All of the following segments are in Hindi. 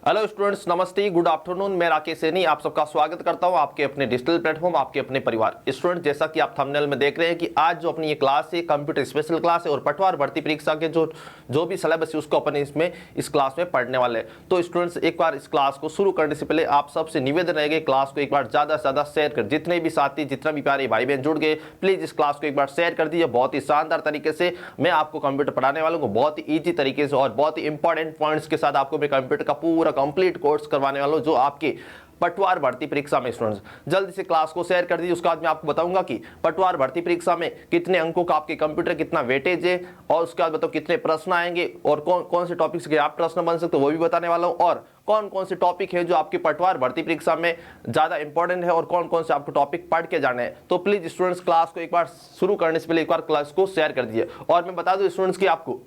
हेलो स्टूडेंट्स, नमस्ते, गुड आफ्टरनून। मैं राकेश सैनी आप सबका स्वागत करता हूं आपके अपने डिजिटल प्लेटफॉर्म, आपके अपने परिवार। स्टूडेंट, जैसा कि आप थंबनेल में देख रहे हैं कि आज जो अपनी ये क्लास है कंप्यूटर स्पेशल क्लास है और पटवार भर्ती परीक्षा के जो भी सिलेबस है उसको अपन इस क्लास में पढ़ने वाले हैं। तो स्टूडेंट्स, एक बार इस क्लास को शुरू करने से पहले आप सबसे निवेदन रहेगा क्लास को एक बार ज़्यादा से ज़्यादा शेयर कर, जितने भी साथी जितना भी प्यारे भाई बहन जुड़ गए प्लीज़ इस क्लास को एक बार शेयर कर दीजिए। बहुत ही शानदार तरीके से मैं आपको कंप्यूटर पढ़ाने वालों को बहुत ही ईजी तरीके से और बहुत ही इंपॉर्टेंट पॉइंट्स के साथ आपको मैं कंप्यूटर का पूरा कंप्लीट कोर्स करवाने वाला हूं, जो आपके पटवार भर्ती परीक्षा में। स्टूडेंट्स, जल्दी से क्लास को शेयर कर दीजिए। उसके बाद मैं आपको बताऊंगा कि पटवार भर्ती परीक्षा में कितने अंकों का आपके कंप्यूटर कितना वेटेज है, और उसके बाद बताओ कितने प्रश्न आएंगे और कौन कौन से टॉपिक्स के आप प्रश्न बन सकते हो वो भी बताने वाला हूं, और कौन कौन से टॉपिक है जो आपके पटवार भर्ती परीक्षा में ज्यादा इंपॉर्टेंट है और कौन कौन से आपको टॉपिक पढ़ के जाने हैं। तो प्लीज स्टूडेंट्स, क्लास को एक बार शुरू करने से पहले एक बार क्लास को शेयर कर दीजिए। और मैं बता दूं स्टूडेंट्स की आपको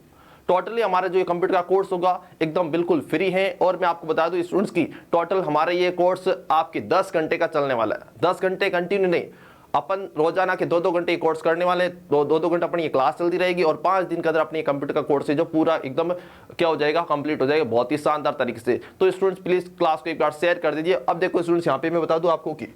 टोटली हमारा जो ये कंप्यूटर का कोर्स होगा एकदम बिल्कुल फ्री है। और मैं आपको बता दूं स्टूडेंट्स की टोटल हमारा ये कोर्स आपके 10 घंटे का चलने वाला है। 10 घंटे कंटिन्यू नहीं, अपन रोजाना के 2-2 घंटे कोर्स करने वाले, 2-2 घंटे अपनी ये क्लास चलती रहेगी और 5 दिन के अंदर अपनी कंप्यूटर का कोर्स है जो पूरा एकदम क्या हो जाएगा, कंप्लीट हो जाएगा बहुत ही शानदार तरीके से। तो स्टूडेंट्स प्लीज क्लास को एक बार शेयर कर दीजिए। अब देखो स्टूडेंट्स, यहाँ पे मैं बता दूं आपको कि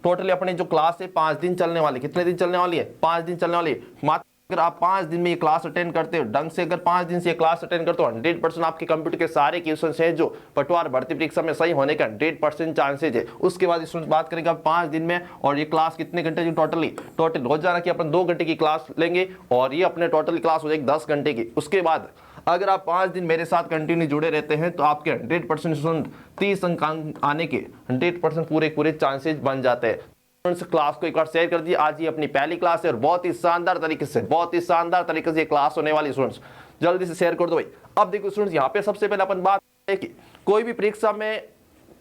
टोटली अपनी जो क्लास है 5 दिन चलने वाली। कितने दिन चलने वाली है? 5 दिन चलने वाली है। अगर आप 5 दिन में ये क्लास अटेंड करते हो ढंग से, अगर 5 दिन से ये क्लास अटेंड करते हो 100% आपके कंप्यूटर के सारे क्वेश्चंस हैं जो पटवार भर्ती परीक्षा में सही होने का 100% चांसेज है। उसके बाद स्टूडेंट बात करेंगे 5 दिन में, और ये क्लास कितने घंटे की टोटल रोजाना की अपन 2 घंटे की क्लास लेंगे और ये अपने टोटल क्लास हो जाएगी 10 घंटे की। उसके बाद अगर आप 5 दिन मेरे साथ कंटिन्यू जुड़े रहते हैं तो आपके 100% स्टूडेंट 30 अंक आने के 100% पूरे चांसेज बन जाते हैं। क्लास को एक बार शेयर कर दिए। आज ये अपनी पहली क्लास है और बहुत ही शानदार तरीके से ये क्लास होने वाली। स्टूडेंट्स जल्दी से शेयर कर दो भाई। अब देखो स्टूडेंट्स, यहाँ पे सबसे पहले अपन बात है कि कोई भी परीक्षा में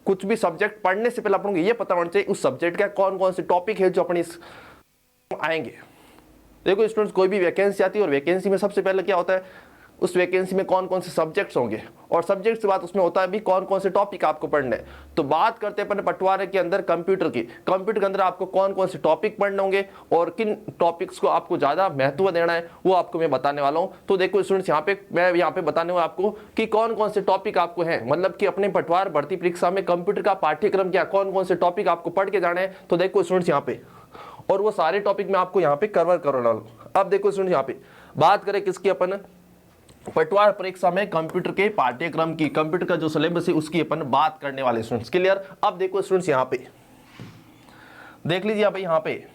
कुछ भी सब्जेक्ट पढ़ने से पहले अपन को ये पता होना चाहिए उस सब्जेक्ट का कौन कौन से टॉपिक है जो अपनी आएंगे। देखो स्टूडेंट्स, कोई भी वैकेंसी आती है और वैकेंसी में सबसे पहले क्या होता है, उस वैकेंसी में कौन कौन से सब्जेक्ट्स होंगे और सब्जेक्ट से बात उसमें होता है भी कौन कौन से टॉपिक आपको पढ़ने हैं। तो बात करते हैं अपन पटवार के अंदर कंप्यूटर की। कंप्यूटर के अंदर आपको कौन कौन से टॉपिक पढ़ने होंगे और किन टॉपिक्स को आपको ज्यादा महत्व देना है वो आपको मैं बताने वाला हूं। तो देखो स्टूडेंट्स, मैं यहाँ पे बताने वाला आपको कि कौन कौन से टॉपिक आपको है, मतलब कि अपने पटवार भर्ती परीक्षा में कंप्यूटर का पाठ्यक्रम क्या, कौन कौन से टॉपिक आपको पढ़ के जाना है। तो देखो स्टूडेंट्स यहाँ पे, और वो सारे टॉपिक मैं आपको यहाँ पे कवर करने वाला हूँ। अब देखो स्टूडेंट्स, यहाँ पे बात करें किसकी, अपन पटवार परीक्षा में कंप्यूटर के पाठ्यक्रम की, कंप्यूटर का जो सिलेबस है उसकी अपन बात करने वाले स्टूडेंट्स। क्लियर? अब देखो स्टूडेंट्स, यहाँ पे देख लीजिए भाई, यहाँ पे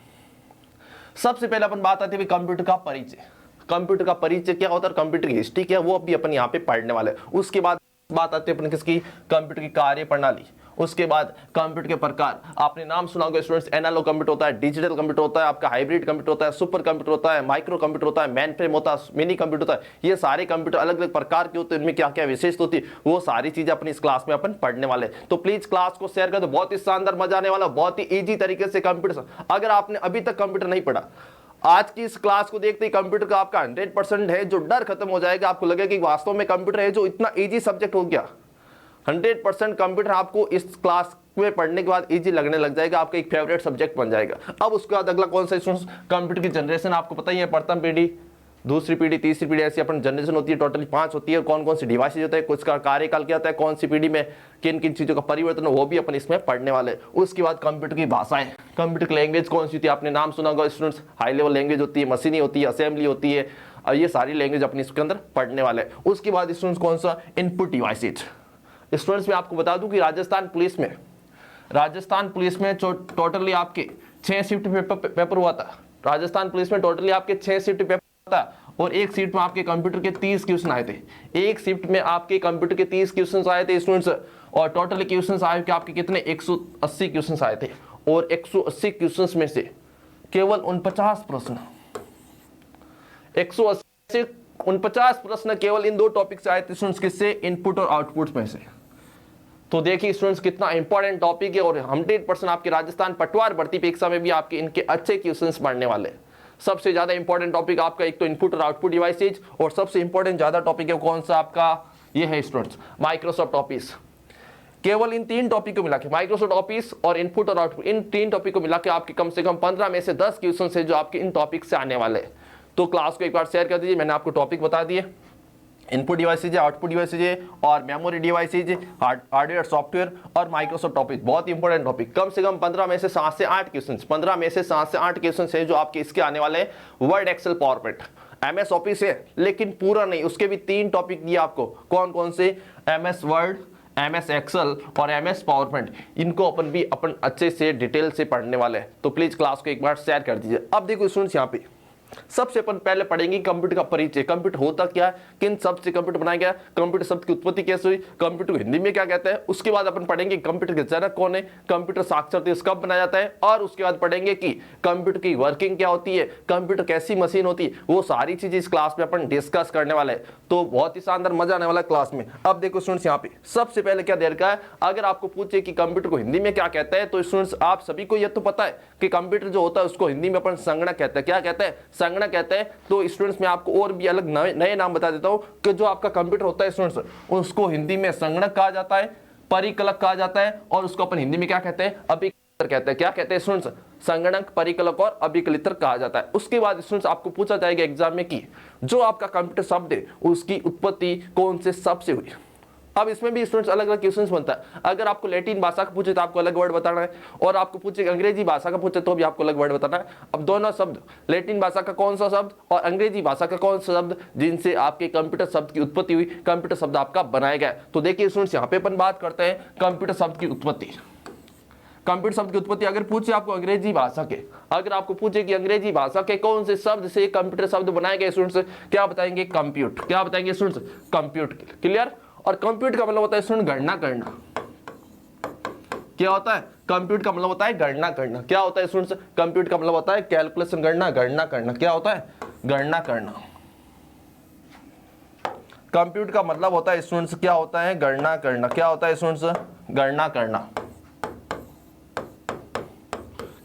सबसे पहले अपन बात आती है कंप्यूटर का परिचय। कंप्यूटर का परिचय क्या होता है, कंप्यूटर की हिस्ट्री क्या है, वो अभी अपन यहाँ पे पढ़ने वाले। उसके बाद बात आती है अपन किसकी, कंप्यूटर की कार्य प्रणाली। उसके बाद कंप्यूटर के प्रकार, आपने नाम सुना होगा स्टूडेंट्स, एनालॉग कंप्यूटर होता है, डिजिटल कंप्यूटर होता है, आपका हाइब्रिड कंप्यूटर होता है, सुपर कंप्यूटर होता है, माइक्रो कंप्यूटर होता है, मेन फ्रेम होता है, मिनी कंप्यूटर होता है। ये सारे कंप्यूटर अलग अलग प्रकार के होते हैं, इनमें क्या क्या विशेषता होती है वो सारी चीजें अपनी इस क्लास में अपन पढ़ने वाले। तो प्लीज क्लास को शेयर कर दो, बहुत ही शानदार मजा आने वाला, बहुत ही ईजी तरीके से कंप्यूटर। अगर आपने अभी तक कंप्यूटर नहीं पढ़ा, आज की इस क्लास को देखते ही कंप्यूटर का आपका 100% है जो डर खत्म हो जाएगा। आपको लगेगा कि वास्तव में कंप्यूटर है जो इतना इजी सब्जेक्ट हो गया। 100% कंप्यूटर आपको इस क्लास में पढ़ने के बाद इजी लगने लग जाएगा, आपका एक फेवरेट सब्जेक्ट बन जाएगा। अब उसके बाद अगला कौन सा स्टूडेंट्स, कंप्यूटर की जनरेशन आपको पता ही है, प्रथम पीढ़ी, दूसरी पीढ़ी, तीसरी पीढ़ी, ऐसी अपन जनरेशन होती है, टोटली 5 होती है। कौन कौन सी डिवाइसेज होता है, कुछ का कार्यकाल क्या होता है, कौन सी पीढ़ी में किन किन चीजों का परिवर्तन है, वो भी अपन इसमें पढ़ने वाले। उसके बाद कंप्यूटर की भाषाएं, कंप्यूटर की लैंग्वेज कौन सी होती है, आपने नाम सुना होगा स्टूडेंट्स, हाई लेवल लैंग्वेज होती है, मशीनी होती है, असेंबली होती है, और ये सारी लैंग्वेज अपनी इसके अंदर पढ़ने वाले। उसके बाद स्टूडेंट्स कौन सा, इनपुट डिवाइसेज। स्टूडेंट्स मैं आपको बता दूं कि राजस्थान पुलिस में टोटली आपके 6 शिफ्ट पेपर हुआ था। राजस्थान पुलिस में टोटली आपके 6 शिफ्ट पेपर था और एक शिफ्ट में आपके कंप्यूटर के 30 क्वेश्चन आए थे। एक शिफ्ट में आपके कंप्यूटर के 30 क्वेश्चन आए थे स्टूडेंट्स, और टोटली क्वेश्चन आए कि आपके कितने 180 क्वेश्चन आए थे, और 180 क्वेश्चन में से केवल 49 प्रश्न, 149 प्रश्न केवल इन 2 टॉपिक से आए थे स्टूडेंट्स, किससे, इनपुट और आउटपुट में से। तो देखिए स्टूडेंट्स कितना इंपॉर्टेंट टॉपिक है, और 100% आपके राजस्थान पटवार भर्ती परीक्षा में भी आपके इनके अच्छे क्वेश्चंस पढ़ने वाले। सबसे ज्यादा इंपॉर्टेंट टॉपिक आपका एक तो इनपुट और आउटपुट डिवाइसेज, और सबसे इंपॉर्टेंट ज्यादा टॉपिक है कौन सा आपका, ये है स्टूडेंट्स माइक्रोसॉफ्ट ऑफिस। केवल इन 3 टॉपिक को मिला के, माइक्रोसॉफ्ट ऑफिस और इनपुट और आउटपुट, इन 3 टॉपिक को मिला के आपके कम से कम 15 में से 10 क्वेश्चन है जो आपके इन टॉपिक से आने वाले। तो क्लास को एक बार शेयर कर दीजिए। मैंने आपको टॉपिक बता दिए, इनपुट डिवाइसेज है, आउटपुट डिवाइसेज है, और मेमोरी डिवाइसेज, हार्डवेयर सॉफ्टवेयर और माइक्रोसॉफ्ट टॉपिक। बहुत इंपॉर्टेंट टॉपिक। कम से कम 15 में से 7 से 8 क्वेश्चन, 15 में से 7 से 8 क्वेश्चन है जो आपके इसके आने वाले हैं। Word, Excel, PowerPoint, MS Office है लेकिन पूरा नहीं, उसके भी 3 टॉपिक दिए आपको। कौन कौन से? एमएस वर्ड, एमएस एक्सेल और एमएस पावरपॉइंट। इनको अपन अच्छे से डिटेल से पढ़ने वाले हैं, तो प्लीज क्लास को एक बार शेयर कर दीजिए। अब देखो स्टूडेंट्स, यहाँ पे सबसे अपन पहले पढ़ेंगे कंप्यूटर का परिचय। कंप्यूटर होता क्या है, किन शब्द से कंप्यूटर बनाया गया, कंप्यूटर शब्द की उत्पत्ति कैसे हुई, कंप्यूटर को हिंदी में क्या कहते हैं। उसके बाद अपन पढ़ेंगे कंप्यूटर के जनक कौन है, कंप्यूटर साक्षर दिवस कब बनाया जाता है, और उसके बाद पढ़ेंगे कि कंप्यूटर की वर्किंग क्या होती है, कंप्यूटर कैसी मशीन होती है। वो सारी चीजें इस क्लास में अपन डिस्कस करने वाले हैं, तो बहुत ही शानदार मजा आने वाला है क्लास में। अब देखो स्टूडेंट्स, यहाँ पे सबसे पहले क्या दे रखा है, अगर आपको पूछे कि कंप्यूटर को हिंदी में क्या कहते हैं, तो स्टूडेंट्स आप सभी को यह तो पता है कि कंप्यूटर जो होता है उसको हिंदी में अपन संगणक कहते हैं। क्या कहते हैं? संगणक कहते हैं। तो स्टूडेंट्स मैं आपको और भी अलग नए नाम बता देता हूं कि जो आपका कंप्यूटर होता है स्टूडेंट्स, उसको हिंदी में संगणक कहा जाता है, परिकलक कहा जाता है, और उसको अपन हिंदी में क्या कहते हैं? अभिकलितर कहते हैं। क्या कहते हैं स्टूडेंट्स? संगणक, परिकलक और अभिकलितर कहा जाता है। उसके बाद स्टूडेंट्स आपको पूछा जाएगा एग्जाम में कि जो आपका कंप्यूटर शब्द है उसकी उत्पत्ति कौन से शब्द से हुई। अब इसमें भी स्टूडेंट्स अलग अलग क्वेश्चंस बनता है। अगर आपको लैटिन भाषा का पूछे तो आपको अलग वर्ड बताना है, और आपको पूछे अंग्रेजी भाषा का पूछे तो भी आपको अलग वर्ड बताना है। अब दोनों शब्द, लैटिन भाषा का कौन सा शब्द और अंग्रेजी भाषा का कौन सा शब्द जिनसे आपके कंप्यूटर शब्द की उत्पत्ति हुई, कंप्यूटर शब्द आपका बनाया गया। तो देखिए स्टूडेंट्स, यहाँ पे अपन बात करते हैं कंप्यूटर शब्द की उत्पत्ति। कंप्यूटर शब्द की उत्पत्ति अगर पूछे आपको अंग्रेजी भाषा के, अगर आपको पूछे कि अंग्रेजी भाषा के कौन से शब्द से कंप्यूटर शब्द बनाए गए, स्टूडेंट्स क्या बताएंगे? कंप्यूट। क्या बताएंगे स्टूडेंट्स? कंप्यूट। क्लियर? और कंप्यूट का मतलब होता है स्टूडेंट गणना करना। क्या होता है? कंप्यूट का मतलब होता है गणना करना। क्या होता है स्टूडेंट्स? कंप्यूट का मतलब होता है कैलकुलेशन, गणना करना। क्या होता है? गणना करना। कंप्यूट का मतलब होता है स्टूडेंट्स, क्या होता है? गणना करना। क्या होता है स्टूडेंट्स? गणना करना।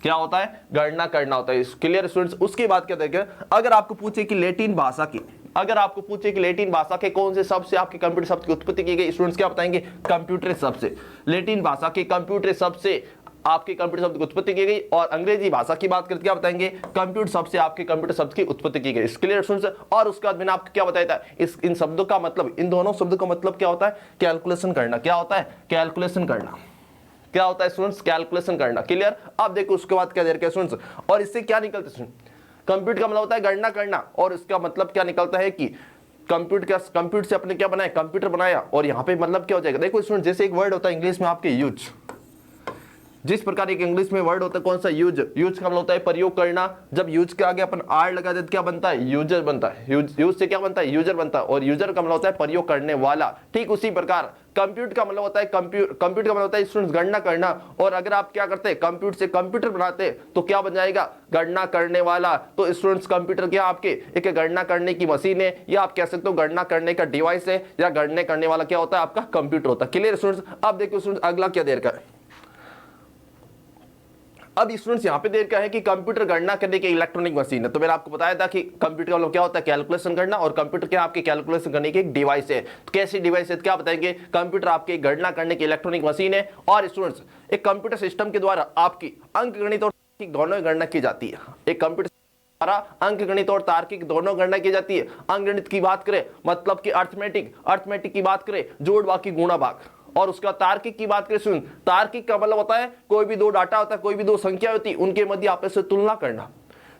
क्या होता है? गणना करना होता है। Clear students? उसके बाद क्या देखें, अगर आपको पूछे कि लैटिन भाषा की, अगर आपको पूछे कि लैटिन भाषा के कौन से शब्द से आपके कंप्यूटर शब्द की उत्पत्ति की गई, स्टूडेंट्स क्या बताएंगे? कंप्यूटर शब्द से। लैटिन भाषा के कंप्यूटर शब्द से आपके कंप्यूटर शब्द की उत्पत्ति की गई, और अंग्रेजी भाषा की बात करते क्या बताएंगे? कंप्यूटर शब्द से आपके कंप्यूटर शब्द की उत्पत्ति की गई। Clear students? और उसके बाद मैंने आपको क्या बताया था, इन शब्दों का मतलब, इन दोनों शब्दों का मतलब क्या होता है? कैलकुलेशन करना। क्या होता है? कैलकुलेशन करना। क्या होता है स्टूडेंट्स? कैलकुलेशन करना। क्लियर? अब देखो उसके बाद क्या दे रखा है स्टूडेंट्स, और इससे क्या निकलता है स्टूडेंट? कंप्यूटर का मतलब होता है गणना करना, और इसका मतलब क्या निकलता है कि कंप्यूटर से अपने क्या बनाया? कंप्यूटर बनाया। और यहाँ पे मतलब क्या हो जाएगा? देखो स्टूडेंट, जैसे एक वर्ड होता है इंग्लिश में आपके यूज, जिस प्रकार एक इंग्लिश में वर्ड होता है कौन सा? यूज। यूज का मतलब होता है प्रयोग करना। जब यूज के आगे अपन आर लगा देते क्या बनता है? यूजर बनता है। यूज से क्या बनता है? यूजर बनता है, और यूजर का मतलब होता है प्रयोग करने वाला। ठीक उसी प्रकार कंप्यूटर का मतलब होता है कंप्यूटर का मतलब होता है स्टूडेंट्स गणना करना। और अगर आप क्या करते हैं? कंप्यूटर से कंप्यूटर बनाते तो क्या बन जाएगा? गणना करने वाला। तो स्टूडेंट्स कंप्यूटर क्या आपके एक गणना करने की मशीन है, या आप कह सकते हो गणना करने का डिवाइस है, या गणना करने वाला क्या होता है? आपका कंप्यूटर होता है। Clear students? अब देखिए स्टूडेंट्स, अगला क्या देर का है। अब स्टूडेंट्स यहाँ पे देर का है कि कंप्यूटर गणना करने की इलेक्ट्रॉनिक मशीन है। तो मैंने आपको बताया था कि कंप्यूटर का मतलब क्या होता है? कैलकुलेशन करना, और कंप्यूटर क्या आपके कैलकुलेशन करने की एक डिवाइस है। तो कैसी डिवाइस है? क्या बताएंगे? कंप्यूटर आपके गणना करने की इलेक्ट्रॉनिक मशीन है। और स्टूडेंट्स एक कंप्यूटर सिस्टम के द्वारा आपकी अंकगणित और तार्किक दोनों गणना की जाती है। एक कंप्यूटर द्वारा अंकगणित और तार्किक दोनों गणना की जाती है। अंकगणित की बात करें मतलब कि अर्थमेटिक की बात करें, जोड़ बाकी गुणा भाग। और उसका तार्किक की बात करें, सुन, तार्किक का मतलब होता है कोई भी दो डाटा होता है, कोई भी दो संख्या होती है, उनके मध्य आपस में तुलना करना।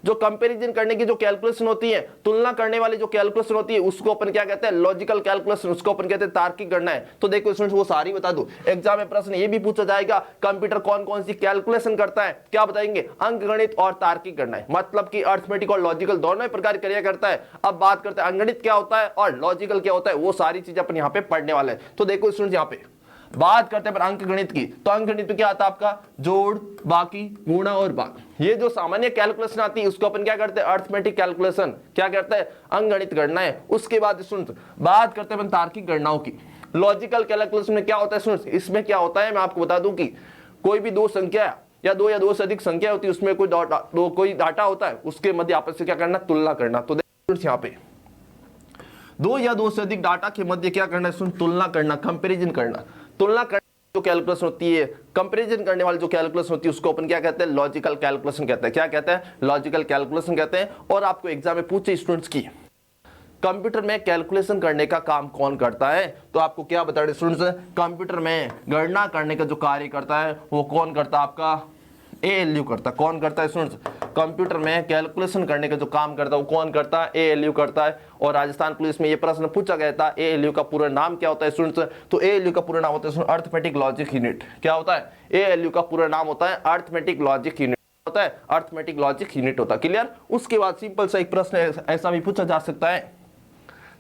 जो कंपैरिजन करने की जो कैलकुलेशन होती है, तुलना करने वाली जो कैलकुलेशन होती है, उसको अपन क्या कहते हैं? Logical calculation. उसको अपन कहते हैं तार्किक गणना है। तो देखो स्टूडेंट्स, वो सारी बता दो। एग्जाम में प्रश्न ये भी पूछा जाएगा, कंप्यूटर कौन कौन सी कैलकुलेशन करता है? क्या बताएंगे? अंकगणित और तार्किक गणना है, मतलब कि अर्थमेटिक और लॉजिकल दोनों प्रकार कार्य करता है। अब बात करते हैं अंकगणित क्या होता है और लॉजिकल क्या होता है, वो सारी चीज अपन यहाँ पे पढ़ने वाले हैं। तो देखो स्टूडेंट्स, यहाँ पे बात करते हैं अंकगणित की, तो अंकगणित में क्या आता है आपका? जोड़, बाकी, गुणा और भाग। ये जो सामान्य कैलकुलेशन आती है उसको अपन क्या करते हैं? Arithmetic calculation. क्या करते हैं? अंकगणित गणना है। उसके बाद स्टूडेंट्स बात करते हैं अपन तार्किक गणनाओं की। लॉजिकल कैलकुलेशन में क्या होता है स्टूडेंट्स? इसमें क्या होता है मैं आपको बता दूं कि कोई भी दो संख्या या दो से अधिक संख्या होती है, उसमें कोई डाटा होता है, उसके मध्य आपस में क्या करना? तुलना करना। तो देखिए यहाँ पे दो या दो से अधिक डाटा के मध्य क्या करना है? तुलना करना, कंपैरिजन करना। तुलना करने जो कैलकुलेशन होती है, कंपैरिजन करने वाली जो कैलकुलेशन होती है, उसको अपन क्या कहते हैं? लॉजिकल कैलकुलेशन कहते हैं। क्या कहते हैं? लॉजिकल कैलकुलेशन कहते हैं। और आपको एग्जाम में पूछे स्टूडेंट्स की कंप्यूटर में कैलकुलेशन करने का काम कौन करता है? तो आपको क्या बता रहे स्टूडेंट्स, कंप्यूटर में गणना करने का जो कार्य करता है वो कौन करता है? आपका ALU करता है। कौन करता है स्टूडेंट्स? कंप्यूटर में कैलकुलेशन करने का जो काम करता है वो कौन करता है? ALU करता है। और राजस्थान पुलिस में ये प्रश्न पूछा गया था, ALU का पूरा नाम क्या होता है स्टूडेंट्स? तो ALU का पूरा नाम होता है अर्थमेटिक लॉजिक यूनिट। क्या होता है? ALU का पूरा नाम होता है अर्थमेटिक लॉजिक यूनिट होता है, अर्थमेटिक लॉजिक यूनिट होता है। क्लियर? उसके बाद सिंपल सा एक प्रश्न ऐसा भी पूछा जा सकता है,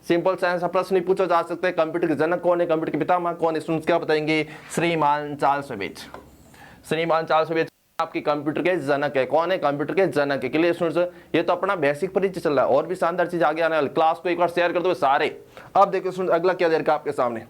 सिंपल सा ऐसा प्रश्न नहीं पूछा जा सकता है, कंप्यूटर के जनक कौन है, कंप्यूटर के पितामह कौन है? स्टूडेंट्स क्या बताएंगे? श्रीमान चार्ल्स बेबेज। श्रीमान चार्ल्स बेबेज आपके कंप्यूटर के जनक है। कौन है? कंप्यूटर के जनक है। Clear students? ये तो अपना बेसिक परिचय चल रहा है, और भी शानदार चीज आगे आने वाली। क्लास को एक बार शेयर कर दो सारे। अब देखो स्टूडेंट्स, अगला क्या दे रखा है आपके सामने।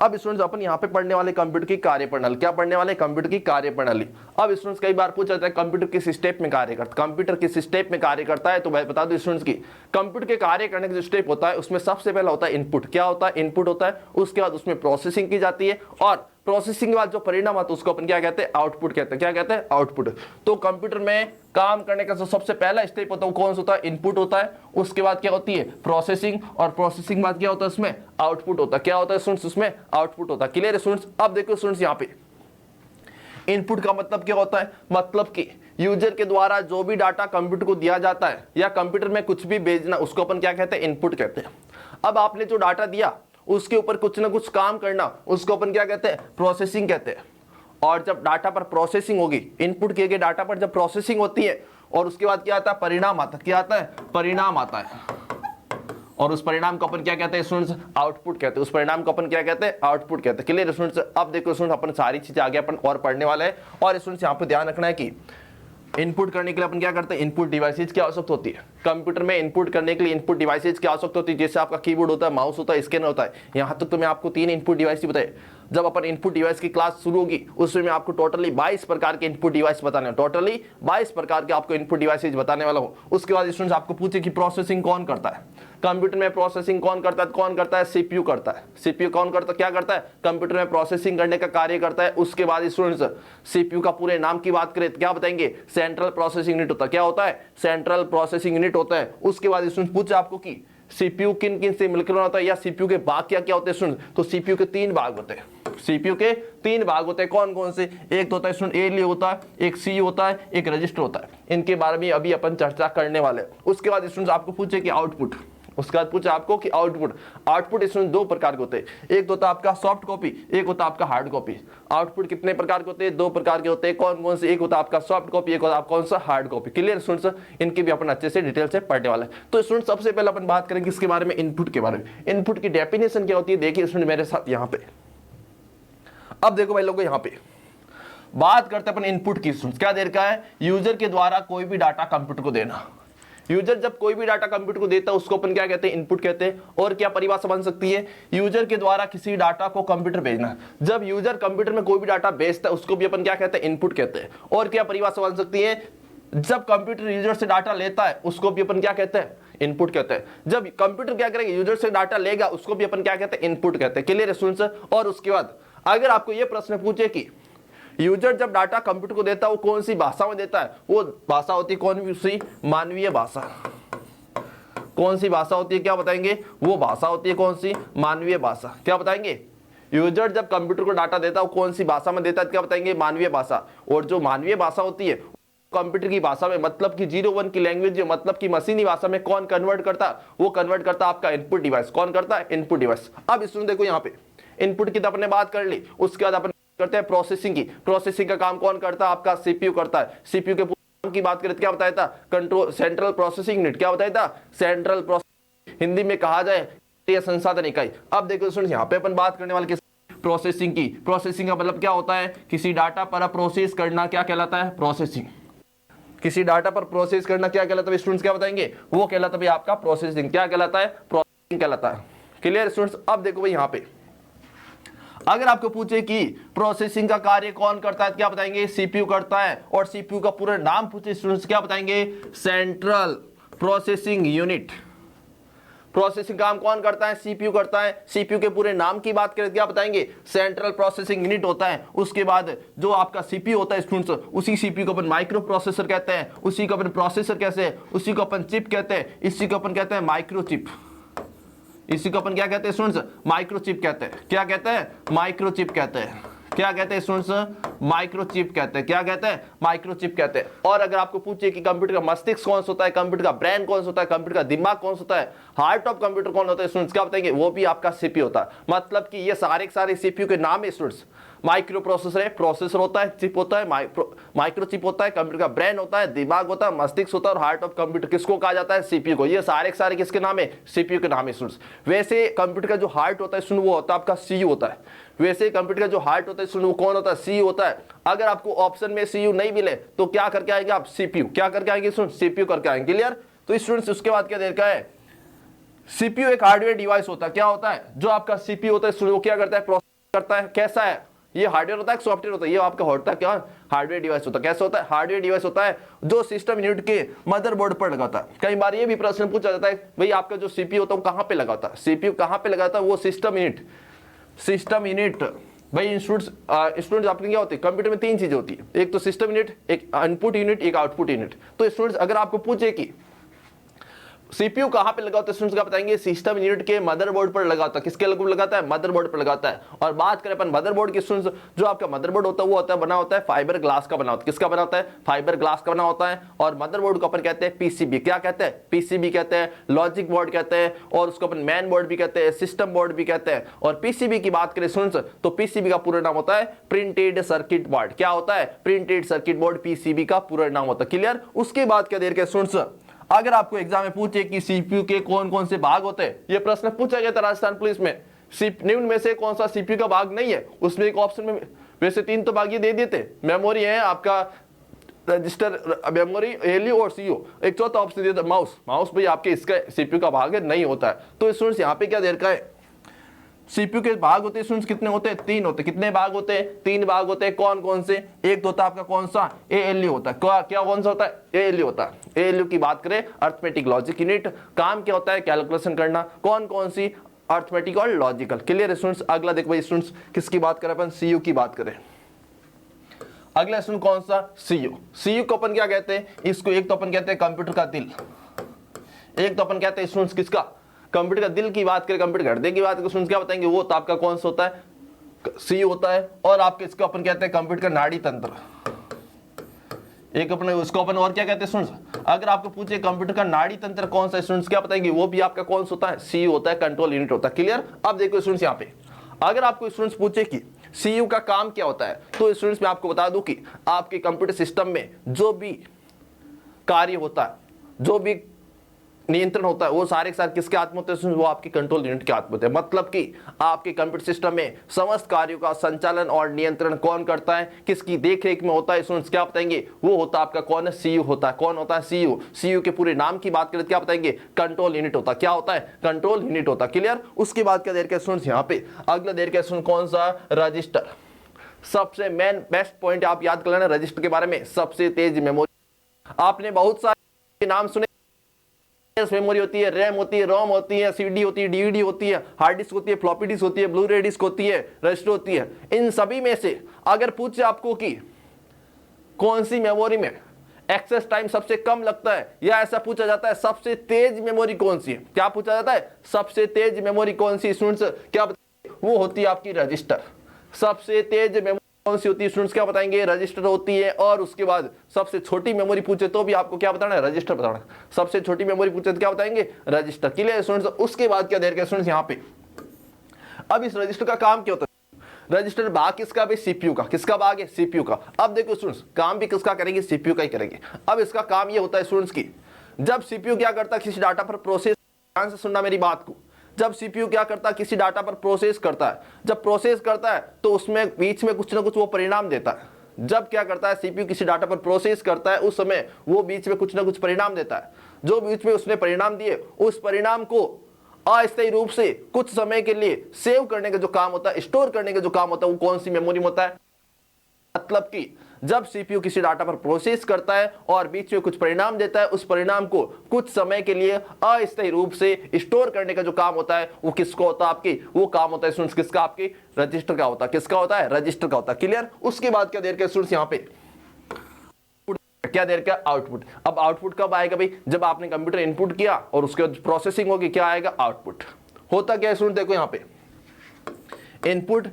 अब स्टूडेंट्स अपन यहाँ पे पढ़ने वाले कंप्यूटर की कार्यप्रणाली। क्या पढ़ने वाले? कंप्यूटर की कार्यप्रणाली। अब स्टूडेंट्स कई बार पूछा जाता है कंप्यूटर किस स्टेप में कार्य करता है, कंप्यूटर किस स्टेप में कार्य करता है? तो मैं बता दूं स्टूडेंट्स की, कंप्यूटर के कार्य करने का जो स्टेप होता है उसमें सबसे पहला होता है इनपुट। क्या होता है? इनपुट होता है। उसके बाद उसमें प्रोसेसिंग की जाती है, और प्रोसेसिंग के बाद जो परिणाम आता है उसको अपन क्या कहते हैं? आउटपुट कहते हैं। क्या कहते हैं? आउटपुट। तो कंप्यूटर में काम करने का जो सबसे पहला स्टेप होता है वो कौन सा होता है? इनपुट होता है। उसके बाद क्या होती है? प्रोसेसिंग, और प्रोसेसिंग बाद क्या होता है? उसमें आउटपुट होता है। क्या होता है स्टूडेंट्स? उसमें आउटपुट होता है। क्लियर है स्टूडेंट्स? अब देखो स्टूडेंट्स, यहाँ पे इनपुट का मतलब क्या होता है? मतलब कि यूजर के द्वारा जो भी डाटा कंप्यूटर को दिया जाता है या कंप्यूटर में कुछ भी भेजना, उसको अपन क्या कहते हैं? इनपुट कहते हैं। अब आपने जो डाटा दिया उसके ऊपर कुछ ना कुछ काम करना, उसको अपन क्या कहते हैं? प्रोसेसिंग कहते हैं। और जब डाटा पर प्रोसेसिंग होगी, इनपुट किए गए डाटा पर जब प्रोसेसिंग होती है, और उसके बाद क्या आता है? परिणाम आता है। क्या आता है? परिणाम आता है। और उस परिणाम को अपन क्या कहते हैं स्टूडेंट्स? आउटपुट कहते हैं। उस परिणाम को अपन क्या कहते हैं? आउटपुट कहते हैं। Clear students? अब देखो स्टूडेंट्स, अपन सारी चीजें आगे अपन और पढ़ने वाले हैं। और स्टूडेंट्स यहाँ पे ध्यान रखना है कि इनपुट करने के लिए अपन क्या करते हैं? इनपुट डिवाइसेज की आवश्यकता होती है। कंप्यूटर में इनपुट करने के लिए इनपुट डिवाइसेज की आवश्यकता होती है, जैसे आपका कीबोर्ड होता है, माउस होता है, स्कैनर होता है। यहाँ तक तो मैं आपको 3 इनपुट डिवाइस बताए। जब अपन इनपुट डिवाइस की क्लास शुरू होगी उसमें मैं आपको टोटली 22 प्रकार के इनपुट डिवाइस बताने हैं, टोटली 22 प्रकार के आपको इनपुट डिवाइसेज बताने वाला हूँ। उसके बाद स्टूडेंट्स आपको पूछे कि प्रोसेसिंग कौन करता है कंप्यूटर में? प्रोसेसिंग कौन करता है? कौन करता है? CPU करता है। CPU कौन करता है? क्या करता है? कंप्यूटर में प्रोसेसिंग करने का कार्य करता है। उसके बाद स्टूडेंट्स CPU का पूरे नाम की बात करें तो क्या बताएंगे? सेंट्रल प्रोसेसिंग यूनिट होता है। क्या होता है? सेंट्रल प्रोसेसिंग यूनिट होता है। उसके बाद स्टूडेंट्स पूछे आपको कि CPU किन किन से मिलकर होता है, या CPU के भाग क्या क्या होते हैं स्टूडेंट? तो CPU के 3 भाग होते हैं। CPU के 3 भाग होते हैं। कौन कौन से? एक तो होता है स्टूडेंट ALU होता है, एक C होता है, एक रजिस्टर होता है। इनके बारे में अभी अपन चर्चा करने वाले हैं। उसके बाद स्टूडेंट्स आपको पूछे कि आउटपुट, उसके बाद पूछा आपको कि आउटपुट स्टूडेंट 2 प्रकार के होते हैं। एक होता है आपका सॉफ्ट कॉपी, एक होता है आपका हार्ड कॉपी। आउटपुट कितने प्रकार के होते हैं? 2 प्रकार के होते हैं। कौन कौन से? एक होता है आपका सॉफ्ट कॉपी, एक होता है कौन सा? Hard copy. Clear students? इनके भी अपन अच्छे से डिटेल से पढ़ने वाले हैं। तो स्टूडेंट सबसे पहले अपन बात करेंगे इसके बारे में, इनपुट के बारे में। इनपुट की डेफिनेशन क्या होती है? देखिए स्टूडेंट मेरे साथ यहाँ पे। अब देखो भाई लोगों, यहाँ पे बात करते हैं अपन इनपुट की। स्टूडेंट्स क्या दे रखा है? यूजर के द्वारा कोई भी डाटा कंप्यूटर को देना। यूजर जब कोई भी डाटा कंप्यूटर को देता है उसको अपन क्या कहते हैं? इनपुट कहते हैं। और क्या परिभाषा बन सकती है? यूजर के द्वारा किसी डाटा को कंप्यूटर भेजना। जब यूजर कंप्यूटर में कोई भी डाटा भेजता है उसको भी अपन क्या कहते हैं? इनपुट कहते हैं। और क्या परिभाषा बन सकती है? जब कंप्यूटर यूजर से डाटा लेता है उसको भी अपन क्या कहते हैं? इनपुट कहते हैं। जब कंप्यूटर क्या करेगा? यूजर से डाटा लेगा उसको भी अपन क्या कहते हैं? इनपुट कहते हैं। Clear students? और उसके बाद अगर आपको यह प्रश्न पूछे कि यूजर जब डाटा कंप्यूटर को देता है वो कौन सी भाषा में देता है? वो भाषा होती है कौन सी? मानवीय भाषा। कौन सी भाषा होती है? क्या बताएंगे? वो भाषा होती है कौन सी? मानवीय भाषा। क्या बताएंगे? यूजर जब कंप्यूटर को डाटा देता है वो कौन सी भाषा में देता है? क्या बताएंगे? मानवीय भाषा। और जो मानवीय भाषा होती है कंप्यूटर की भाषा में, मतलब कि 01 की लैंग्वेज, मतलब कि मशीनी भाषा में कौन कन्वर्ट करता? वो कन्वर्ट करता आपका इनपुट डिवाइस। कौन करता है? Input device. अब इसमें देखो यहाँ पे इनपुट की तो अपने बात कर ली। उसके बाद अपन करते हैं प्रोसेसिंग की। प्रोसेसिंग का काम कौन करता है? आपका CPU करता है। CPU के काम की बात करें तो क्या बताया था? Control central processing unit. क्या बताया था? सेंट्रल प्रोसेसिंग, हिंदी में कहा जाए ये संसाधन इकाई। अब देखो स्टूडेंट्स यहाँ पे अपन बात करने वाले किस? प्रोसेसिंग की। प्रोसेसिंग का मतलब क्या होता है? किसी डाटा पर प्रोसेस करना क्या कहलाता है? प्रोसेसिंग। किसी डाटा पर प्रोसेस करना क्या कहलाता है? स्टूडेंट्स क्या बताएंगे? वो कहलाता है आपका प्रोसेसिंग। क्या कहलाता है? प्रोसेसिंग कहलाता है। Clear students? अब देखो भाई यहाँ पे अगर आपको पूछे कि प्रोसेसिंग का कार्य कौन करता है क्या बताएंगे? CPU करता है। और CPU का पूरा नाम पूछे स्टूडेंट्स क्या बताएंगे? Central processing unit. प्रोसेसिंग काम कौन करता है? CPU करता है। CPU के पूरे नाम की बात करें क्या बताएंगे? सेंट्रल प्रोसेसिंग यूनिट होता है। उसके बाद जो आपका CPU होता है स्टूडेंट्स, उसी CPU को अपन माइक्रो प्रोसेसर कहते हैं, उसी को अपन प्रोसेसर कहते हैं, उसी को अपन चिप कहते हैं, इसी को अपन कहते हैं माइक्रो चिप। इसी को अपन क्या कहते हैं स्टूडेंट्स, माइक्रोचिप कहते हैं। क्या कहते हैं, माइक्रोचिप कहते हैं। क्या कहते हैं स्टूडेंट्स, माइक्रोचिप कहते हैं। क्या कहते हैं, माइक्रोचिप कहते हैं। और अगर आपको पूछे कि कंप्यूटर का मस्तिष्क कौन सा होता है, कंप्यूटर का ब्रेन कौन सा होता है, कंप्यूटर का दिमाग कौन सा होता है, हार्ट ऑफ कंप्यूटर कौन होता है स्टूडेंट्स, क्या बताएंगे, वो भी आपका सीपीयू होता है। मतलब कि ये सारे के सारे सीपीयू के नाम है स्टूडेंट्स। माइक्रो प्रोसेसर है, प्रोसेसर होता है, चिप होता है, माइक्रो चिप होता है, कंप्यूटर का ब्रेन होता है, दिमाग होता है, मस्तिष्क होता है, और हार्ट ऑफ कंप्यूटर किसको कहा जाता है, सीपीयू को। ये सारे के सारे किसके नाम है, सीपीयू के नाम है स्टूडेंट्स। वैसे कंप्यूटर का जो हार्ट होता है वो होता है आपका सीयू होता है। वैसे कंप्यूटर का जो हार्ट होता है वो कौन होता है, सीयू होता है। अगर आपको ऑप्शन में सीयू नहीं मिले तो क्या करके आएंगे आप, सीपीयू। क्या करके आएंगे स्टूडेंट्स, सीपीयू करके आएंगे। क्लियर। तो स्टूडेंट्स उसके बाद क्या देखा है, सीपीयू एक हार्डवेयर डिवाइस होता है। क्या होता है, जो आपका सीपीयू होता है वो क्या करता है, प्रोसेस करता है। कैसा है, ये हार्डवेयर होता है, सॉफ्टवेयर होता है। ये आपका होता है क्या, हार्डवेयर डिवाइस होता है। कैसा होता है, हार्डवेयर डिवाइस होता है जो सिस्टम यूनिट के मदरबोर्ड पर लगाता है। कई बार ये भी प्रश्न पूछा जाता है, भाई आपका जो सीपीयू होता है वो कहां पे लगाता है, सीपीयू कहां पे लगाता है, वो सिस्टम यूनिट। भाई स्टूडेंट्स आपके क्या होती है, कंप्यूटर में तीन चीजें होती है, एक तो सिस्टम यूनिट, एक इनपुट यूनिट, एक आउटपुट यूनिट। तो स्टूडेंट्स अगर आपको पूछे कि सीपीयू कहां पे लगा होता है, स्टूडेंट्स क्या बताएंगे, सिस्टम यूनिट के मदरबोर्ड पर लगा होता है। किसके लगाता है, मदरबोर्ड पर लगाता है। और बात करें अपन मदरबोर्ड की स्टूडेंट्स, जो आपका मदरबोर्ड होता है वो होता है बना होता है फाइबर ग्लास का बना होता है। किसका बना होता है, फाइबर ग्लास का बना होता है। और मदरबोर्ड को अपन कहते हैं पीसीबी। क्या कहते हैं, पीसीबी कहते हैं, लॉजिक बोर्ड कहते हैं, और उसको अपन मैन बोर्ड भी कहते हैं, सिस्टम बोर्ड भी कहते हैं। और पीसीबी की बात करें स्टूडेंट्स तो पीसीबी का पूरा नाम होता है प्रिंटेड सर्किट बोर्ड। क्या होता है, प्रिंटेड सर्किट बोर्ड पीसीबी का पूरा नाम होता है। क्लियर। उसके बाद क्या देर के स्टूडेंट्स, अगर आपको एग्जाम में पूछे कि सीपीयू के कौन कौन से भाग होते हैं, ये प्रश्न पूछा गया था राजस्थान पुलिस में, निम्न में से कौन सा सीपीयू का भाग नहीं है, उसमें एक ऑप्शन में वैसे तीन तो भाग ये दे देते, मेमोरी है आपका, रजिस्टर, मेमोरी, एलयू और सीयू। एक चौथा ऑप्शन दिया था माउस। माउस भाई आपके इसका सीपीयू का भाग है, नहीं होता है। तो स्टूडेंट्स यहाँ पे क्या देर का है, सीपीयू के भाग होते हैं स्टूडेंट्स, कितने होते हैं, तीन होते हैं। कितने भाग होते हैं, तीन भाग होते हैं। कौन कौन से, एक तो होता है आपका कौन सा, एएलयू होता है। क्या कौन सा होता है, एएलयू होता है। एएलयू की बात करें, अर्थमेटिक लॉजिक यूनिट, काम क्या होता है, कैलकुलेशन करना। कौन कौन सी, अर्थमेटिक और लॉजिकल। Clear students. अगला देखो भाई स्टूडेंट्स, किसकी बात करें अपन, सीयू की बात करें। अगला स्टूडेंट कौन सा, सीयू। सीयू को अपन क्या कहते हैं, इसको एक तो अपन कहते हैं कंप्यूटर का दिल, एक तो अपन कहते हैं स्टूडेंट्स किसका, कंप्यूटर का दिल की बात करें, कंप्यूटर हृदय की बात करें, क्या बताएंगे, वो तो आपका कौन सा होता है, सीयू होता है। और आपके इसको अपन कहते हैं कंप्यूटर का नाड़ी तंत्र, एक अपने उसको अपन और क्या कहते हैं स्टूडेंट्स। अगर आपको पूछे कंप्यूटर का नाड़ी तंत्र कौन सा स्टूडेंट्स, क्या बताएंगे, वो भी आपका कौन सा होता है, सीयू होता है, कंट्रोल यूनिट होता है। क्लियर। अब देखो स्टूडेंट्स यहाँ पे, अगर आपको स्टूडेंट्स पूछे कि सीयू का काम क्या होता है, तो स्टूडेंट्स मैं आपको बता दूं कि आपके कंप्यूटर सिस्टम में जो भी कार्य होता है, जो भी नियंत्रण होता है, वो सारे के सारे किसके हाथ में होते हैं, वो आपके कंट्रोल यूनिट के हाथ में होते हैं। मतलब कि आपके कंप्यूटर सिस्टम में समस्त कार्यों का संचालन और नियंत्रण कौन करता है, किसकी देखरेख में होता है स्टूडेंट्स, क्या बताएंगे, वो होता है आपका कौन है, सीयू होता है। कौन होता है, सीयू। सीयू के पूरे नाम की बात करें तो क्या बताएंगे, कंट्रोल यूनिट होता है। क्या होता है, कंट्रोल यूनिट होता है। क्लियर। उसके बाद क्या देर के स्टूडेंट्स यहाँ पे अगला देर के स्टूडेंट कौन सा, रजिस्टर। सबसे मेन बेस्ट पॉइंट आप याद कर लेना रजिस्टर के बारे में, सबसे तेज मेमोरी। आपने बहुत सारे नाम सुने, मेमोरी होती है, रैम होती है, रोम होती है, सीडी होती है, डीवीडी होती है, हार्ड डिस्क होती है, फ्लॉपी डिस्क होती है, ब्लू रे डिस्क होती है, रजिस्टर होती है। इन सभी में से अगर पूछे आपको कि कौन सी मेमोरी में एक्सेस टाइम सबसे कम लगता है, या ऐसा पूछा जाता है सबसे तेज मेमोरी कौन सी है, क्या पूछा जाता है, सबसे तेज मेमोरी कौन सी स्टूडेंट्स, क्या वो होती है आपकी रजिस्टर। सबसे तेज मेमोरी कौन सी होती है स्टूडेंट्स, क्या बताएंगे, रजिस्टर होती है। और उसके बाद सबसे छोटी मेमोरी पूछे तो भी आपको क्या बताना है, रजिस्टर बताना है। सबसे छोटी मेमोरी पूछे तो क्या बताएंगे, रजिस्टर। Clear students. उसके बाद क्या देर के स्टूडेंट्स यहाँ पे, अब इस रजिस्टर का काम क्या होता है, रजिस्टर भाग किसका भी, सीपीयू का। किसका भाग है, सीपीयू का। अब देखो स्टूडेंट्स, काम भी किसका करेंगे, सीपीयू का ही करेंगे। अब इसका काम ये होता है स्टूडेंट्स की, जब सीपीयू क्या करता है, किसी डाटा पर प्रोसेस, ध्यान से सुनना मेरी बात को, जब सीपीयू क्या करता है, किसी डाटा पर प्रोसेस करता है, जब प्रोसेस करता है तो उसमें बीच में कुछ ना कुछ वो परिणाम देता है। जब क्या करता है, सीपीयू किसी डाटा पर प्रोसेस करता है, उस समय वो बीच में कुछ ना कुछ परिणाम देता है। जो बीच में उसने परिणाम दिए, उस परिणाम को अस्थायी रूप से कुछ समय के लिए सेव करने का जो काम होता है, स्टोर करने का जो काम होता है, वो कौन सी मेमोरी में होता है। मतलब कि जब सीपीयू किसी डाटा पर प्रोसेस करता है और बीच में कुछ परिणाम देता है, उस परिणाम को कुछ समय के लिए अस्थायी रूप से स्टोर करने का जो काम होता है, वो किसको होता है, आपकी वो काम होता है स्टूडेंट्स किसका, आपकी रजिस्टर का होता है। किसका होता है, रजिस्टर का होता है। क्लियर। उसके बाद क्या देर के स्टूडेंट्स यहाँ पे क्या देर का, आउटपुट। अब आउटपुट कब आएगा भाई, जब आपने कंप्यूटर इनपुट किया और उसके बाद प्रोसेसिंग होगी, क्या आएगा, आउटपुट होता क्या है स्टूडेंट, देखो यहाँ पे इनपुट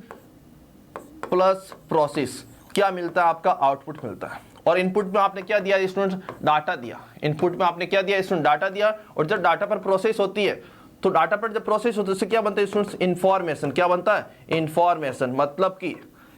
प्लस प्रोसेस क्या मिलता है, आपका आउटपुट मिलता है। और इनपुट में आपने क्या दिया स्टूडेंट, डाटा दिया। इनपुट में आपने क्या दिया स्टूडेंट, डाटा दिया। और जब डाटा पर प्रोसेस होती है तो डाटा पर जब प्रोसेस होता है उससे क्या बनता है स्टूडेंट्स, इंफॉर्मेशन। क्या बनता है, इंफॉर्मेशन। मतलब कि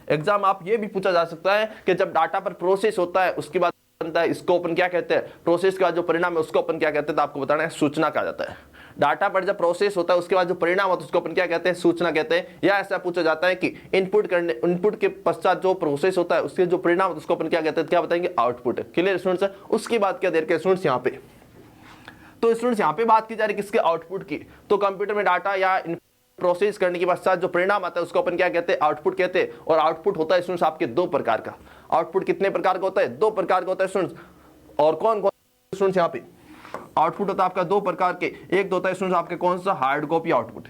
एग्जाम आप ये भी पूछा जा सकता है कि जब डाटा पर प्रोसेस होता है उसके बाद बनता है, इसको अपन क्या कहते हैं, प्रोसेस का जो परिणाम है उसको अपन क्या कहते हैं, तो आपको बताना है सूचना कहा जाता है। डाटा पर जब प्रोसेस होता है उसके बाद जो परिणाम होता है उसको अपन क्या कहते हैं, सूचना कहते हैं। या ऐसा पूछा जाता है कि इनपुट के पश्चात जो प्रोसेस होता है उसके जो परिणाम होता है उसको अपन क्या कहते हैं, क्या बताएंगे, आउटपुट। Clear students. उसकी बात क्या देर के स्टूडेंट्स यहाँ पे, तो स्टूडेंट्स यहाँ पे बात की जा रही है किसके, आउटपुट की। तो कंप्यूटर में डाटा या प्रोसेस करने के पश्चात जो परिणाम आता है उसको अपन क्या कहते हैं, आउटपुट कहते हैं। और आउटपुट होता है स्टूडेंट्स आपके दो प्रकार का। आउटपुट कितने प्रकार का होता है, दो प्रकार का होता है स्टूडेंट्स। और कौन कौन स्टूडेंट्स यहाँ पे आउटपुट होता है आपका दो प्रकार के। एक होता है स्टूडेंट्स आपके कौन सा, हार्ड कॉपी आउटपुट।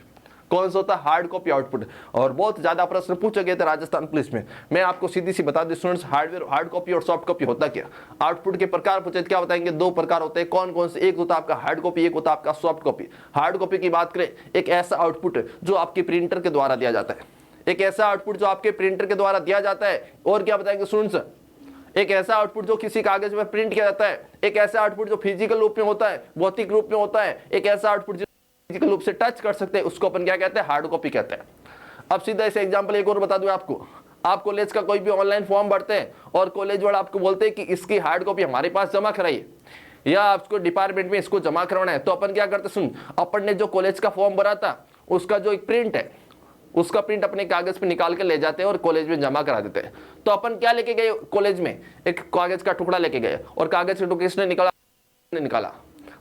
कौन सा होता है, हार्ड कॉपी आउटपुट। और बहुत ज्यादा प्रश्न पूछे गए थे राजस्थान पुलिस में। मैं आपको सीधी सी बता दूं स्टूडेंट्स, हार्ड कॉपी और सॉफ्ट कॉपी होता क्या। आउटपुट के प्रकार पूछे क्या बताएंगे, दो प्रकार होते हैं। कौन कौन से, एक होता है आपका हार्ड कॉपी, एक होता है आपका सॉफ्ट कॉपी। हार्ड कॉपी की बात करें, एक ऐसा आउटपुट जो आपके प्रिंटर के द्वारा दिया जाता है। एक ऐसा आउटपुट जो आपके प्रिंटर के द्वारा दिया जाता है। और क्या बताएंगे स्टूडेंट्स, एक ऐसा आउटपुट जो किसी कागज में प्रिंट किया जाता है। एक ऐसा आउटपुट जो फिजिकल रूप में होता है, भौतिक रूप में होता है। एक ऐसा आउटपुट जो फिजिकल रूप से टच कर सकते हैं उसको अपन क्या कहते हैं, हार्ड कॉपी कहते हैं। अब सीधा ऐसे एग्जांपल एक और बता दूं आपको। आप कॉलेज का कोई भी ऑनलाइन फॉर्म भरते हैं और कॉलेज वाले आपको बोलते हैं कि इसकी हार्ड कॉपी हमारे पास जमा कराइए या आपको डिपार्टमेंट में इसको जमा करवाना है। तो अपन क्या करते, सुन, अपन ने जो कॉलेज का फॉर्म भरा था उसका जो एक प्रिंट है उसका प्रिंट अपने कागज पे निकाल के ले जाते हैं और कॉलेज में जमा करा देते हैं। तो अपन क्या लेके गए कॉलेज में, एक कागज का टुकड़ा लेके गए और कागज के टुकड़े किसने निकाला।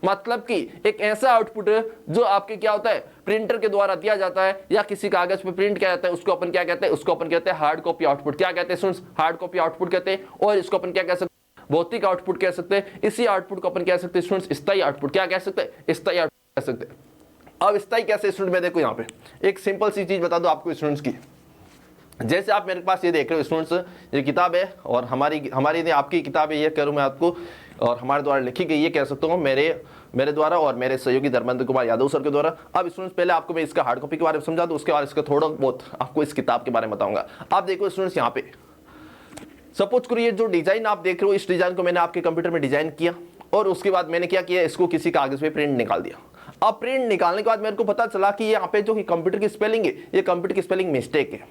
मतलब कि एक ऐसा आउटपुट जो आपके क्या होता है, प्रिंटर के द्वारा दिया जाता है या किसी कागज पे प्रिंट किया जाता है, उसको अपन क्या कहते हैं, उसको अपन कहते हैं हार्ड कॉपी आउटपुट। क्या कहते हैं स्टूडेंट्स, हार्ड कॉपी आउटपुट कहते हैं। और इसको अपन क्या कह सकते हैं, भौतिक आउटपुट कह सकते हैं। इसी आउटपुट को अपन कह सकते हैं स्टूडेंट्स स्थायी आउटपुट। क्या कह सकते हैं, स्थायी आउटपुट कह सकते हैं। अब स्थायी कैसे स्टूडेंट, मैं देखो यहाँ पे एक सिंपल सी चीज बता दो आपको स्टूडेंट्स की। जैसे आप मेरे पास ये देख रहे हो स्टूडेंट्स, ये किताब है और हमारी आपकी किताब है, ये करूँ मैं आपको, और हमारे द्वारा लिखी गई, ये कह सकता हूँ मेरे द्वारा और मेरे सहयोगी धर्मेंद्र कुमार यादव सर के द्वारा। अब स्टूडेंट्स पहले आपको मैं इसका हार्ड कॉपी के बारे में समझा दूँ, उसके बाद इसका थोड़ा बहुत आपको इस किताब के बारे में बताऊंगा। आप देखो स्टूडेंट्स यहाँ पे सपोज करो ये जो डिजाइन आप देख रहे हो, इस डिजाइन को मैंने आपके कंप्यूटर में डिजाइन किया और उसके बाद मैंने क्या किया, इसको किसी कागज पे प्रिंट निकाल दिया। अब प्रिंट निकालने के बाद मेरे को पता चला कि यहाँ पे जो कंप्यूटर की स्पेलिंग है, ये कंप्यूटर की स्पेलिंग मिस्टेक है।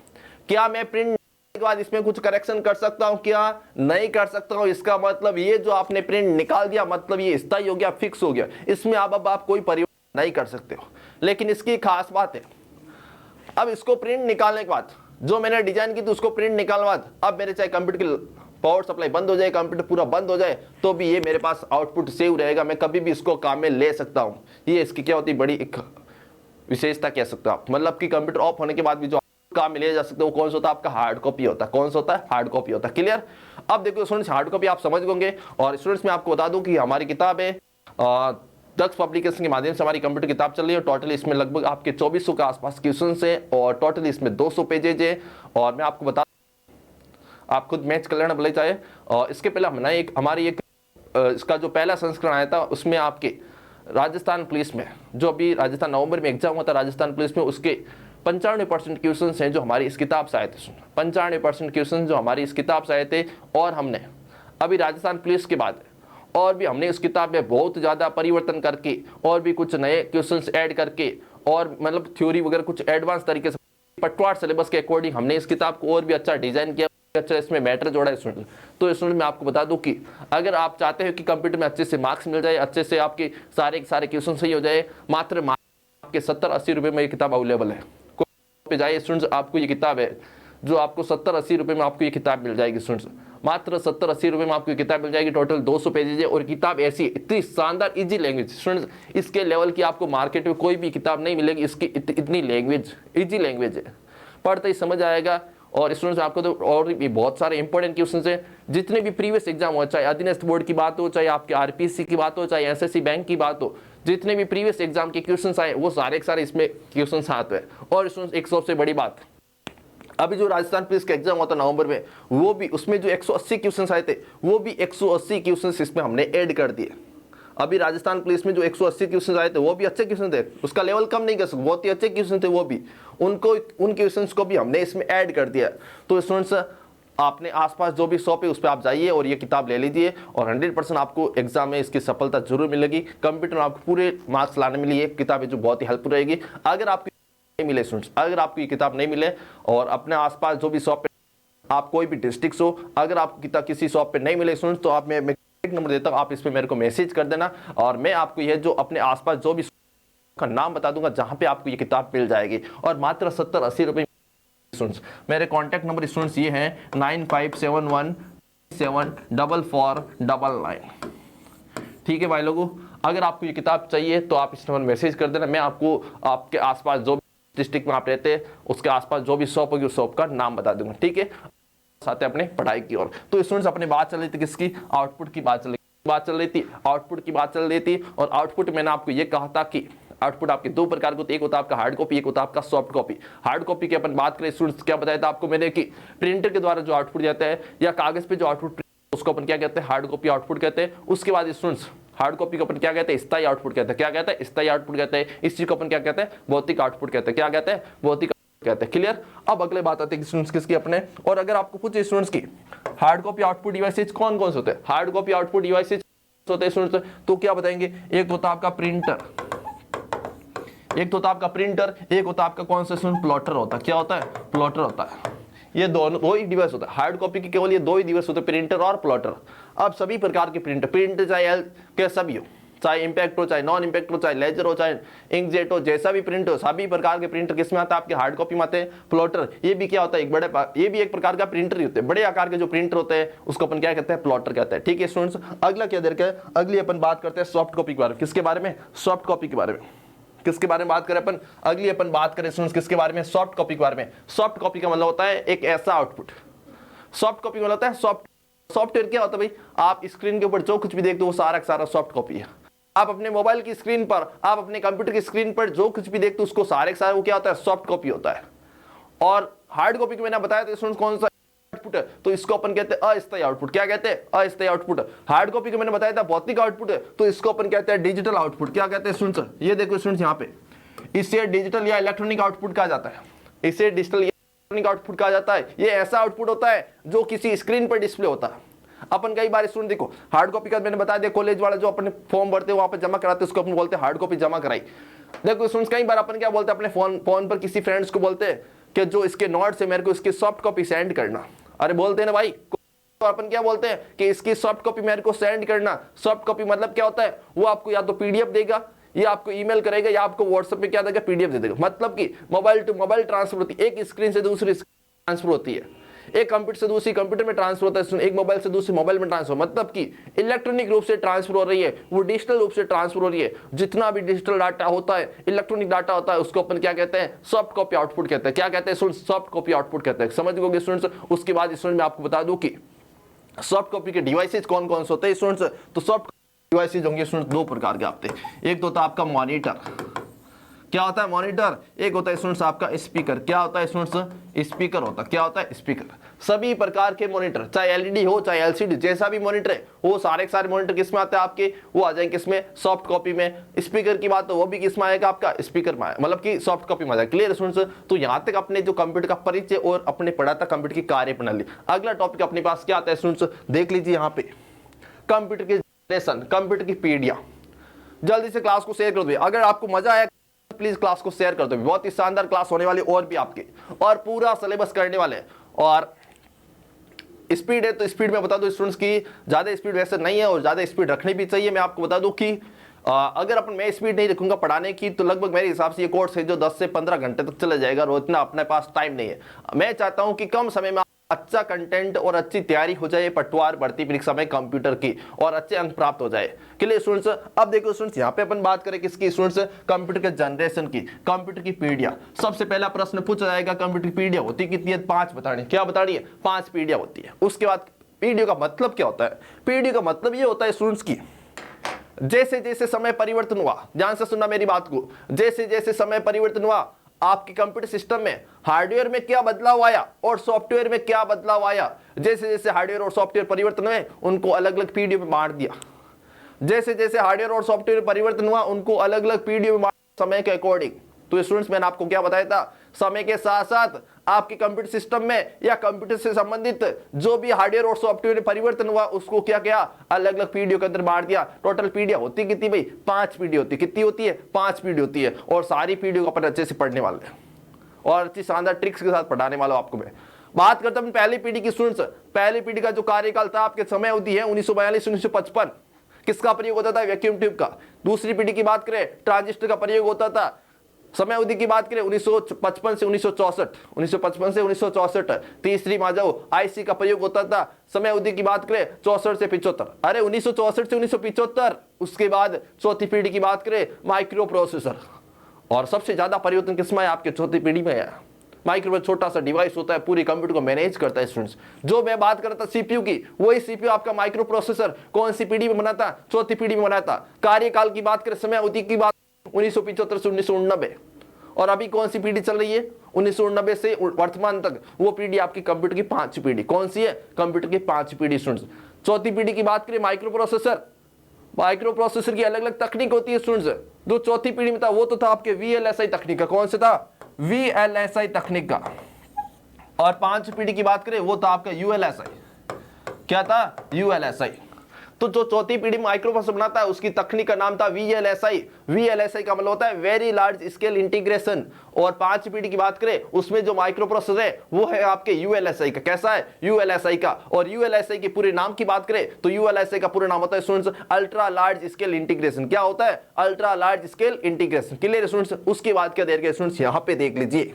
क्या मैं प्रिंट के बाद इसमें कुछ करेक्शन कर सकता हूँ, क्या नहीं कर सकता हूँ। इसका मतलब ये जो आपने प्रिंट निकाल दिया मतलब ये स्थायी हो गया, फिक्स हो गया। इसमें अब आप कोई परिवर्तन नहीं कर सकते हो। लेकिन इसकी खास बात है, अब इसको प्रिंट निकालने के बाद जो मैंने डिजाइन की थी उसको प्रिंट निकालने बाद अब मेरे चाहे कंप्यूटर की पावर सप्लाई बंद हो जाए, कंप्यूटर पूरा बंद हो जाए, तो भी ये मेरे पास आउटपुट सेव रहेगा। मैं कभी भी इसको काम में ले सकता हूँ। ये इसकी क्या होती है, बड़ी एक विशेषता कह सकते हो आप। मतलब कि कंप्यूटर ऑफ होने के बाद भी जो काम में ले जा सकते हो वो कौन सा होता है, आपका हार्ड कॉपी होता है। कौन सा होता है, हार्ड कॉपी होता है। क्लियर। अब देखो स्टूडेंट्स, हार्ड कॉपी आप समझ होंगे। और स्टूडेंट्स मैं आपको बता दूं कि हमारी किताब है दक्ष पब्लिकेशन के माध्यम से हमारी कंप्यूटर किताब चल रही है। टोटल इसमें लगभग आपके 2400 के आसपास क्वेश्चन है और टोटल इसमें 200 पेजेज है। और मैं आपको बता, आप खुद मैच कर लेना भले चाहे। और इसके पहले हमने हमारी इसका जो पहला संस्करण आया था उसमें आपके राजस्थान पुलिस में, जो अभी राजस्थान नवंबर में एग्जाम हुआ था राजस्थान पुलिस में, उसके 95% क्वेश्चन हैं जो हमारी इस किताब से आए थे। 95% क्वेश्चन जो हमारी इस किताब से आए थे। और हमने अभी राजस्थान पुलिस के बाद और भी हमने इस किताब में बहुत ज़्यादा परिवर्तन करके और भी कुछ नए क्वेश्चंस ऐड करके और मतलब थ्योरी वगैरह कुछ एडवांस तरीके से पटवार सिलेबस के अकॉर्डिंग हमने इस किताब को और भी अच्छा डिजाइन किया, अच्छा इसमें मैटर जोड़ा है स्टूडेंट। तो स्टूडेंट मैं आपको बता दूं कि अगर आप चाहते हो कि कंप्यूटर में अच्छे से मार्क्स मिल जाए, अच्छे से आपके सारे क्वेश्चन सही हो जाए, मात्र आपके 70-80 रुपये में ये किताब अवेलेबल है। पे जाइए स्टूडेंट्स, आपको ये किताब है जो आपको 70-80 रुपये में आपको ये किताब मिल जाएगी स्टूडेंट्स। मात्र 70-80 रुपये में आपको ये किताब मिल जाएगी। टोटल 200 पेजेज है और किताब ऐसी इतनी शानदार इजी लैंग्वेज स्टूडेंट्स, इसके लेवल की आपको मार्केट में कोई भी किताब नहीं मिलेगी। इसकी इतनी लैंग्वेज इजी लैंग्वेज है, पढ़ते ही समझ आएगा। और स्टूडेंट्स आपको तो और भी बहुत सारे इंपॉर्टेंट क्वेश्चन हैं, जितने भी प्रीवियस एग्जाम हो, चाहे अधीनस्थ बोर्ड की बात हो, चाहे आपके आरपीएससी की बात हो, चाहे एसएससी बैंक की बात हो, जितने भी प्रीवियस एग्जाम के क्वेश्चंस आए वो सारे के सारे इसमें क्वेश्चंस आते हैं। और स्टूडेंट्स एक सबसे बड़ी बात, अभी जो राजस्थान पुलिस का एग्जाम होता नवंबर में, वो भी उसमें जो 180 क्वेश्चंस आए थे वो भी 180 क्वेश्चंस इसमें हमने ऐड कर दिए। अभी राजस्थान पुलिस में जो 180 क्वेश्चन आए थे वो भी अच्छे क्वेश्चन थे, उसका लेवल कम नहीं कर सकते, बहुत ही अच्छे क्वेश्चन थे वो भी, उनको उन क्वेश्चंस को भी हमने इसमें ऐड कर दिया। तो स्टूडेंट्स आपने आसपास जो भी शॉप है उस पर आप जाइए और ये किताब ले लीजिए और 100% आपको एग्जाम में इसकी सफलता जरूर मिलेगी। कंप्यूटर में आपको पूरे मार्क्स लाने में ये किताब है जो बहुत ही हेल्पफुल रहेगी। अगर आपको नहीं मिले स्टूडेंट्स, अगर आपको ये किताब नहीं मिले और अपने आसपास जो भी शॉप पे आप कोई भी डिस्ट्रिक्ट हो, अगर आपको किताब किसी शॉप पे नहीं मिले स्टूडेंट्स, तो आप मैं एक नंबर देता हूँ, आप इस पे मेरे को मैसेज कर देना और मैं आपको ये जो अपने आसपास जो भी का नाम बता दूंगा जहां पे आपको ये किताब मिल जाएगी और मात्र 70-80 रुपए। स्टूडेंट्स मेरे कॉन्टैक्ट नंबर स्टूडेंट्स ये हैं 9571744499। ठीक है भाई लोगों, अगर आपको ये किताब चाहिए तो आप इस नंबर मैसेज कर देना, मैं आपको आपके आसपास जो डिस्ट्रिक्ट में आप रहते हैं उसके आसपास जो भी शॉप होगी उस शॉप का नाम बता दूंगा। ठीक है, साथ अपने पढ़ाई की ओर। तो स्टूडेंट्स अपने बात चल रही थी किसकी, आउटपुट की बात चल रही थी, आउटपुट की बात चल रही थी। और आउटपुट मैंने आपको ये कहा था कि आउटपुट आपके दो प्रकार के होते हैं, एक होता है आपका हार्ड कॉपी, एक होता है आपका सॉफ्ट कॉपी। हार्ड कॉपी की अपन बात करें स्टूडेंट्स, क्या बताया था आपको मैंने कि प्रिंटर के द्वारा जो आउटपुट जाता है या कागज पे जो आउटपुट उसको अपन क्या कहते हैं, हार्ड कॉपी आउटपुट कहते हैं। उसके बाद स्टूडेंट्स हार्ड कॉपी को अपन क्या कहते हैं, स्थायी आउटपुट कहते हैं। क्या कहते हैं, स्थायी आउटपुट कहते हैं। इस चीज को अपन क्या कहते हैं, भौतिक आउटपुट कहते हैं। क्या कहते हैं, भौतिक कहते हैं। क्लियर। अब अगले बात आती है स्टूडेंट्स किसकी, अपने। और अगर आपको पूछे स्टूडेंट्स की हार्ड कॉपी आउटपुट डिवाइसेज कौन कौन से होते हैं, हार्ड कॉपी आउटपुट डिवाइसेज होते हैं स्टूडेंट्स, तो क्या बताएंगे, एक होता है आपका प्रिंटर, एक होता है आपका प्रिंटर, एक होता है आपका कौन सा स्टूडेंट, प्लॉटर होता है। क्या होता है, प्लॉटर होता है। ये दोनों दो ही डिवाइस होता है, हार्ड कॉपी की केवल ये दो ही डिवाइस होते हैं, प्रिंटर और प्लॉटर। अब सभी प्रकार के प्रिंटर चाहे कैसा भी हो, चाहे इंपैक्ट हो, चाहे नॉन इंपैक्ट हो, चाहे लेजर हो, चाहे इंकजेट हो, जैसा भी प्रिंट हो, सभी प्रकार के प्रिंटर किसमें आता है, आपके हार्ड कॉपी में आते हैं। प्लॉटर ये भी क्या होता है, ये भी एक प्रकार का प्रिंटर ही होते हैं। बड़े आकार के जो प्रिंटर होते हैं उसको अपन क्या कहते हैं, प्लॉटर कहते हैं। ठीक है स्टूडेंट्स, अगला क्या देर का है, अगली अपन बात करते हैं सॉफ्ट कॉपी के बारे में। किसके बारे में, सॉफ्ट कॉपी के बारे में। किसके बारे में बात करें अपन, अगली अपन बात करें स्टूडेंट्स किसके बारे में, सॉफ्ट कॉपी के बारे में। सॉफ्ट कॉपी का मतलब होता है एक ऐसा आउटपुट, सॉफ्ट कॉपी का मतलब होता है सॉफ्टवेयर। क्या होता है भाई, आप स्क्रीन के ऊपर जो कुछ भी देखते हो वो सारा का सारा सॉफ्ट कॉपी है। आप अपने मोबाइल की स्क्रीन पर, आप अपने कंप्यूटर की स्क्रीन पर जो कुछ भी देखते हो उसको सारे का सारा वो क्या होता है, सॉफ्ट कॉपी होता है। और हार्ड कॉपी को मैंने बताया था स्टूडेंट्स कौन सा आउटपुट है, तो इसको अपन कहते हैं अस्थायी आउटपुट। क्या कहते हैं, अस्थायी आउटपुट। हार्ड कॉपी को मैंने बताया था भौतिक आउटपुट है, तो इसको अपन कहते हैं डिजिटल आउटपुट। क्या कहते हैं स्टूडेंट्स, ये देखो स्टूडेंट्स यहाँ पे, इसे डिजिटल या इलेक्ट्रॉनिक आउटपुट कहा जाता है। इसे डिजिटल या इलेक्ट्रॉनिक आउटपुट कहा जाता है। ये ऐसा आउटपुट होता है जो किसी स्क्रीन पर डिस्प्ले होता है। अपन कई बार स्टूडेंट देखो, हार्ड कॉपी का मैंने बता दिया, कॉलेज वाला जो अपने फॉर्म भरते हैं वहां पर जमा कराते हैं उसको अपन बोलते हैं हार्ड कॉपी जमा कराई। देखो स्टूडेंट्स कई बार अपन क्या बोलते हैं अपने फोन पर किसी फ्रेंड्स को बोलते हैं कि जो इसके नोट्स है मेरे को इसकी सॉफ्ट कॉपी सेंड करना। अरे बोलते हैं ना भाई, तो अपन क्या बोलते हैं कि इसकी सॉफ्ट कॉपी मेरे को सेंड करना। सॉफ्ट कॉपी मतलब क्या होता है, वो आपको या तो पीडीएफ देगा या आपको ईमेल करेगा या आपको व्हाट्सएप पे क्या देगा, पीडीएफ दे देगा। मतलब कि मोबाइल टू मोबाइल ट्रांसफर होती है, एक स्क्रीन से दूसरी ट्रांसफर होती है, एक कंप्यूटर से दूसरी कंप्यूटर में ट्रांसफर होता है, एक मोबाइल से दूसरे मोबाइल में ट्रांसफर। मतलब कि इलेक्ट्रॉनिक रूप से ट्रांसफर हो रही है, वो डिजिटल रूप से ट्रांसफर हो रही है। जितना भी डिजिटल डाटा होता है, इलेक्ट्रॉनिक डाटा होता है, उसको अपन क्या कहते हैं, सॉफ्ट कॉपी आउटपुट कहते हैं। क्या कहते हैं स्टूडेंट्स, सॉफ्ट कॉपी आउटपुट कहते हैं। समझ गए स्टूडेंट्स। उसके बाद स्टूडेंट मैं आपको बता दूं कि सॉफ्ट कॉपी के डिवाइसेज कौन कौन से होते हैं स्टूडेंट्स। तो सॉफ्ट डिवाइसेज होंगे स्टूडेंट्स दो प्रकार के आपके, एक तो होता है आपका मॉनिटर। क्या होता है मॉनिटर, एक होता है स्टूडेंट्स आपका स्पीकर। क्या होता है स्टूडेंट्स, स्पीकर होता है। क्या होता है, स्पीकर। सभी प्रकार के मॉनिटर, चाहे एलईडी हो चाहे एलसीडी, जैसा भी मॉनिटर है वो सारे के सारे मॉनिटर किसमें आते हैं आपके, वो आ जाएंगे किसमें, सॉफ्ट कॉपी में। स्पीकर की बात तो वो भी किसमें आएगा, आपका स्पीकर में, मतलब कि सॉफ्ट कॉपी में आएगा। Clear students. तो यहाँ तक अपने जो कंप्यूटर का परिचय और अपने पढ़ा था कंप्यूटर की कार्यप्रणाली। अगला टॉपिक अपने पास क्या आता है स्टूडेंट्स, देख लीजिए यहाँ पे, कंप्यूटर की जनरेशन, कंप्यूटर की पीढ़ियां। जल्दी से क्लास को शेयर कर दो। अगर आपको मजा आया प्लीज क्लास को शेयर कर दो। बहुत ही शानदार क्लास होने वाली और भी आपके, और पूरा सिलेबस करने वाले हैं। और स्पीड है तो स्पीड में बता दो स्टूडेंट्स की ज्यादा स्पीड वैसे नहीं है और ज्यादा स्पीड रखनी भी चाहिए। मैं आपको बता दूं कि अगर अपन मैं स्पीड नहीं रखूंगा पढ़ाने की तो लगभग मेरे हिसाब से ये कोर्स है जो 10 से 15 घंटे तक चला जाएगा और इतना अपने पास टाइम नहीं है। मैं चाहता हूं कि कम समय में अच्छा कंटेंट और अच्छी तैयारी हो जाए पटवार भर्ती परीक्षा में कंप्यूटर की, और अच्छे अंक प्राप्त हो जाए। Clear students. अब देखो स्टूडेंट्स यहाँ पे अपन बात करें किसकी स्टूडेंट्स, कंप्यूटर के जनरेशन की, कंप्यूटर की पीढ़ियां। सबसे पहला प्रश्न पूछा जाएगा कंप्यूटर की पीढ़ियां होती कितनी है, 5 बतानी। क्या बतानी है, 5 पीढ़ियां होती है। उसके बाद पीढ़ियों का मतलब क्या होता है, पीढ़ियों का मतलब ये होता है स्टूडेंट्स की जैसे जैसे समय परिवर्तन हुआ, ध्यान से सुनना मेरी बात को, जैसे जैसे समय परिवर्तन हुआ आपके कंप्यूटर सिस्टम में हार्डवेयर में क्या बदलाव आया और सॉफ्टवेयर में क्या बदलाव आया, जैसे जैसे हार्डवेयर और सॉफ्टवेयर परिवर्तन हुए उनको अलग अलग पीढ़ियों में बांट दिया। जैसे जैसे हार्डवेयर और सॉफ्टवेयर में परिवर्तन हुआ उनको अलग अलग पीढ़ियों में समय के अकॉर्डिंग। तो स्टूडेंट्स मैंने आपको क्या बताया था, समय के साथ साथ आपके कंप्यूटर सिस्टम में या कंप्यूटर से संबंधित जो भी हार्डवेयर और सॉफ्टवेयर में परिवर्तन हुआ उसको क्या किया, अलग अलग पीढ़ियों के अंदर बांट दिया। टोटल पीढ़ियां होती कितनी भाई, 5 पीढ़ी होती। कितनी होती है, 5 पीढ़ी होती है। और सारी पीढ़ियों को अपन अच्छे से पढ़ने वाले हैं और अच्छी शानदार ट्रिक्स के साथ पढ़ाने वाला हूं आपको मैं। बात करता हूं पहली पीढ़ी की स्टूडेंट्स। पहली पीढ़ी का जो कार्यकाल था आपके समय अवधि है 1942 1955। किसका प्रयोग होता था, वैक्यूम ट्यूब का। दूसरी पीढ़ी की बात करें ट्रांजिस्टर का प्रयोग होता था। समय अवधि की बात करें 1955 से 1964, 1955 से 1964। तीसरी मान जाओ आईसी का प्रयोग होता था। समय अवधि की बात करें 64 से 75। अरे 1964 से 1975। उसके बाद चौथी पीढ़ी की बात करें माइक्रो प्रोसेसर। और सबसे ज्यादा परिवर्तन किसमें है, आपके चौथी पीढ़ी में है। माइक्रो छोटा सा डिवाइस होता है, पूरी कंप्यूटर को मैनेज करता है स्टूडेंट्स। जो मैं बात कर रहा था सीपीयू की, वही सीपीयू आपका माइक्रो प्रोसेसर कौन सी पीढ़ी में बना था, चौथी पीढ़ी में बना था। कार्यकाल की बात करें, समय अवधि की बात 1975 से 1989। और अभी कौन सी पीढ़ी चल रही है, 1989 से वर्तमान तक। वो पीढ़ी आपकी कंप्यूटर की 5 पीढ़ी। कौन सी है, कंप्यूटर की 5 पीढ़ी स्टूडेंट्स। चौथी पीढ़ी की बात करें माइक्रो प्रोसेसर। माइक्रो प्रोसेसर की अलग अलग तकनीक होती है स्टूडेंट्स। जो चौथी पीढ़ी में था वो तो था आपके वीएलएसआई तकनीक का। कौन सा था, वीएलएसआई तकनीक का। और 5 पीढ़ी की बात करें वो था आपका यूएलएसआई। क्या था, यूएलएसआई। तो जो चौथी पीढ़ी माइक्रो प्रोसेसर बनाता है उसकी तकनीक का नाम था वीएलएसआई। वीएलएसआई का मतलब होता है वेरी लार्ज स्केल इंटीग्रेशन। और 5 पीढ़ी की बात करें उसमें जो माइक्रो प्रोसेसर है वो है आपके यूएलएसआई का। कैसा है, यूएलएसआई का। और यूएलएसआई के पूरे नाम की बात करें तो यूएलएसआई का पूरा नाम होता है students ultra large scale integration. क्या होता है, ultra large scale integration. Clear students. उसके बाद क्या देर के स्टूडेंट्स यहां पे देख लीजिए।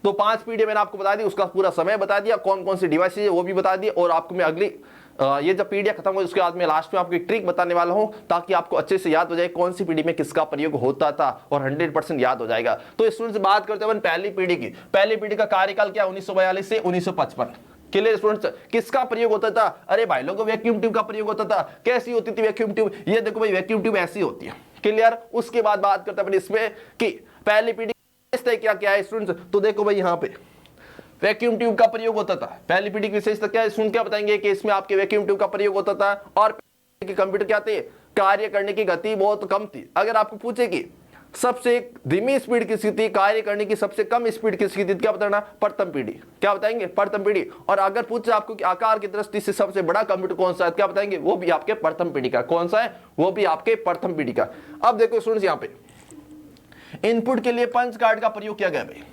तो 5 पीढ़ी मैंने आपको बता दी, उसका पूरा समय बता दिया, कौन कौन सी डिवाइस है वो भी बता दिया। और आपको मैं अगली ये जब पीढ़ियां खत्म हो उसके बाद में लास्ट में आपको एक ट्रिक बताने वाला हूं ताकि आपको अच्छे से याद हो जाए कौन सी पीढ़ी में किसका प्रयोग होता था और 100% याद हो जाएगा। तो स्टूडेंट्स बात करते हैं पहली पीढ़ी की। पहली पीढ़ी का कार्यकाल क्या, 1942 से 1955। Clear students. किसका प्रयोग होता था, अरे भाई लोगों वैक्यूम ट्यूब का प्रयोग होता था। कैसी होती थी वैक्यूम ट्यूब, ये देखो भाई वैक्यूम ट्यूब ऐसी होती है। क्लियर। उसके बाद बात करते हैं इसमें कि पहली पीढ़ी क्या क्या है स्टूडेंट्स। तो देखो भाई यहाँ पे वैक्यूम ट्यूब का प्रयोग होता था। पहली पीढ़ी की विशेषता क्या है, सुन क्या बताएंगे कि इसमें आपके वैक्यूम ट्यूब का प्रयोग होता था। और कंप्यूटर क्या थे, कार्य करने की गति बहुत कम थी। अगर आपको पूछे कि सबसे धीमी स्पीड किसकी थी, कार्य करने की सबसे कम स्पीड किसकी थी, क्या बताना, प्रथम पीढ़ी। क्या बताएंगे, प्रथम पीढ़ी। और अगर पूछे आपको कि आकार की दृष्टि से सबसे बड़ा कंप्यूटर कौन सा है, क्या बताएंगे, वो भी आपके प्रथम पीढ़ी का। कौन सा है, वो भी आपके प्रथम पीढ़ी का। अब देखो स्टूडेंट्स यहाँ पे इनपुट के लिए पंच कार्ड का प्रयोग किया गया भाई।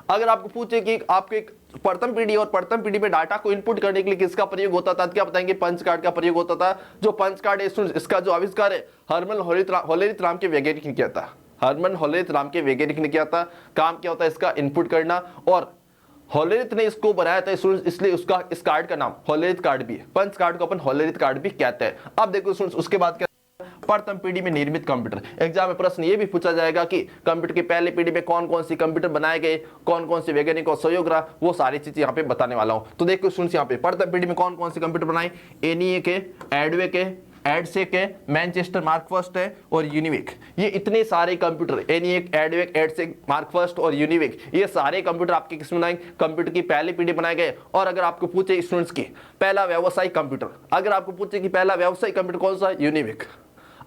अगर आपको पूछे कि आपके प्रथम पीढ़ी और प्रथम पीढ़ी में डाटा को इनपुट करने के लिए किसका प्रयोग होता था, क्या बताएंगे, पंच कार्ड का प्रयोग होता था। जो पंच कार्ड है इसका जो आविष्कार है हर्मन होलेरिथ नाम के वैज्ञानिक ने किया था। हर्मन होलेरिथ नाम के वैज्ञानिक ने किया था। काम क्या होता है इसका, इनपुट करना। और होलेरिथ ने इसको बनाया था इसलिए उसका इस कार्ड का नाम होलेरिथ कार्ड भी है। पंच कार्ड को अपन होलेरिथ कार्ड भी कहते हैं। अब देखो उसके बाद क्या, प्रथम पीढ़ी में निर्मित कंप्यूटर। एग्जाम में प्रश्न ये भी पूछा जाएगा कि कंप्यूटर की पहली पीढ़ी में कौन कौन सी कंप्यूटर बनाए गए, कौन कौन से वैज्ञानिकों का सहयोग रहा, वो सारी चीजें यहाँ पे बताने वाला हूं। तो देखो सुन यहाँ पे प्रथम पीढ़ी में कौन कौन से कंप्यूटर बनाए, एनईए के, एडवे के, एडसेक है, मैनचेस्टर मार्क फर्स्ट है और यूनिवेक। ये इतने सारे computer ENIAC, EDVAC, EDSAC, Mark first और यूनिवेक, ये सारे कंप्यूटर आपके किस बनाए, कंप्यूटर की पहली पीढ़ी बनाए गए। और अगर आपको पूछे स्टूडेंट्स की पहला व्यावसायिक कंप्यूटर, अगर आपको पूछे कि पहला व्यावसायिक कंप्यूटर कौन सा, यूनिवेक।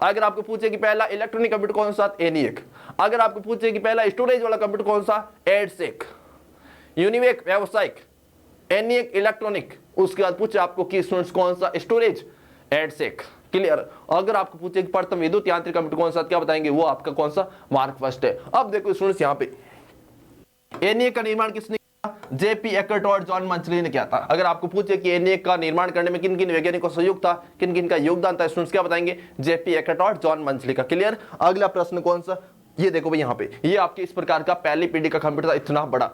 अगर आपको पूछे कि पहला इलेक्ट्रॉनिक कंप्यूटर कौन सा, एनईएक। अगर आपको पूछे कि पहला स्टोरेज वाला कंप्यूटर कौन सा, एडसेक। यूनिवेक व्यावसायिक, एनईएक इलेक्ट्रॉनिक। उसके बाद पूछे आपको कि स्टूडेंट्स कौन सा, स्टोरेज, एडसेक। क्लियर। अगर आपको पूछे कि प्रथम विद्युत यांत्रिक कंप्यूटर कौन सा, क्या बताएंगे, वो आपका कौन सा, मार्क फर्स्ट है। अब देखो स्टूडेंट्स यहाँ पे एनईएक का निर्माण किसने, जेपी एकर्ट और जॉन मंचली ने किया था। अगर आपको पूछे कि एनईएक का निर्माण करने में किन किन वैज्ञानिकों का सहयोग था, किन किन का योगदान था, स्टूडेंट्स क्या बताएंगे, जेपी एकर्ट और जॉन मंचली का। क्लियर। अगला प्रश्न कौन सा, ये देखो भाई यहाँ पे ये आपके इस प्रकार का पहली पीढ़ी का कंप्यूटर था। इतना बड़ा,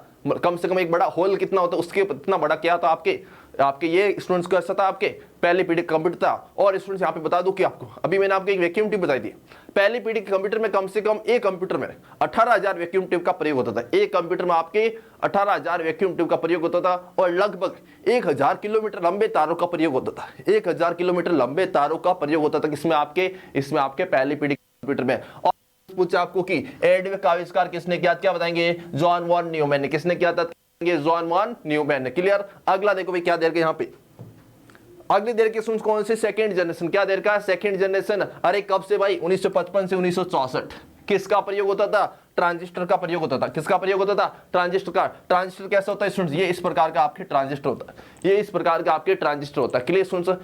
कम से कम एक बड़ा होल कितना होता है उसके इतना बड़ा क्या था आपके ये स्टूडेंट्स का था आपके पहली पीढ़ी का कंप्यूटर था। और स्टूडेंट्स यहाँ पे बता दूं कि आपको अभी मैंने आपको एक वैक्यूम ट्यूब बताई थी। पहली पीढ़ी के कंप्यूटर में कम से कम एक कंप्यूटर में 18,000 वैक्यूम ट्यूब का प्रयोग होता था। एक कंप्यूटर में आपके 18,000 वैक्यूम ट्यूब का प्रयोग होता था और लगभग 1,000 किलोमीटर लंबे तारों का प्रयोग होता था। 1,000 किलोमीटर लंबे तारों का प्रयोग होता था इसमें आपके पहली पीढ़ी कंप्यूटर में। और पूछा आपको कि एडवे का आविष्कार किसने किया, क्या बताएंगे, जॉन वॉन न्यूमैन ने। किसने किया था, जॉन वॉन न्यूमैन ने। क्लियर। अगला देखो भाई क्या दे रखे यहाँ पे, अगली देर के स्टूडेंट्स कौन से, सेकंड जनरेशन। क्या देर का, सेकंड जनरेशन। अरे कब से भाई, 1955 से 1964। किसका प्रयोग होता था, ट्रांजिस्टर का प्रयोग होता था। किसका प्रयोग होता था, ट्रांजिस्टर का। ट्रांजिस्टर कैसा होता है स्टूडेंट्स, ये इस प्रकार का आपके ट्रांजिस्टर होता है, ये इस प्रकार का आपके ट्रांजिस्टर होता है। क्लियर स्टूडेंट्स,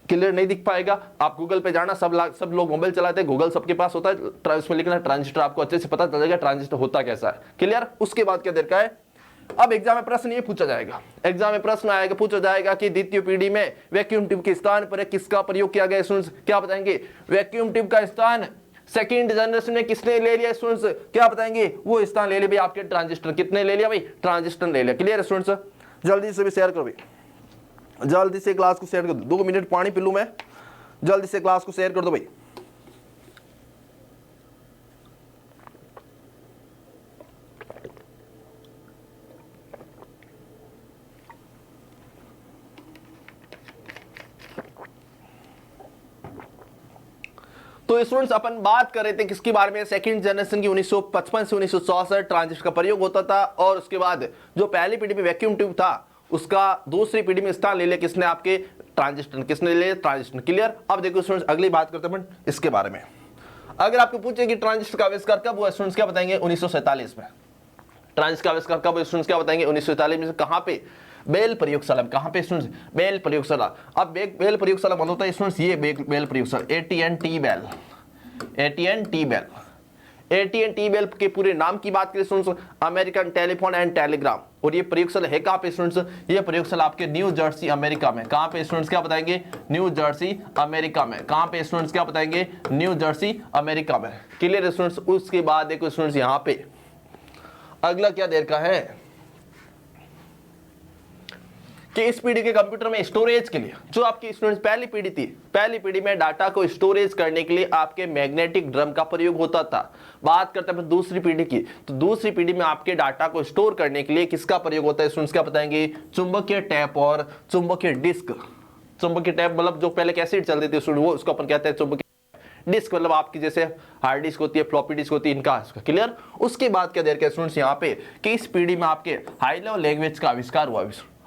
क्लियर नहीं दिख पाएगा, आप गूगल पे जाना, सब लोग मोबाइल चलाते हैं, गूगल सबके पास होता है, उसमें लिखना ट्रांजिस्टर, आपको अच्छे से पता चलेगा ट्रांजिस्टर होता कैसा है। क्लियर। उसके बाद क्या देर का है, अब एग्जाम में प्रश्न ये पूछा जाएगा, एग्जाम में प्रश्न आएगा, पूछा जाएगा कि द्वितीय पीढ़ी में वैक्यूम ट्यूब के स्थान पर किसका प्रयोग किया गया स्टूडेंट्स, क्या बताएंगे, वैक्यूम ट्यूब का स्थान सेकंड जनरेशन में किसने ले लिया स्टूडेंट्स, क्या बताएंगे, वो स्थान ले लिया भाई आपके ट्रांजिस्टर। कितने ले लिया भाई, ट्रांजिस्टर ले लिया। क्लियर स्टूडेंट्स, जल्दी से भी शेयर करो भाई, जल्दी से क्लास को शेयर कर दो, 2 मिनट पानी पी लूं मैं, जल्दी से क्लास को शेयर कर दो भाई। तो स्टूडेंट्स अपन बात कर रहे थे किसके बारे में, सेकंड जनरेशन की 1955 से 1964 ट्रांजिस्टर का प्रयोग होता था। और उसके बाद जो पहली पीढ़ी में वैक्यूम ट्यूब था उसका दूसरी पीढ़ी में स्थान ले लिया किसने, आपके ट्रांजिस्टर। किसने ले लिया, ट्रांजिस्टर। क्लियर। अब देखो स्टूडेंट्स अगली बात करते हैं इसके बारे में। अगर आपको पूछे कि ट्रांजिस्टर का आविष्कार कब हुआ स्टूडेंट्स, क्या बताएंगे, 1947 में। ट्रांजिस्टर का आविष्कार कब हुआ स्टूडेंट्स, क्या बताएंगे, 1947 में। कहां पे, बेल प्रयोगशाला। कहां पे स्टूडेंट्स, बेल प्रयोगशाला। अब बेल प्रयोगशाला मतलब होता है स्टूडेंट्स ये बेल प्रयोगशाला, AT&T bell, AT&T bell. AT&T bell के पूरे नाम की बात करें students, American telephone and Telegram. और ये प्रयोगशाला है कहां पे स्टूडेंट्स, ये प्रयोगशाला आपके न्यू जर्सी अमेरिका में। कहां पे स्टूडेंट्स, क्या बताएंगे, न्यू जर्सी अमेरिका में। कहां पे स्टूडेंट्स, क्या बताएंगे, न्यू जर्सी अमेरिका में। Clear students. उसके बाद देखो स्टूडेंट्स यहां पे अगला क्या देर का है कि इस पीढ़ी के कंप्यूटर में स्टोरेज के लिए जो आपकी स्टूडेंट्स पहली पीढ़ी थी, पहली पीढ़ी में डाटा को स्टोरेज करने के लिए आपके मैग्नेटिक ड्रम का प्रयोग होता था। बात करते हैं दूसरी पीढ़ी की, तो दूसरी पीढ़ी में आपके डाटा को स्टोर करने के लिए किसका प्रयोग होता है स्टूडेंट्स, क्या बताएंगे, चुंबकीय टैप और चुंबकीय डिस्क। चुंबकीय टैप मतलब जो पहले कैसेट चलती थी स्टूडेंट, वो उसको अपन कहते हैं चुंबकीय डिस्क, मतलब आपकी जैसे हार्ड डिस्क होती है, फ्लॉपी डिस्क होती है, इनका। क्लियर। उसके बाद क्या देर के स्टूडेंट्स यहाँ पे कि इस पीढ़ी में आपके हाई लेवल लैंग्वेज का आविष्कार हुआ।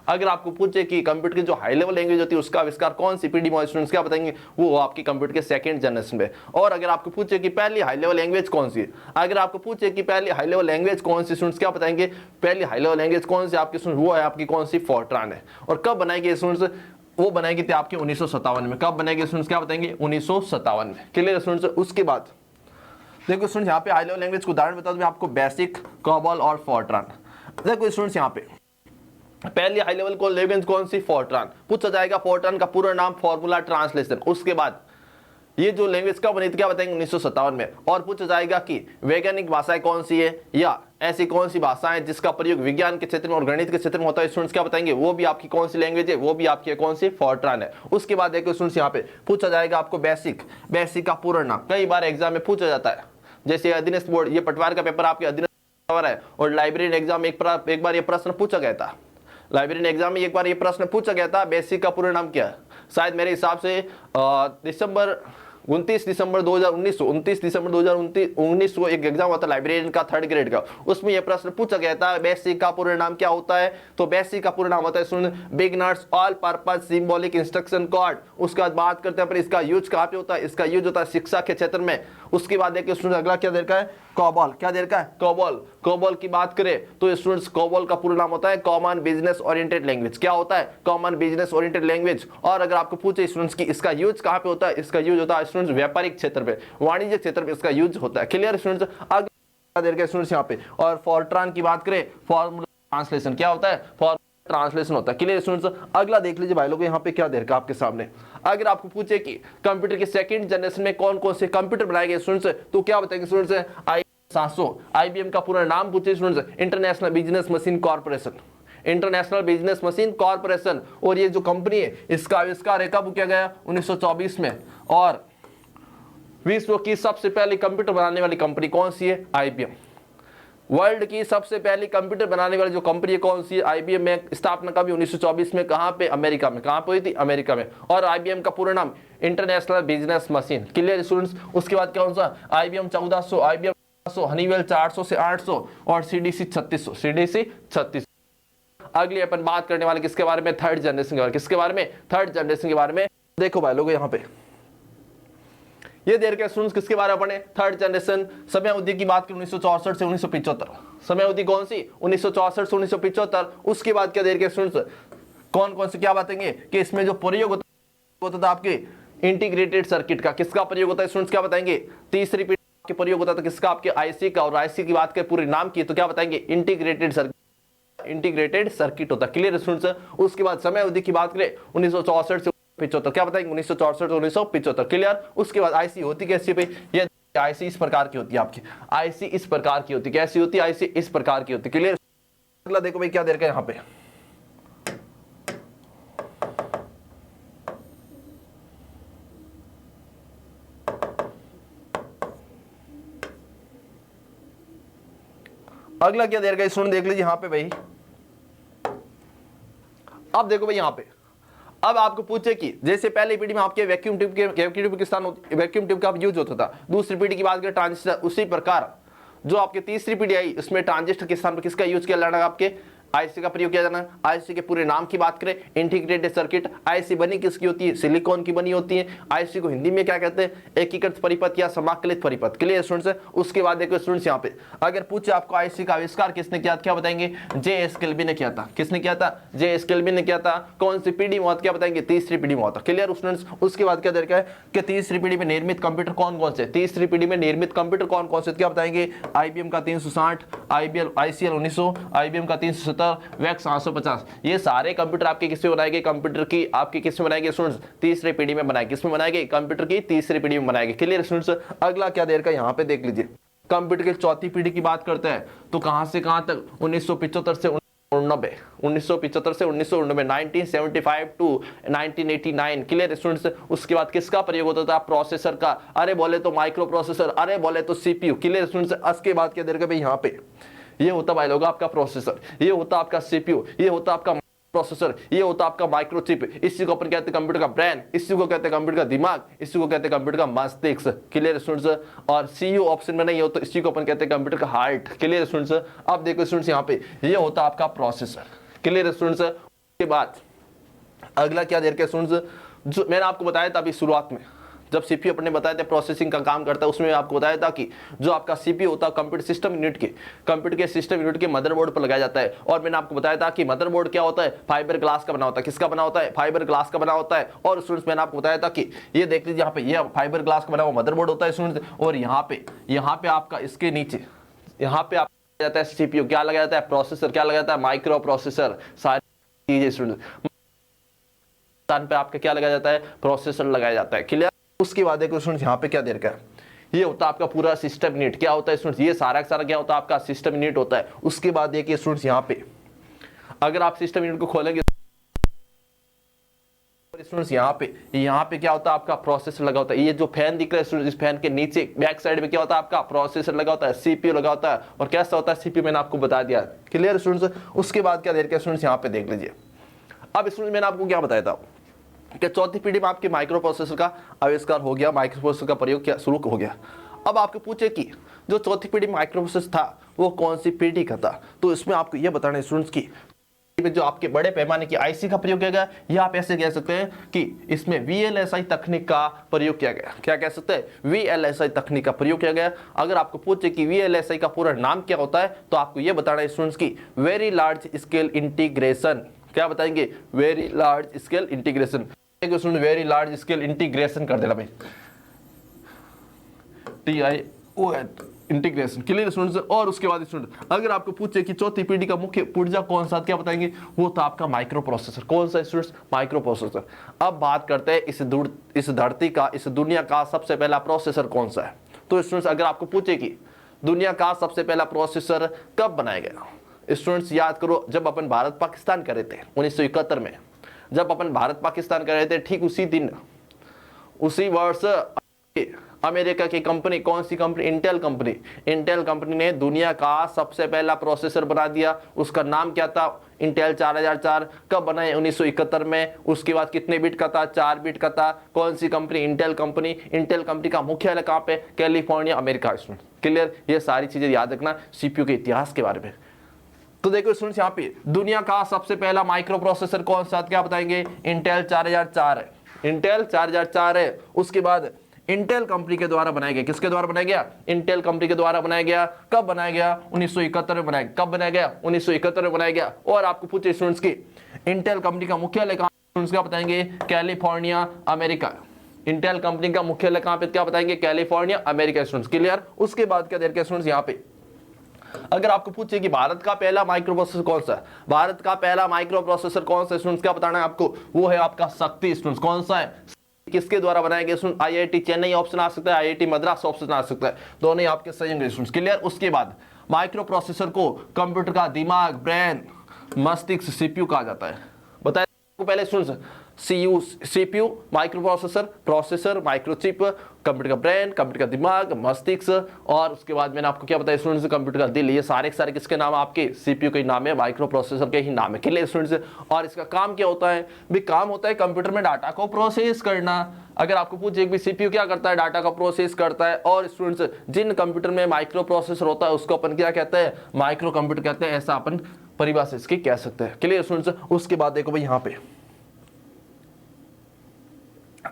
अगर आपको पूछे कि कंप्यूटर की जो हाई लेवल लैंग्वेज होती है उसका आविष्कार कौन सी पीढ़ी में स्टूडेंट्स, क्या बताएंगे, वो आपकी कंप्यूटर के सेकंड जनरेशन में। और अगर आपको पूछे कि पहली हाई लेवल लैंग्वेज कौन सी है, अगर आपको पूछे कि पहली हाई लेवल लैंग्वेज कौन सी स्टूडेंट्स, क्या बताएंगे, पहली हाई लेवल लैंग्वेज कौन सी आपकी स्टूडेंट्स, वो है आपकी कौन सी, फोर्ट्रान है। और कब बनाई गई स्टूडेंट्स, वो बनाई थी आपके 1957 में। कब बनाई गई स्टूडेंट्स, क्या बताएंगे, 1957 में। Clear students. उसके बाद देखो स्टूडेंट्स यहाँ पे हाई लेवल लैंग्वेज को उदाहरण बता दूं मैं आपको, बेसिक, कोबॉल और फोर्ट्रान। देखो स्टूडेंट्स यहाँ पे पहली हाई लेवल को लैंग्वेज कौन सी, फोर्ट्रान। पूछा जाएगा फोर्ट्रान का पूरा नाम, फॉर्मूला ट्रांसलेशन। उसके बाद ये जो लैंग्वेज कब बनी थी, क्या बताएंगे, 1957 में। और पूछा जाएगा कि वैज्ञानिक भाषाएं कौन सी है, या ऐसी कौन सी भाषाएं जिसका प्रयोग विज्ञान के क्षेत्र में और गणित के क्षेत्र में होता है स्टूडेंट्स, क्या बताएंगे, वो भी आपकी कौन सी लैंग्वेज है, वो भी आपकी कौन सी, फोर्ट्रान है। उसके बाद देखो स्टूडेंट्स यहाँ पे पूछा जाएगा आपको बेसिक, बेसिक का पूरा नाम। कई बार एग्जाम में पूछा जाता है, जैसे अधीनस्थ बोर्ड, ये पटवार का पेपर आपके अधीनस्थ है, और लाइब्रेरी एग्जाम में एक बार ये प्रश्न पूछा गया था, लाइब्रेरी एग्जाम में एक बार ये प्रश्न पूछा गया था, बेसिक का पूरा नाम क्या है। शायद मेरे हिसाब से 29 दिसंबर 2019 को एक एग्जाम हुआ था लाइब्रेरियन का 3rd ग्रेड का, उसमें यह प्रश्न पूछा गया था बेसिक का पूरा नाम क्या होता है। तो बेसिक का पूरा नाम होता है सुन, beginners all purpose symbolic instruction code. उसके बाद बात करते हैं पर इसका यूज कहाँ पे होता है, इसका यूज होता है शिक्षा के क्षेत्र में। उसके बाद देखिए स्टूडेंट अगला क्या देर का है, कोबॉल। क्या देर का है, कोबॉल। कोबॉल की बात करें तो स्टूडेंट्स कोबॉल का पूरा नाम होता है कॉमन बिजनेस ओरिएंटेड लैंग्वेज। क्या होता है, कॉमन बिजनेस ओरिएंटेड लैंग्वेज। और अगर आपको पूछे स्टूडेंट्स की इसका यूज कहाँ पे होता है, इसका यूज होता है स्टूडेंट्स व्यापारिक क्षेत्र में, वाणिज्य क्षेत्र में इसका यूज होता है। Clear students. आगे देर के स्टूडेंट्स यहाँ पे। और फोर्ट्रान की बात करें, फॉर्मूला ट्रांसलेशन। क्या होता है, ट्रांसलेशन होता है। Clear students. अगला देख लीजिए भाई लोग, यहाँ पे क्या देर का आपके सामने, अगर आपको पूछे कि कंप्यूटर के सेकंड जनरेशन में कौन कौन से कंप्यूटर बनाए गए स्टूडेंट्स, तो क्या बताएंगे स्टूडेंट्स, IBM का पूरा नाम पूछे students, international business machine corporation, international business machine corporation. और ये जो कंपनी है इसका आविष्कार कब किया गया, 1924 में। और विश्व की सबसे पहली कंप्यूटर बनाने वाली कंपनी कौन सी है, IBM। वर्ल्ड की सबसे पहली कंप्यूटर बनाने वाली जो कंपनी है कौन सी है, IBM में स्थापना कभी 1924 में, कहां पे, अमेरिका में। कहां पे हुई थी, अमेरिका में। और IBM का पूरा नाम international business machine. Clear students. उसके बाद कौन सा, IBM 1400, IBM 1400, हनीवेल 400 से 800 और CDC 3600, CDC 3600। अगली अपन बात करने वाले किसके बारे में, थर्ड जनरेशन के बारे में। किसके बारे में, थर्ड जनरेशन के बारे में। देखो भाई लोग यहाँ पे ये देर के स्टूडेंट्स किसके बारे में पढ़े, थर्ड जनरेशन। समय अवधि की बात करें 1964 से 1975, समय अवधि कौन सी 1964 से 1975। उसके बाद क्या देर के स्टूडेंट्स कौन कौन से क्या बताएंगे कि इसमें जो प्रयोग होता था आपके इंटीग्रेटेड सर्किट का, किसका प्रयोग होता है स्टूडेंट्स क्या बताएंगे, तीसरी पीढ़ी के प्रयोग होता था किसका, आपके आईसी का। और आईसी की बात करें पूरे नाम की तो क्या बताएंगे, इंटीग्रेटेड सर्किट होता है। Clear students. उसके बाद समय अवधि की बात करें 1964 से 75, क्या बताएंगे 1964 से 1975। क्लियर। उसके बाद आईसी होती कैसी भाई, ये आईसी इस प्रकार की होती है आपकी, आईसी इस प्रकार की होती है। कैसी होती है, आईसी इस प्रकार की होती है। क्लियर। अगला देखो भाई क्या दे रखा है यहाँ पे, अगला क्या दे रखा है स्टूडेंट देख लीजिए यहाँ पे भाई। अब देखो भाई यहाँ पे, अब आपको पूछे कि जैसे पहली पीढ़ी में आपके वैक्यूम ट्यूब के स्थान वैक्यूम ट्यूब का यूज होता था, दूसरी पीढ़ी की बात करें ट्रांजिस्टर, उसी प्रकार जो आपकी तीसरी पीढ़ी आई उसमें ट्रांजिस्टर के स्थान पर किसका यूज किया जाना, आपके आईसी का प्रयोग किया जाना। आईसी के पूरे नाम की बात करें इंटीग्रेटेड सर्किट। आईसी बनी किसकी होती है, सिलिकॉन की बनी होती है। आईसी को हिंदी में क्या कहते हैं, एकीकृत परिपथ या समाकलित परिपथ। Clear students. उसके बाद देखो स्टूडेंट्स यहाँ पे अगर पूछे आपको आईसी का आविष्कार किसने किया, क्या बताएंगे, जे.एस. किल्बी ने किया था। किसने किया था, जे.एस. किल्बी ने किया था। कौन सी पीढ़ी में हुआ, क्या बताएंगे, तीसरी पीढ़ी में हुआ था। Clear students. उसके बाद क्या देखा है कि तीसरी पीढ़ी में निर्मित कंप्यूटर कौन कौन से, तीसरी पीढ़ी में निर्मित कंप्यूटर कौन कौन से, क्या बताएंगे, आईबीएम का 360, आईसीएल 1900, आईबीएम का 370, वैक्स 550। ये सारे कंप्यूटर आपके किसमें बनाए गए, कंप्यूटर की आपकी किसमें बनाए गए स्टूडेंट्स, तीसरी पीढ़ी में बनाए। किसमें बनाए गए, कंप्यूटर की तीसरी पीढ़ी में बनाए गए। Clear students. अगला क्या देर का यहाँ पे देख लीजिए, कंप्यूटर की चौथी पीढ़ी की बात करते हैं तो कहां से कहां तक, 1975 से 1975 से 1989, 1975 टू 1989। Clear students. उसके बाद किसका प्रयोग होता था, प्रोसेसर का। अरे बोले तो माइक्रो प्रोसेसर, अरे बोले तो सीपीयू। Clear students. उसके बाद क्या देर का भाई यहाँ पे ये होता भाई लोग आपका प्रोसेसर, ये होता आपका सीपीयू, ये होता आपका प्रोसेसर, ये होता आपका माइक्रोचिप। इसी को अपन कहते हैं कंप्यूटर का ब्रेन, इसी को कहते हैं कंप्यूटर का दिमाग, इसी को कहते हैं कंप्यूटर का मस्तिष्क। Clear students. और सीयू ऑप्शन में नहीं हो तो इसी को अपन कहते हैं कंप्यूटर का हार्ट। Clear students. अब देखो स्टूडेंट्स यहाँ पे ये होता आपका प्रोसेसर। Clear students. उसके बाद अगला क्या देर के स्टूडेंट्स, जो मैंने आपको बताया था अभी शुरुआत में जब सीपीयू अपने बताए थे प्रोसेसिंग का काम करता है, उसमें आपको बताया था कि जो आपका सीपीयू होता है कंप्यूटर के सिस्टम यूनिट के मदरबोर्ड पर लगाया जाता है। और मैंने आपको बताया था कि मदरबोर्ड क्या होता है, फाइबर ग्लास का बना होता है। किसका बना होता है, फाइबर ग्लास का बना होता है। और स्टूडेंट्स मैंने आपको बताया था कि ये देख लीजिए यहाँ पे ये फाइबर ग्लास का बना हुआ मदरबोर्ड होता है स्टूडेंट्स। और यहाँ पे आपका इसके नीचे यहाँ पे आप जाता है सीपीयू, क्या लगाया जाता है, प्रोसेसर, क्या लगाया जाता है, माइक्रो प्रोसेसर। सारी चीजें स्टूडेंट्स पे आपका क्या लगाया जाता है, प्रोसेसर लगाया जाता है। क्लियर। उसके बाद देखो स्टूडेंट्स यहाँ पे क्या दे रखा है, ये होता है आपका पूरा सिस्टम यूनिट। क्या होता है स्टूडेंट्स, ये सारा का सारा क्या होता है, आपका सिस्टम यूनिट होता है। उसके बाद देखिए स्टूडेंट्स यहाँ पे अगर आप सिस्टम यूनिट को खोलेंगे स्टूडेंट्स यहाँ पे क्या होता है, आपका प्रोसेसर लगा होता है। ये जो फैन दिख रहा है स्टूडेंट्स, इस फैन के नीचे बैक साइड में क्या होता है, आपका प्रोसेसर लगा होता है, सीपीयू लगा होता है। और कैसा होता है सीपीयू, मैंने आपको बता दिया। Clear students. उसके बाद क्या दे रखा है स्टूडेंट्स यहाँ पे देख लीजिए। अब स्टूडेंट्स मैंने आपको क्या बताया था कि चौथी पीढ़ी में आपके माइक्रो प्रोसेसर का आविष्कार हो गया, माइक्रो प्रोसेसर का प्रयोग क्या शुरू हो गया। अब आपको पूछे कि जो चौथी पीढ़ी माइक्रो प्रोसेसर था वो कौन सी पीढ़ी का था, तो इसमें आपको यह बताना है स्टूडेंट्स की जो आपके बड़े पैमाने की आईसी का प्रयोग किया गया, या आप ऐसे कह सकते हैं कि इसमें वीएलएसआई तकनीक का प्रयोग किया गया। क्या कह सकते हैं, वीएलएसआई तकनीक का प्रयोग किया गया। अगर आपको पूछे कि वीएलएसआई का पूरा नाम क्या होता है तो आपको यह बताना है स्टूडेंट्स की वेरी लार्ज स्केल इंटीग्रेशन। क्या बताएंगे, very large scale integration. Very large scale integration कर देना भाई, TION इंटीग्रेशन। Clear students. और उसके बाद स्टूडेंट अगर आपको पूछे कि चौथी पीढ़ी का मुख्य पुर्जा कौन सा, क्या बताएंगे, वो था आपका माइक्रो प्रोसेसर। कौन सा स्टूडेंट्स, माइक्रो प्रोसेसर। अब बात करते हैं इस धरती का, इस दुनिया का सबसे पहला प्रोसेसर कौन सा है। तो स्टूडेंट्स अगर आपको पूछे कि दुनिया का सबसे पहला प्रोसेसर कब बनाया गया, स्टूडेंट्स याद करो जब अपन भारत पाकिस्तान कर रहे थे 1971 में, जब अपन भारत पाकिस्तान कर रहे थे ठीक उसी दिन उसी वर्ष अमेरिका की कंपनी, कौन सी कंपनी, इंटेल कंपनी ने दुनिया का सबसे पहला प्रोसेसर बना दिया। उसका नाम क्या था, इंटेल 4004। कब बनाए, 1971 में। उसके बाद कितने बिट का था, 4 बिट का था। कौन सी कंपनी, इंटेल कंपनी का मुख्यालय कहाँ पे, कैलिफोर्निया, अमेरिका। क्लियर। ये सारी चीजें याद रखना सीपीयू के इतिहास के बारे में। तो देखो स्टूडेंट्स यहाँ पे दुनिया का सबसे पहला माइक्रो प्रोसेसर कौन सा, क्या बताएंगे, इंटेल 4004 है, इंटेल 4004 है। उसके बाद इंटेल कंपनी के द्वारा बनाया गया, किसके द्वारा बनाया गया, इंटेल कंपनी के द्वारा बनाया गया। कब बनाया गया, 1971 में बनाया गया। कब बनाया गया, 1971 में बनाया गया। और आपको पूछे स्टूडेंट्स की इंटेल कंपनी का मुख्यालय कहां, स्टूडेंट्स क्या बताएंगे, कैलिफोर्निया अमेरिका। इंटेल कंपनी का मुख्यालय कहां पे, क्या बताएंगे, कैलिफोर्निया अमेरिका। Students clear. उसके बाद क्या देर के स्टूडेंट्स यहाँ पे अगर आपको पूछे कि भारत का पहला माइक्रो प्रोसेसर कौन सा है, भारत का पहला माइक्रो प्रोसेसर कौन सा स्टूडेंट्स, क्या बताना है आपको, वो है आपका शक्ति। स्टूडेंट्स कौन सा है, किसके द्वारा बनाया गया स्टूडेंट, आईआईटी चेन्नई ऑप्शन आ सकता है, आईआईटी मद्रास ऑप्शन आ सकता है, दोनों ही आपके सही होंगे स्टूडेंट्स क्लियर। उसके बाद माइक्रो प्रोसेसर को कंप्यूटर का दिमाग, ब्रेन, मस्तिष्क, सीपीयू कहा जाता है। बताया पहले students, CPU micro processor, processor microchip, computer का ब्रेन, कंप्यूटर का दिमाग, मस्तिष्क, और उसके बाद मैंने आपको क्या बताया स्टूडेंट्स, कंप्यूटर का दिल। ये सारे किसके नाम है, आपके सीपीयू के नाम है, माइक्रो प्रोसेसर के ही नाम है क्लियर स्टूडेंट्स। और इसका काम क्या होता है, भी काम होता है कंप्यूटर में डाटा को प्रोसेस करना। अगर आपको पूछे कि सीपीयू क्या करता है, डाटा का प्रोसेस करता है। और स्टूडेंट्स जिन कंप्यूटर में माइक्रो प्रोसेसर होता है उसको अपन क्या कहते हैं, माइक्रो कंप्यूटर कहते हैं, ऐसा अपन परिभाषा इसकी कह सकते हैं क्लियर स्टूडेंट्स। उसके बाद देखो भाई यहाँ पे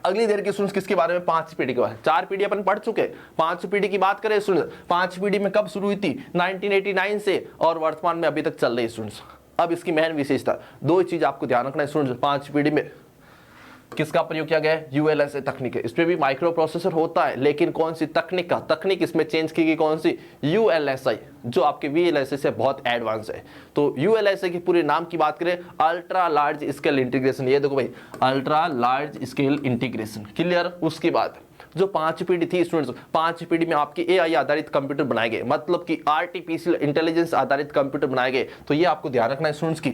अगली देर की स्टूडेंट्स किसके बारे में, 5 पीढ़ी के बारे में। 4 पीढ़ी अपन पढ़ चुके, 5 पीढ़ी की बात करें स्टूडेंट्स, 5 पीढ़ी में कब शुरू हुई थी, 1989 से, और वर्तमान में अभी तक चल रही है स्टूडेंट्स। अब इसकी मेन विशेषता, दो चीज आपको ध्यान रखना है स्टूडेंट्स, 5 पीढ़ी में किसका प्रयोग किया गया है, यूएलएसए तकनीक है। इसमें भी माइक्रो प्रोसेसर होता है, लेकिन कौन सी तकनीक का, तकनीक इसमें चेंज की गई, कौन सी, यूएलएसआई, जो आपके वीएलएसए से बहुत एडवांस है। तो यूएलएसए की पूरे नाम की बात करें, अल्ट्रा लार्ज स्केल इंटीग्रेशन। ये देखो भाई, ultra large scale integration clear. उसके बाद जो 5 पीढ़ी थी स्टूडेंट्स, 5 पीढ़ी में आपके एआई आधारित कंप्यूटर बनाए गए, मतलब कि आर्टिफिशियल इंटेलिजेंस आधारित कंप्यूटर बनाए गए। तो ये आपको ध्यान रखना है स्टूडेंट्स की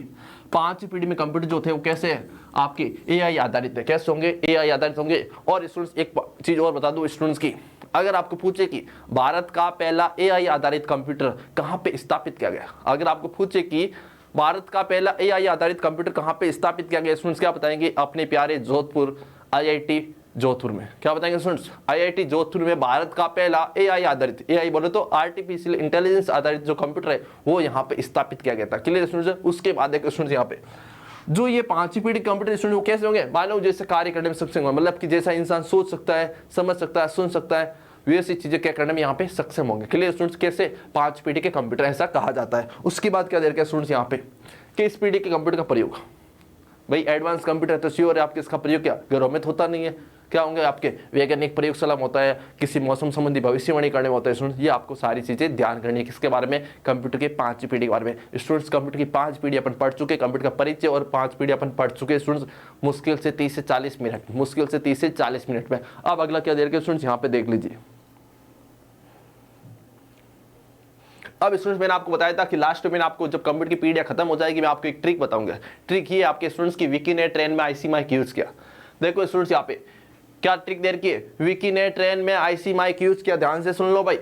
5 पीढ़ी में कंप्यूटर जो थे वो कैसे है, आपके एआई आधारित है। कैसे होंगे, एआई आधारित होंगे। और स्टूडेंट्स एक चीज और बता दूं स्टूडेंट्स की, अगर आपको पूछे कि भारत का पहला एआई आधारित कंप्यूटर कहां पे स्थापित किया गया, अगर आपको पूछे कि भारत का पहला एआई आधारित कंप्यूटर कहां पे स्थापित किया गया, स्टूडेंट्स क्या बताएंगे, अपने प्यारे जोधपुर आईआईटी जोधपुर में। क्या बताएंगे स्टूडेंट्स, आईआईटी जोधपुर में भारत का पहला एआई आधारित, एआई बोले तो आर्टिफिशियल इंटेलिजेंस आधारित जो कंप्यूटर है वो यहाँ पे स्थापित किया गया था क्लियर स्टूडेंट्स। उसके बाद देखो स्टूडेंट्स यहाँ पे जो ये 5 पीढ़ी कंप्यूटर स्टूडेंट वो कैसे होंगे, मानो जैसे कार्य करने में सक्षम होंगे, मतलब कि जैसा इंसान सोच सकता है, समझ सकता है, सुन सकता है, वैसी चीजें क्या करने में यहाँ पे सक्षम होंगे क्लियर स्टूडेंट्स। कैसे, 5 पीढ़ी के कंप्यूटर ऐसा कहा जाता है। उसके बाद क्या देर के स्टूडेंट्स यहाँ पे कि इस पीढ़ी के कंप्यूटर का प्रयोग, भाई एडवांस कंप्यूटर तो श्योर है आपके, इसका प्रयोग क्या घरों में होता नहीं है, क्या होंगे आपके वैज्ञानिक प्रयोगशाला में होता है, किसी मौसम संबंधी भविष्यवाणी करने में होता है स्टूडेंट्स। ये आपको सारी चीजें ध्यान करनी है किसके बारे में, कंप्यूटर के 5 पीढ़ी के बारे में। स्टूडेंट्स कंप्यूटर की 5 पीढ़ी अपन पढ़ चुके, कंप्यूटर का परिचय और 5 पीढ़ी अपन पढ़ चुके स्टूडेंट्स, मुश्किल से 30 से 40 मिनट, मुश्किल से 30 से 40 मिनट में। अब अगला क्या देर के स्टूडेंट्स यहाँ पे देख लीजिए। अब स्टूडेंट्स मैंने आपको बताया था कि लास्ट में आपको जब कंप्यूटर की पीढ़ियां खत्म हो जाएगी मैं आपको एक ट्रिक बताऊंगा। ट्रिक ये आपके स्टूडेंट्स की विकीनेट ट्रेन में आईसी माइक यूज किया। देखो स्टूडेंट्स यहाँ पे क्या ट्रिक देर की है, विकीनेट ट्रेन में आईसी माइक यूज किया, ध्यान से सुन लो भाई।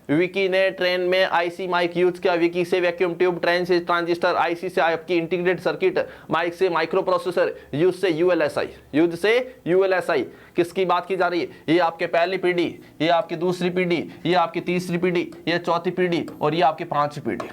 विकी ने ट्रेन में आईसी माइक यूज किया, विकी से वैक्यूम ट्यूब, ट्रेन से ट्रांजिस्टर, आईसी से आपकी इंटीग्रेटेड सर्किट, माइक से माइक्रो प्रोसेसर, यूज से यूएलएसआई, यूज से यूएलएसआई। किसकी बात की जा रही है, ये आपके पहली पीढ़ी, ये आपकी दूसरी पीढ़ी, ये आपकी तीसरी पीढ़ी, ये चौथी पीढ़ी और ये आपकी 5वीं पीढ़ी।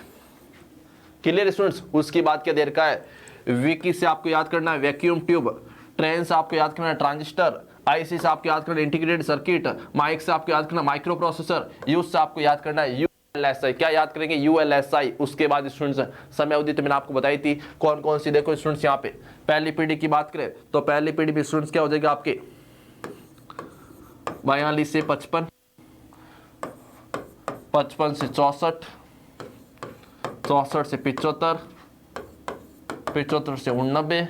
Clear students. उसकी बात क्या देर का है, विकी से आपको याद करना है वैक्यूम ट्यूब, ट्रेन से आपको याद करना है ट्रांजिस्टर, आईसी से आपको याद करना है इंटीग्रेटेड सर्किट, माइक से आपको याद करना है माइक्रो प्रोसेसर, यूज से आपको याद करना है यूएलएसआई। क्या याद करेंगे, यूएलएसआई। उसके बाद स्टूडेंट्स समय अवधि तो मैंने आपको बताई थी कौन कौन सी। देखो स्टूडेंट्स यहाँ पे पहली पीढ़ी की बात करें तो पहली पीढ़ी में स्टूडेंट्स क्या हो जाएगा आपके 42 से 55, 55 से 64, 64 से 75, 75 से 89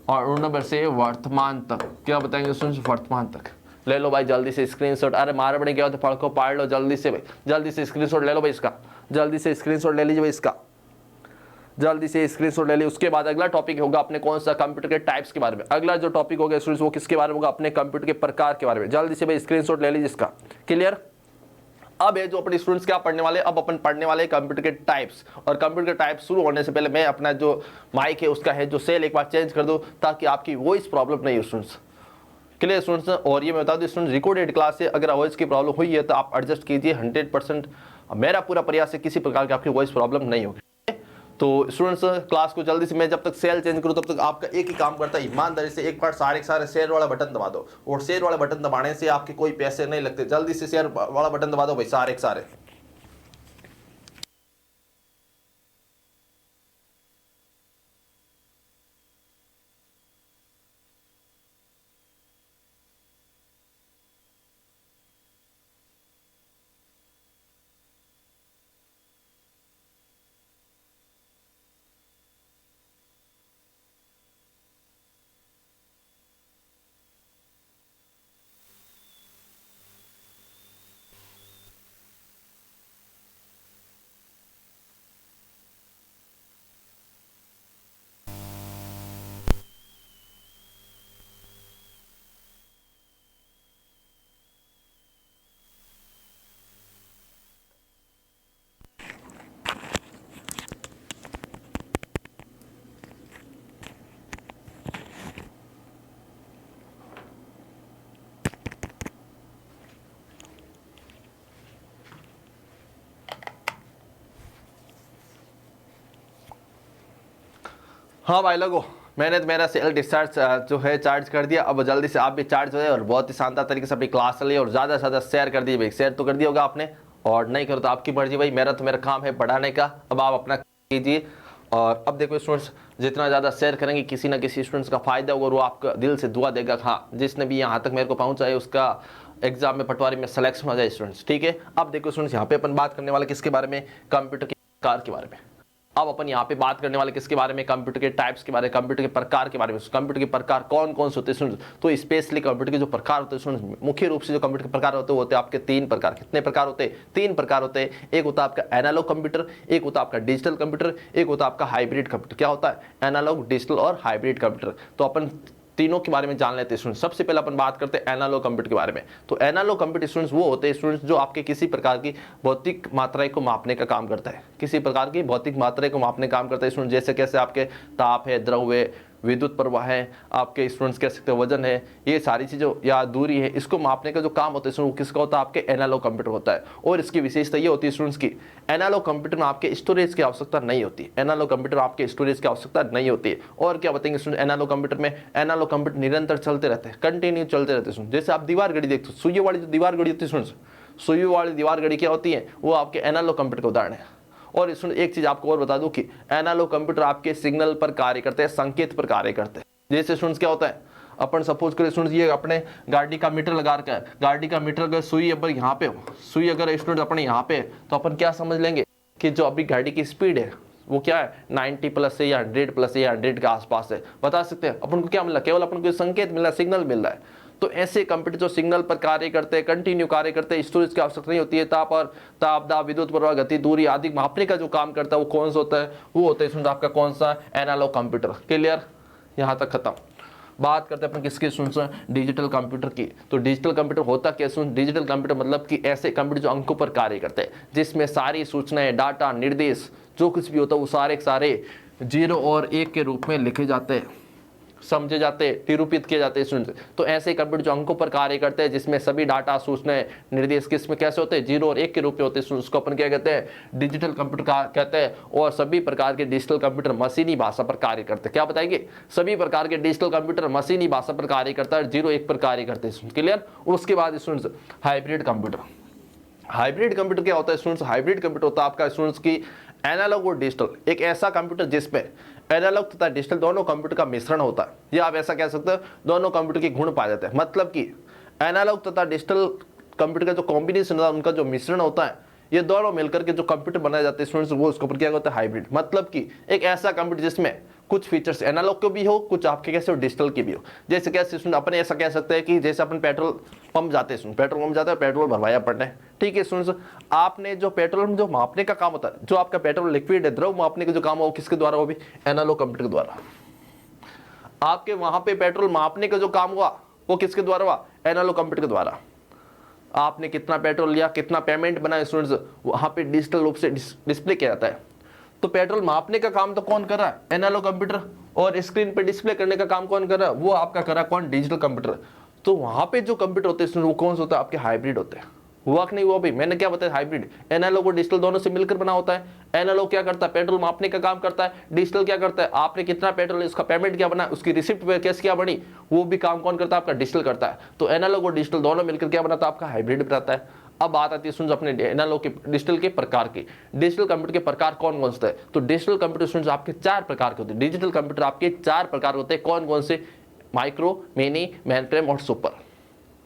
और 89 से वर्तमान तक। क्या बताएंगे स्टूडेंट्स, वर्तमान तक। ले लो भाई जल्दी से स्क्रीनशॉट, अरे मारे बड़े गया तो पढ़ को पढ़ लो जल्दी से भाई, जल्दी से स्क्रीनशॉट ले लो भाई इसका, जल्दी से स्क्रीनशॉट ले लीजिए भाई इसका, जल्दी से स्क्रीनशॉट ले ली। उसके बाद अगला टॉपिक होगा अपने कौन सा, कंप्यूटर के टाइप्स के बारे में। अगला जो टॉपिक होगा स्टूडेंट्स वो किसके बारे में होगा, अपने कंप्यूटर के प्रकार के बारे में। जल्दी से भाई स्क्रीनशॉट ले लीजिए इसका। क्लियर। अब है जो अपने स्टूडेंट्स क्या पढ़ने वाले, अब अपन पढ़ने वाले कंप्यूटर के टाइप्स। और कंप्यूटर के टाइप्स शुरू होने से पहले मैं अपना जो माइक है उसका है जो सेल एक बार चेंज कर दूं ताकि आपकी वॉइस प्रॉब्लम नहीं हो स्टूडेंट्स। Clear students. और ये मैं बता दूं स्टूडेंट्स रिकॉर्डेड क्लास है, अगर वॉइस की प्रॉब्लम हुई है तो आप एडजस्ट कीजिए 100%। मेरा पूरा प्रयास है किसी प्रकार की आपकी वॉइस प्रॉब्लम नहीं होगी। तो स्टूडेंट्स क्लास को जल्दी से, मैं जब तक सेल चेंज करूँ तब तक आपका एक ही काम करता है, ईमानदारी से एक बार सारे के सारे शेयर वाला बटन दबा दो, और शेयर वाला बटन दबाने से आपके कोई पैसे नहीं लगते। जल्दी से शेयर वाला बटन दबा दो भाई सारे के सारे। हाँ भाई लोगो, मैंने तो मेरा सेल डिस्चार्ज जो है चार्ज कर दिया। अब जल्दी से आप भी चार्ज हो जाए और बहुत ही शानदार तरीके से अपनी क्लास चलिए, और ज़्यादा से ज़्यादा शेयर कर दीजिए भाई। शेयर तो कर दिया होगा आपने, और नहीं करो तो आपकी मर्जी भाई। मेरा काम है पढ़ाने का, अब आप अपना कीजिए। और अब देखो स्टूडेंट्स, जितना ज़्यादा शेयर करेंगे किसी ना किसी स्टूडेंट्स का फायदा होगा, और वो आपका दिल से दुआ देगा हाँ जिसने भी यहाँ तक मेरे को पहुँचाए उसका एग्जाम में पटवारी में सिलेक्शन हो जाए स्टूडेंट्स, ठीक है। अब देखो स्टूडेंट्स, यहाँ पे अपन बात करने वाले किसके बारे में, कंप्यूटर के प्रकार के बारे में। अब अपन यहाँ पे बात करने वाले किसके बारे में, कंप्यूटर के टाइप्स के बारे में, कंप्यूटर के प्रकार के बारे में। कंप्यूटर के प्रकार कौन कौन से होते हैं, तो स्पेशली कंप्यूटर के जो प्रकार होते हैं, मुख्य रूप से जो कंप्यूटर के प्रकार होते हैं वो होते हैं आपके 3 प्रकार। कितने प्रकार होते हैं, 3 प्रकार होते हैं। एक होता है आपका एनालॉग कंप्यूटर, एक होता है आपका डिजिटल कंप्यूटर, एक होता है आपका हाइब्रिड कंप्यूटर। क्या होता है, एनालॉग, डिजिटल और हाइब्रिड कंप्यूटर। तो अपन तीनों के बारे में जान लेते हैं स्टूडेंट्स। सबसे पहले अपन बात करते हैं एनालॉग कंप्यूटर के बारे में। तो एनालॉग कंप्यूटर स्टूडेंट्स वो होते हैं स्टूडेंट्स जो आपके किसी प्रकार की भौतिक मात्रा को मापने का काम करता है, किसी प्रकार की भौतिक मात्रा को मापने का काम करता है स्टूडेंट। जैसे कैसे आपके ताप है, द्रव है, विद्युत प्रवाह है, आपके स्टूडेंट्स कह सकते हैं वजन है, ये सारी चीज़ें या दूरी है, इसको मापने का जो काम होता है वो किसका होता है, आपके एनालॉग कंप्यूटर होता है। और इसकी विशेषता ये होती है स्टूडेंट्स की, एनालॉग कंप्यूटर में आपके स्टोरेज की आवश्यकता नहीं होती। एनालॉग कंप्यूटर में आपके स्टोरेज की आवश्यकता नहीं होती है। और क्या बताएंगे स्टूडेंट, एनालॉग कंप्यूटर में एनालॉग कंप्यूटर निरंतर चलते रहते हैं, कंटिन्यू चलते रहते हैं। जैसे आप दीवार घड़ी देखते हो, सुई वाली जो दीवार घड़ी होती है स्टूडेंट्स, सुई वाली दीवार घड़ी क्या होती है, वो आपके एनालॉग कंप्यूटर का उदाहरण है। और इसमें एक चीज आपको और बता दूं कि एनालॉग कंप्यूटर आपके सिग्नल पर कार्य करते हैं, संकेत पर कार्य करते हैं। जैसे स्टूडेंट्स क्या होता है, अपन सपोज करें स्टूडेंट्स ये अपने गाड़ी का मीटर लगा रखा है, गाड़ी का मीटर अगर सुई अगर यहाँ पे हो, सुई अगर स्टूडेंट अपने यहाँ पे, तो अपन क्या समझ लेंगे कि जो अभी गाड़ी की स्पीड है वो क्या है, 90 प्लस है या 100 प्लस है या 100 के आसपास है। बता सकते हैं अपन को क्या मिला, केवल अपन को संकेत मिल रहा है, सिग्नल मिल रहा है। तो ऐसे कंप्यूटर जो सिग्नल पर कार्य करते हैं, कंटिन्यू कार्य करते हैं, स्टोरेज की आवश्यकता नहीं होती है। ताप दाब विद्युत प्रवाह गति दूरी आदि मापने का जो काम करता है वो कौन सा होता है, वो होता है आपका कौन सा, एनालॉग कंप्यूटर। क्लियर, यहाँ तक खत्म। बात करते हैं अपन किसकी सुन, डिजिटल कंप्यूटर की। तो डिजिटल कंप्यूटर होता क्या सुन, डिजिटल कंप्यूटर मतलब कि ऐसे कंप्यूटर जो अंकों पर कार्य करते हैं, जिसमें सारी सूचनाएं, डाटा, निर्देश जो कुछ भी होता है वो सारे के सारे 0 और 1 के रूप में लिखे जाते हैं, समझे जाते हैं, निरूपित किए जाते हैं स्टूडेंट्स। तो ऐसे कंप्यूटर जो अंकों पर कार्य करते हैं, जिसमें सभी डाटा, सूचनाएं, निर्देश किस में कैसे होते हैं, 0 और 1 के रूप में होते हैं, उसको अपन क्या कहते हैं, डिजिटल कंप्यूटर कहते हैं। और सभी प्रकार के डिजिटल कंप्यूटर मशीनी भाषा पर कार्य करते हैं। क्या बताएंगे, सभी प्रकार के डिजिटल कंप्यूटर मशीनी भाषा पर कार्य करता है, 0-1 पर कार्य करते हैं। क्लियर। उसके बाद students hybrid computer. Hybrid computer क्या होता है स्टूडेंट्स, हाइब्रिड कंप्यूटर होता है आपका स्टूडेंट्स की एनालॉग और डिजिटल, एक ऐसा कंप्यूटर जिसमें एनालॉग तथा डिजिटल दोनों कंप्यूटर का मिश्रण होता है, या आप ऐसा कह सकते हो दोनों कंप्यूटर के गुण पाए जाते हैं। मतलब कि एनालॉग तथा डिजिटल कंप्यूटर का जो कॉम्बिनेशन होता है, उनका जो मिश्रण होता है, ये दोनों मिलकर के जो कंप्यूटर बनाए जाते हैं स्टूडेंट्स, वो उसके ऊपर क्या होता है, हाइब्रिड। मतलब कि एक ऐसा कंप्यूटर जिसमें कुछ फीचर्स एनालॉग के भी हो, कुछ आपके कैसे हो, डिजिटल के भी हो। जैसे कैसे स्टूडेंट अपन ऐसा कह सकते हैं कि जैसे अपन पेट्रोल पंप जाते हैं, पेट्रोल पंप जाते हैं, पेट्रोल भरवाया पड़ना है, ठीक है स्टूडेंट्स। आपने जो पेट्रोल में जो मापने का काम होता है, जो आपका पेट्रोल लिक्विड है, द्रव मापने का जो काम हो, किसके द्वारा, वो भी एनालॉग कंप्यूटर के द्वारा। आपके वहां पे पेट्रोल मापने का जो काम हुआ वो किसके द्वारा हुआ, एनालॉग कंप्यूटर के द्वारा। आपने कितना पेट्रोल लिया, कितना पेमेंट बनाया स्टूडेंट्स, वहां पे डिजिटल रूप से डिस्प्ले किया जाता है। तो पेट्रोल मापने का काम तो कौन कर रहा है, एनालॉग कंप्यूटर। और स्क्रीन पे डिस्प्ले करने का काम कौन कर रहा है, वो आपका कर रहा है कौन, डिजिटल कंप्यूटर। तो वहां पे जो कंप्यूटर होते हैं वो कौन सा होता है, आपके हाइब्रिड होते हैं। हुआ कि नहीं हुआ भाई? मैंने क्या बताया, हाइब्रिड। एनालॉग और डिजिटल दोनों से मिलकर बना होता है। एनालॉग क्या करता है, पेट्रोल मापने का काम करता है। डिजिटल क्या करता है, आपने कितना पेट्रोल, इसका पेमेंट क्या बना, उसकी रिसिप्ट कैसे क्या बनी, वो भी काम कौन करता है, आपका डिजिटल करता है। तो एनालॉग और डिजिटल दोनों मिलकर क्या बनाता है, आपका हाइब्रिड बनाता है। अब बात आती है सुन अपने एनालॉग के डिजिटल के प्रकार की। डिजिटल कंप्यूटर के प्रकार कौन कौन से हैं? तो डिजिटल कंप्यूटर सुन आपके 4 प्रकार के होते हैं। डिजिटल कंप्यूटर आपके 4 प्रकार होते हैं। कौन कौन से? माइक्रो, मिनी, मेनफ्रेम और सुपर।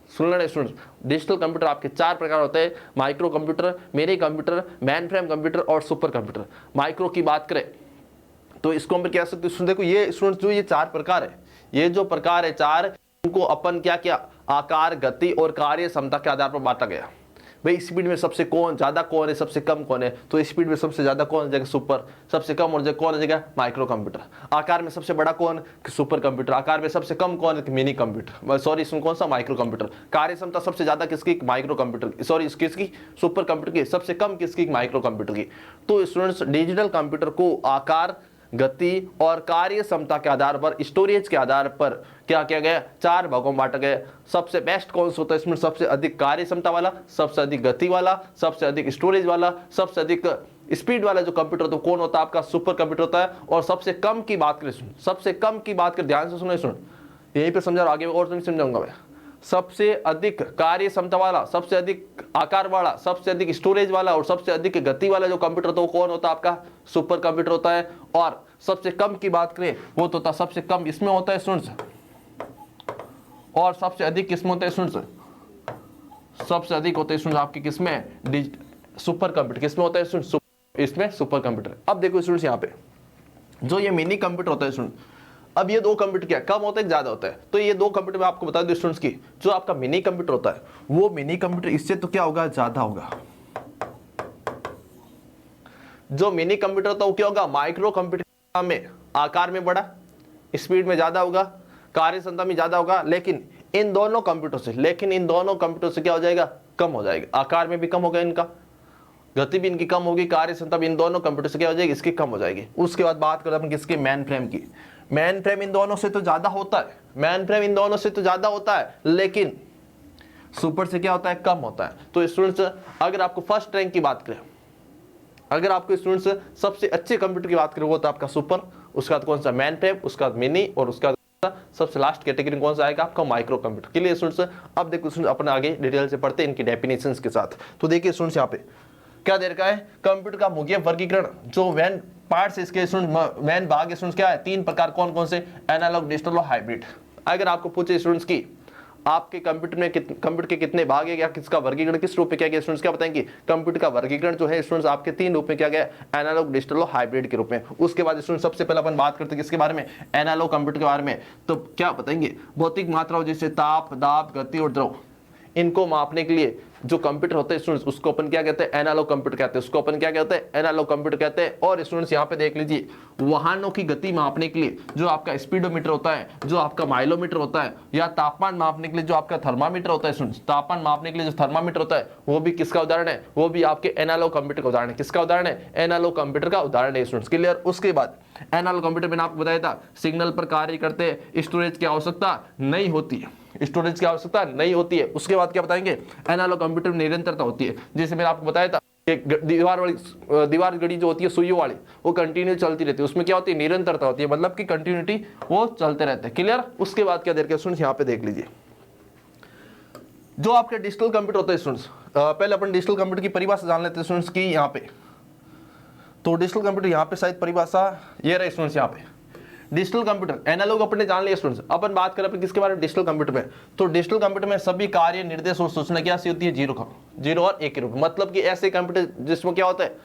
सुन लेना स्टूडेंट्स, डिजिटल कंप्यूटर आपके 4 प्रकार होते हैं। Micro computer, mini computer, mainframe computer और सुपर कंप्यूटर। माइक्रो की बात करें तो इसको हम क्या सकते हैं, देखो ये स्टूडेंट्स जो ये 4 प्रकार है, ये जो प्रकार है 4, उनको अपन क्या क्या आकार, गति और कार्य क्षमता के आधार पर बांटा गया। भाई स्पीड में सबसे ज्यादा कौन है, सबसे कम कौन है? तो स्पीड में सबसे ज्यादा कौन हो जाएगा, सुपर। सबसे कम हो जाएगा कौन हो जाएगा, माइक्रो कंप्यूटर। आकार में सबसे बड़ा कौन, सुपर कंप्यूटर। आकार में सबसे कम कौन है, मिनी कंप्यूटर, सॉरी इसमें कौन सा, माइक्रो कंप्यूटर। कार्य क्षमता सबसे ज्यादा किसकी, माइक्रो कंप्यूटर, सॉरी किसकी, सुपर कंप्यूटर की। सबसे कम किसकी, माइक्रो कंप्यूटर की। तो स्टूडेंट्स डिजिटल कंप्यूटर को आकार, गति और कार्य क्षमता के आधार पर, स्टोरेज के आधार पर क्या किया गया, 4 भागों में बांटा गया। सबसे बेस्ट कौन सा होता है इसमें, सबसे अधिक कार्य क्षमता वाला, सबसे अधिक गति वाला, सबसे अधिक स्टोरेज वाला, सबसे अधिक स्पीड वाला जो कंप्यूटर होता है कौन होता है, आपका सुपर कंप्यूटर होता है। और सबसे कम की बात करें, सबसे कम की बात करें, ध्यान से सुनो, यहीं पे समझा, आगे और नहीं समझाऊंगा मैं। सबसे अधिक कार्य क्षमता वाला, सबसे अधिक आकार वाला, सबसे अधिक स्टोरेज वाला और सबसे अधिक गति वाला जो कंप्यूटर होता है वो कौन होता है, आपका सुपर कंप्यूटर होता है। और सबसे कम की बात करें वो तो सबसे कम इसमें होता है स्टूडेंट्स, और सबसे अधिक किसमें होता है स्टूडेंट्स, सबसे अधिक होते हैं स्टूडेंट्स आपके किसमें, सुपर कंप्यूटर। किसमें होता है स्टूडेंट्स, इसमें सुपर कंप्यूटर। अब देखो स्टूडेंट्स यहाँ पे जो ये मिनी कंप्यूटर होता है स्टूडेंट, अब ये 2 कंप्यूटर क्या कम होता है, ज्यादा होता है? तो ये 2 कंप्यूटर मैं आपको बता दूं स्टूडेंट्स की, जो आपका मिनी कंप्यूटर होता है वो मिनी कंप्यूटर इससे तो क्या होगा, ज्यादा होगा। जो मिनी कंप्यूटर होता है वो क्या होगा, माइक्रो कंप्यूटर में आकार में बड़ा, स्पीड में ज्यादा होगा, कार्य क्षमता में ज्यादा होगा। लेकिन इन दोनों कंप्यूटर से क्या हो जाएगा, कम हो जाएगा। आकार में भी कम होगा इनका, गति भी इनकी कम होगी, कार्य क्षमता भी इन दोनों कंप्यूटर से क्या हो जाएगी, इसकी कम हो जाएगी। उसके बाद बात करते हैं किसकी, मेन फ्रेम की। मेन फ्रेम इन दोनों से तो ज्यादा होता है, मेन फ्रेम इन दोनों से तो ज्यादा होता है, लेकिन सुपर से क्या होता है, कम होता है। तो स्टूडेंट्स अगर आपको फर्स्ट रैंक की बात करें, अगर आपको स्टूडेंट्स सबसे अच्छे कंप्यूटर की बात करें वो तो आपका सुपर, उसके बाद कौन सा, मेन फ्रेम, उसके बाद मिनी, और उसका सबसे लास्ट कैटेगरी कौन सा आएगा, आपका माइक्रो कंप्यूटर। के लिए स्टूडेंट्स अब देखो स्टूडेंट्स अपन आगे डिटेल से पढ़ते हैं इनकी डेफिनेशंस के साथ। तो देखिए स्टूडेंट्स यहाँ पे क्या दे रखा है, कंप्यूटर का मुख्य वर्गीकरण, जो मेन पार्ट्स इसके स्टूडेंट, मेन भाग स्टूडेंट्स क्या है, 3 प्रकार कौन कौन से, एनालॉग, डिजिटल और हाइब्रिड। अगर आपको पूछे स्टूडेंट्स की आपके कंप्यूटर में कंप्यूटर के कितने भाग है या किसका वर्गीकरण किस रूप में किया गया, स्टूडेंट्स क्या बताएंगे, कंप्यूटर का वर्गीकरण जो है स्टूडेंट्स आपके 3 रूप में किया गया, एनालॉग, डिजिटल और हाइब्रिड के रूप में। उसके बाद स्टूडेंट सबसे पहले अपन बात करते हैं किसके बारे में, एनालॉग कंप्यूटर के बारे में। तो क्या बताएंगे, भौतिक मात्राओं जैसे ताप, दाब, गति और द्रव, इनको मापने के लिए जो कंप्यूटर होते हैं स्टूडेंट्स उसको अपन क्या कहते हैं, एनालॉग कंप्यूटर कहते हैं। उसको अपन क्या कहते हैं, एनालॉग कंप्यूटर कहते हैं। और स्टूडेंट्स यहाँ पे देख लीजिए, वाहनों की गति मापने के लिए जो आपका स्पीडोमीटर होता है, जो आपका माइलोमीटर होता है, या तापमान मापने के लिए जो आपका थर्मामीटर होता है स्टूडेंट्स, तापमान मापने के लिए जो थर्मामीटर होता है वो भी किसका उदाहरण है, वो भी आपके एनालॉग कंप्यूटर का उदाहरण है। किसका उदाहरण है, एनालॉग कंप्यूटर का उदाहरण है स्टूडेंट्स। क्लियर। उसके बाद एनालॉग कंप्यूटर मैंने आपको बताया था सिग्नल पर कार्य करते स्टोरेज की आवश्यकता नहीं होती है, स्टोरेज की आवश्यकता नहीं होती है। उसके बाद क्या बताएंगे, एनालॉग कंप्यूटर में निरंतरता होती है। जैसे मैंने आपको बताया था एक दीवार घड़ी जो होती है सुइयों वाली, वो कंटिन्यू चलती रहती है, उसमें क्या होती है, निरंतरता होती है, मतलब कि कंटिन्यूटी वो चलते रहते हैं। क्लियर। उसके बाद क्या देर के स्टूडेंट्स यहाँ पे देख लीजिए, जो आपके डिजिटल कंप्यूटर होते हैं स्टूडेंट्स, पहले अपन डिजिटल कंप्यूटर की परिभाषा जान लेते हैं स्टूडेंट्स की। यहाँ पे तो डिजिटल कंप्यूटर यहाँ पे शायद परिभाषा ये रहे स्टूडेंट्स, यहाँ पे डिजिटल कंप्यूटर, एनालॉग अपने जान लिया स्टूडेंट्स। अपन बात करें अपन किसके बारे में, डिजिटल कंप्यूटर में। तो डिजिटल कंप्यूटर में सभी कार्य, निर्देश और सूचना क्या सी होती है, 0 और 1 के रूप में। मतलब कि ऐसे कंप्यूटर जिसमें क्या होता है,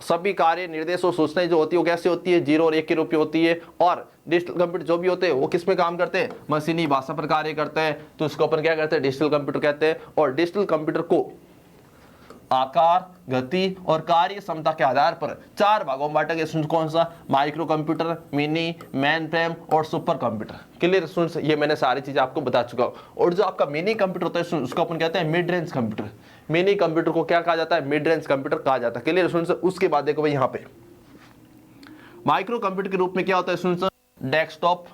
सभी कार्य, निर्देश और सूचनाएं जो होती है वो कैसे होती है, 0 और 1 के रूप में होती है। और डिजिटल कंप्यूटर जो भी होते हैं वो किस में काम करते हैं, मशीनी भाषा पर कार्य करते हैं, तो इसको अपन क्या कहते हैं, डिजिटल कंप्यूटर कहते हैं। और डिजिटल कंप्यूटर को आकार, गति और कार्य क्षमता के आधार पर 4 भागों में बांटा गया। कौन सा, micro computer, mini, main frame और सुपर कंप्यूटर। क्लियर स्टूडेंट्स, ये मैंने सारी चीजें आपको बता चुका हूं। और जो आपका मिनी कंप्यूटर होता है उसको अपन कहते हैं mid range computer. Mini computer को क्या कहा जाता है, मिड रेंज कंप्यूटर कहा जाता है। Clear students. उसके बाद देखो भाई यहाँ पे माइक्रो कंप्यूटर के रूप में क्या होता है स्टूडेंट्स, डेस्कटॉप,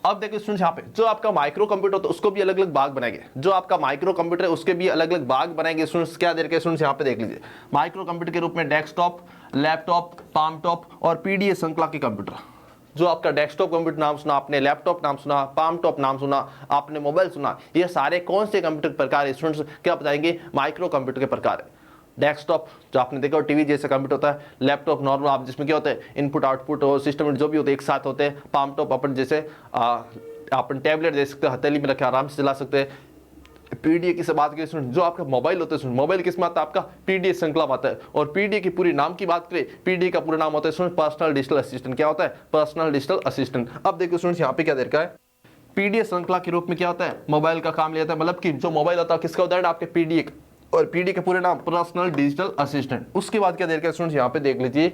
अब देखो स्टूडेंट्स यहाँ पे जो आपका माइक्रो कंप्यूटर होता है उसको भी अलग अलग भाग बनाएंगे, जो आपका माइक्रो कंप्यूटर है उसके भी अलग अलग भाग बनाएंगे स्टूडेंट्स। क्या दे रखे स्टूडेंट्स यहाँ पे देख लीजिए, माइक्रो कंप्यूटर के रूप में डेस्कटॉप, लैपटॉप, पाम टॉप और पीडीए श्रृंखला के कंप्यूटर। जो आपका डेस्कटॉप कंप्यूटर नाम सुना आपने, लैपटॉप नाम सुना, पाम टॉप नाम सुना आपने, मोबाइल सुना, ये सारे कौन से कंप्यूटर प्रकार है स्टूडेंट्स, क्या बताएंगे, माइक्रो कंप्यूटर के प्रकार है। डेस्कटॉप जो आपने देखा टीवी जैसा कंप्यूटर होता है, लैपटॉप नॉर्मल आप जिसमें क्या होता है इनपुट आउटपुट और सिस्टम जो भी होते हैं एक साथ होते हैं। पाम टॉप अपन जैसे अपन टैबलेट दे सकते हैं, हथेली में रखे आराम से चला सकते हैं। पीडीए की से बात करें जो आपका मोबाइल होता है, मोबाइल किस में आता है आपका पीडीए श्रृंखला में आता है। और पीडीए की पूरी नाम की बात करें, पीडीए का पूरा नाम होता है पर्सनल डिजिटल असिस्टेंट। क्या होता है, पर्सनल डिजिटल असिस्टेंट। अब देखिए स्टूडेंट्स यहाँ पे क्या दे रखा है, पीडीए श्रृंखला के रूप में क्या होता है, मोबाइल का काम लेता है, मतलब कि जो मोबाइल होता है किसका उदाहरण आपके पीडीए का, और पीडीए के पूरे नाम पर्सनल डिजिटल असिस्टेंट। उसके बाद क्या दे रखा है स्टूडेंट्स यहाँ पे देख लीजिए,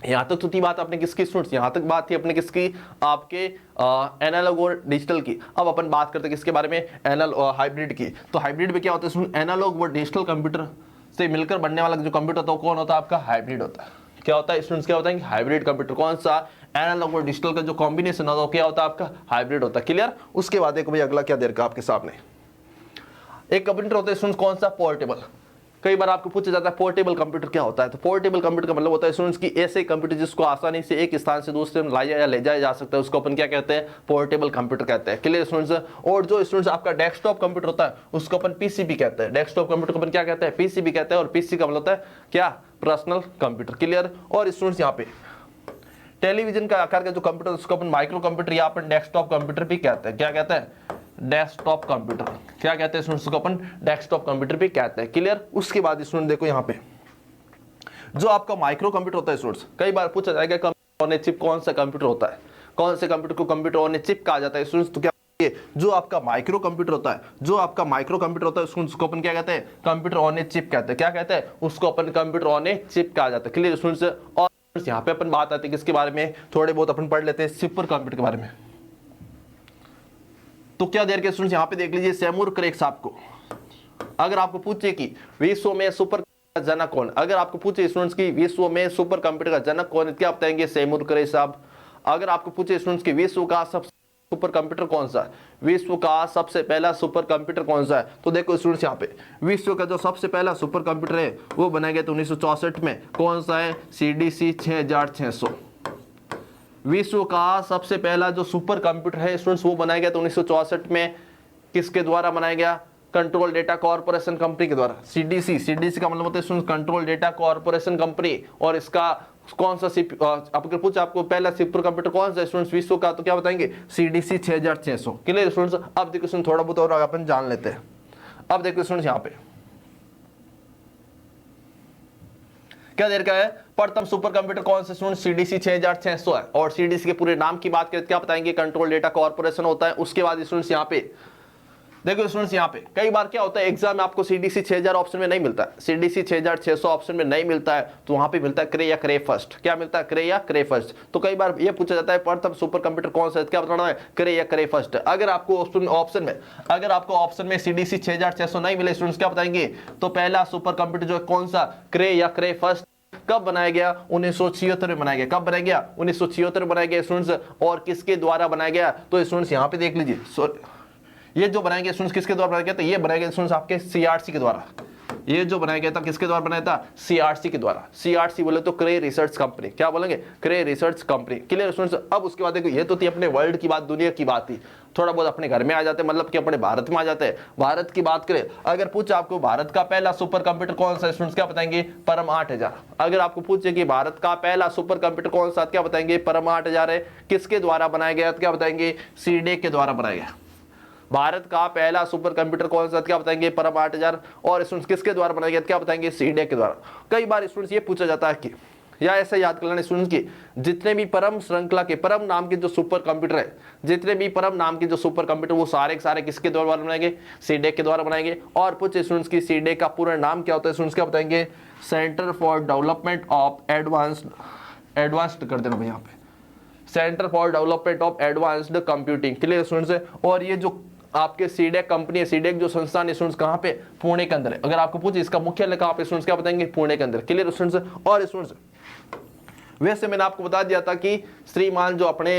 यहां तक तो थी बात अपने किसकी स्टूडेंट्स, यहां तक बात थी अपने किसकी, आपके एनालॉग और डिजिटल की। अब अपन बात करते हैं किसके बारे में, हाइब्रिड की। तो हाइब्रिड में क्या होता है, एनालॉग और डिजिटल कंप्यूटर से मिलकर बनने वाला जो कंप्यूटर होता है कौन होता है आपका, हाइब्रिड होता है। क्या होता है स्टूडेंट्स, क्या होता है हाइब्रिड कंप्यूटर, कौन सा, एनालॉग और डिजिटल का जो कॉम्बिनेशन होता है क्या होता है आपका, हाइब्रिड होता है। क्लियर। उसके बाद एक भाई अगला क्या दे रखा आपके सामने, एक कंप्यूटर होता है स्टूडेंट्स कौन सा, पोर्टेबल। कई बार आपको पूछा जाता है पोर्टेबल कंप्यूटर क्या होता है, तो पोर्टेबल कंप्यूटर का मतलब होता है स्टूडेंट्स की ऐसे कंप्यूटर जिसको आसानी से एक स्थान से दूसरे में लाया या ले जाया जा सकता है, उसको अपन क्या कहते हैं, पोर्टेबल कंप्यूटर कहते हैं। Clear students. और जो स्टूडेंट्स आपका डेस्कटॉप कंप्यूटर होता है उसको अपन पीसीबी कहते हैं, डेस्कटॉप कंप्यूटर को अपन क्या कहते हैं, पीसीबी कहते हैं। और पीसी का मतलब होता है क्या, पर्सनल कंप्यूटर। क्लियर। और स्टूडेंट्स यहाँ पे टेलीविजन का आकार का जो कंप्यूटर उसको अपन माइक्रो कंप्यूटर या अपन डेस्कटॉप कंप्यूटर भी कहते हैं। क्या कहते हैं, डेस्कटॉप कंप्यूटर। क्या कहते हैं स्टूडेंट्स को अपन, डेस्कटॉप कंप्यूटर भी कहते हैं। क्लियर। उसके बाद स्टूडेंट देखो यहाँ पे जो आपका माइक्रो कंप्यूटर होता है स्टूडेंट्स, कई बार पूछा जाएगा कंप्यूटर ऑन ए चिप कौन सा कंप्यूटर होता है, कौन से कंप्यूटर को कंप्यूटर ऑन ए चिप कहा जाता है स्टूडेंट्स। तो क्या जो आपका माइक्रो कंप्यूटर होता है, जो आपका माइक्रो कंप्यूटर होता है उसको अपन क्या कहते हैं, कंप्यूटर ऑन ए चिप कहते हैं। क्या कहते हैं, उसको अपन कंप्यूटर ऑन ए चिप कहा जाता है। Clear students. और यहाँ पे अपन बात आती है किसके बारे में, थोड़े बहुत अपन पढ़ लेते हैं सुपर कंप्यूटर के बारे में। तो क्या देर के स्टूडेंट्स यहाँ पे देख लीजिए, सेमूर क्रेक्स। आपको अगर आपको पूछे कि विश्व में सुपर का जनक कौन, अगर आपको पूछे स्टूडेंट्स की विश्व में सुपर कंप्यूटर का जनक कौन है, क्या बताएंगे, सेमूर क्रेक्स साहब। अगर आपको पूछे स्टूडेंट्स की विश्व का सबसे सुपर कंप्यूटर कौन सा है, विश्व का सबसे पहला सुपर कंप्यूटर कौन सा है, तो देखो स्टूडेंट्स यहाँ पे विश्व का जो सबसे पहला सुपर कंप्यूटर है वो बनाया गया 1964 में। कौन सा है, CDC 6600। विश्व का सबसे पहला जो सुपर कंप्यूटर है स्टूडेंट्स वो बनाया गया 1964 में। किसके द्वारा बनाया गया, कंट्रोल डेटा कॉर्पोरेशन कंपनी के द्वारा। सीडीसी का मतलब होता है students control data corporation company. और इसका कौन सा अगर पूछा आपको पहला सुपर कंप्यूटर कौन सा स्टूडेंट्स विश्व का, तो क्या बताएंगे, CDC 6600। Clear students. अब देखो स्टूडेंट्स थोड़ा बहुत और अपन जान लेते हैं। अब देखो स्टूडेंट्स यहाँ पे क्या देर का है, प्रथम सुपर कंप्यूटर कौन सा स्टूडेंट, CDC 6600 है। और CDC के पूरे नाम की बात करें क्या बताएंगे, कंट्रोल डेटा कॉर्पोरेशन होता है। उसके बाद स्टूडेंट्स यहाँ पे देखो स्टूडेंट्स यहाँ पे कई बार क्या होता है एग्जाम में आपको CDC 6000 ऑप्शन में नहीं मिलता है, CDC 6600 ऑप्शन में नहीं मिलता है, तो वहां पे मिलता है क्रे या क्रे फर्स्ट। क्या मिलता है, क्रे या क्रे फर्स्ट। तो कई बार ये पूछा जाता है प्रथम सुपर कंप्यूटर कौन सा है, क्या बताना है, क्रे या क्रे फर्स्ट। अगर आपको ऑप्शन में CDC 6600 नहीं मिले स्टूडेंट्स, क्या बताएंगे, तो पहला सुपर कंप्यूटर जो है कौन सा, क्रे या क्रे फर्स्ट। कब बनाया गया, 1976 में बनाया गया। कब बनाया गया, 1976 बनाया गया स्टूडेंट्स। और किसके द्वारा बनाया गया, तो स्टूडेंट्स यहाँ पे देख लीजिए, ये जो बनाया गया स्टूडेंट्स किसके द्वारा बनाया गया, तो ये बनाया गया स्टूडेंट्स आपके CRC के द्वारा। ये जो बनाया गया था किसके द्वारा बनाया था, CRC के द्वारा। CRC बोले तो क्रे रिसर्च कंपनी। क्या बोलेंगे, क्रे रिसर्च कंपनी। Clear students. अब उसके बाद देखो ये तो थी अपने वर्ल्ड की बात, दुनिया की बात थी। थोड़ा बहुत अपने घर में आ जाते हैं, मतलब कि अपने भारत में आ जाते हैं। भारत की बात करें, अगर पूछा आपको भारत का पहला सुपर कंप्यूटर कौन सा स्टूडेंट्स, क्या बताएंगे, परम 8000। अगर आपको पूछे कि भारत का पहला सुपर कंप्यूटर कौन सा, क्या बताएंगे, परम 8000 है। किसके द्वारा बनाया गया, क्या बताएंगे, CDEC के द्वारा बनाया गया। भारत का पहला सुपर कंप्यूटर कौन सा, क्या बताएंगे, परम 8000। और स्टूडेंट्स किसके द्वारा बनाया गया, क्या बताएंगे, CDEC के द्वारा। कई बार स्टूडेंट्स ये पूछा जाता है कि या ऐसा याद कर लेना स्टूडेंट्स की जितने भी परम श्रृंखला के परम नाम के जो सुपर कंप्यूटर है, जितने भी परम नाम के जो सुपर कंप्यूटर वो सारे के सारे किसके द्वारा बनाएंगे, CDEC के द्वारा बनाएंगे। और पूछे स्टूडेंट्स की CDEC का पूरा नाम क्या होता है स्टूडेंट्स, क्या बताएंगे, centre for development of advanced कर देना भाई यहाँ पे, centre for development of advanced computing. Clear students. और ये जो आपके CDEC कंपनी है, CDEC जो संस्थान है स्टूडेंट्स कहाँ पे, पुणे के अंदर है। अगर आपको पूछे इसका मुख्यालय कहाँ पे स्टूडेंट्स, क्या बताएंगे, पुणे के अंदर। Clear students. और स्टूडेंट्स वैसे मैंने आपको बता दिया था कि श्रीमान जो अपने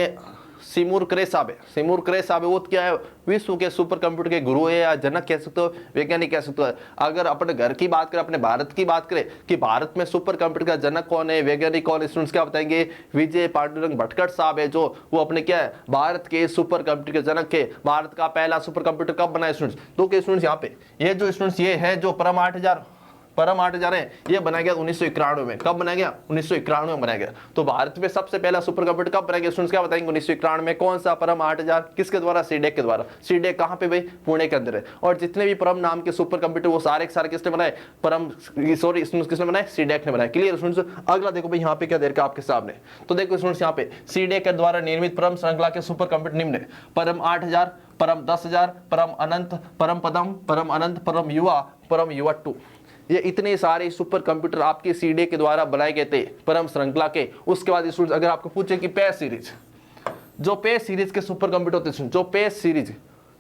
सिमूर क्रे साहब है। सिमूर क्रे साहब है वो क्या है, विश्व के सुपर कंप्यूटर के गुरु है या जनक कह सकते हो, वैज्ञानिक कह सकते हो। अगर अपने घर की बात करें, अपने भारत की बात करें कि भारत में सुपर कंप्यूटर का जनक कौन है, वैज्ञानिक कौन है, स्टूडेंट्स क्या बताएंगे, विजय पांडुरंग भटकट साहब है, जो वो अपने क्या है भारत के सुपर कंप्यूटर के जनक है। भारत का पहला सुपर कंप्यूटर कब बना है स्टूडेंट्स, तो के स्टूडेंट्स यहाँ पे ये जो स्टूडेंट्स ये है जो परम 8000 है, ये बनाया गया 1991 में। कब बनाया गया, 1991 में बनाया गया। तो भारत में सबसे पहला सुपर कंप्यूटर कब बनाया गया स्टूडेंट्स, क्या बताएंगे, 1991 में। कौन सा, परम 8000, किसके द्वारा, सीडेक के द्वारा। सीडेक कहाँ पे भाई, पुणे के अंदर है। और जितने भी परम नाम के सुपर कंप्यूटर वो सारे के सारे किसने बनाए, किसने बनाए, सीडेक ने बनाए। Clear students. अगला देखो भाई यहाँ पे क्या दे रखा आपके सामने, तो देखो स्टूडेंट्स यहाँ पे सीडेक के द्वारा निर्मित परम श्रृंखला के सुपर कंप्यूटर निम्न है, परम 8000, परम 10000, परम अनंत, परम पदम, परम अनंत, परम युवा 2। ये इतने सारे सुपर कंप्यूटर आपके सीडे के द्वारा बनाए गए थे परम श्रृंखला के। उसके बाद स्टूडेंट्स अगर आपको पूछे कि पेस सीरीज, जो पेस सीरीज के सुपर कंप्यूटर होते हैं, जो PACE series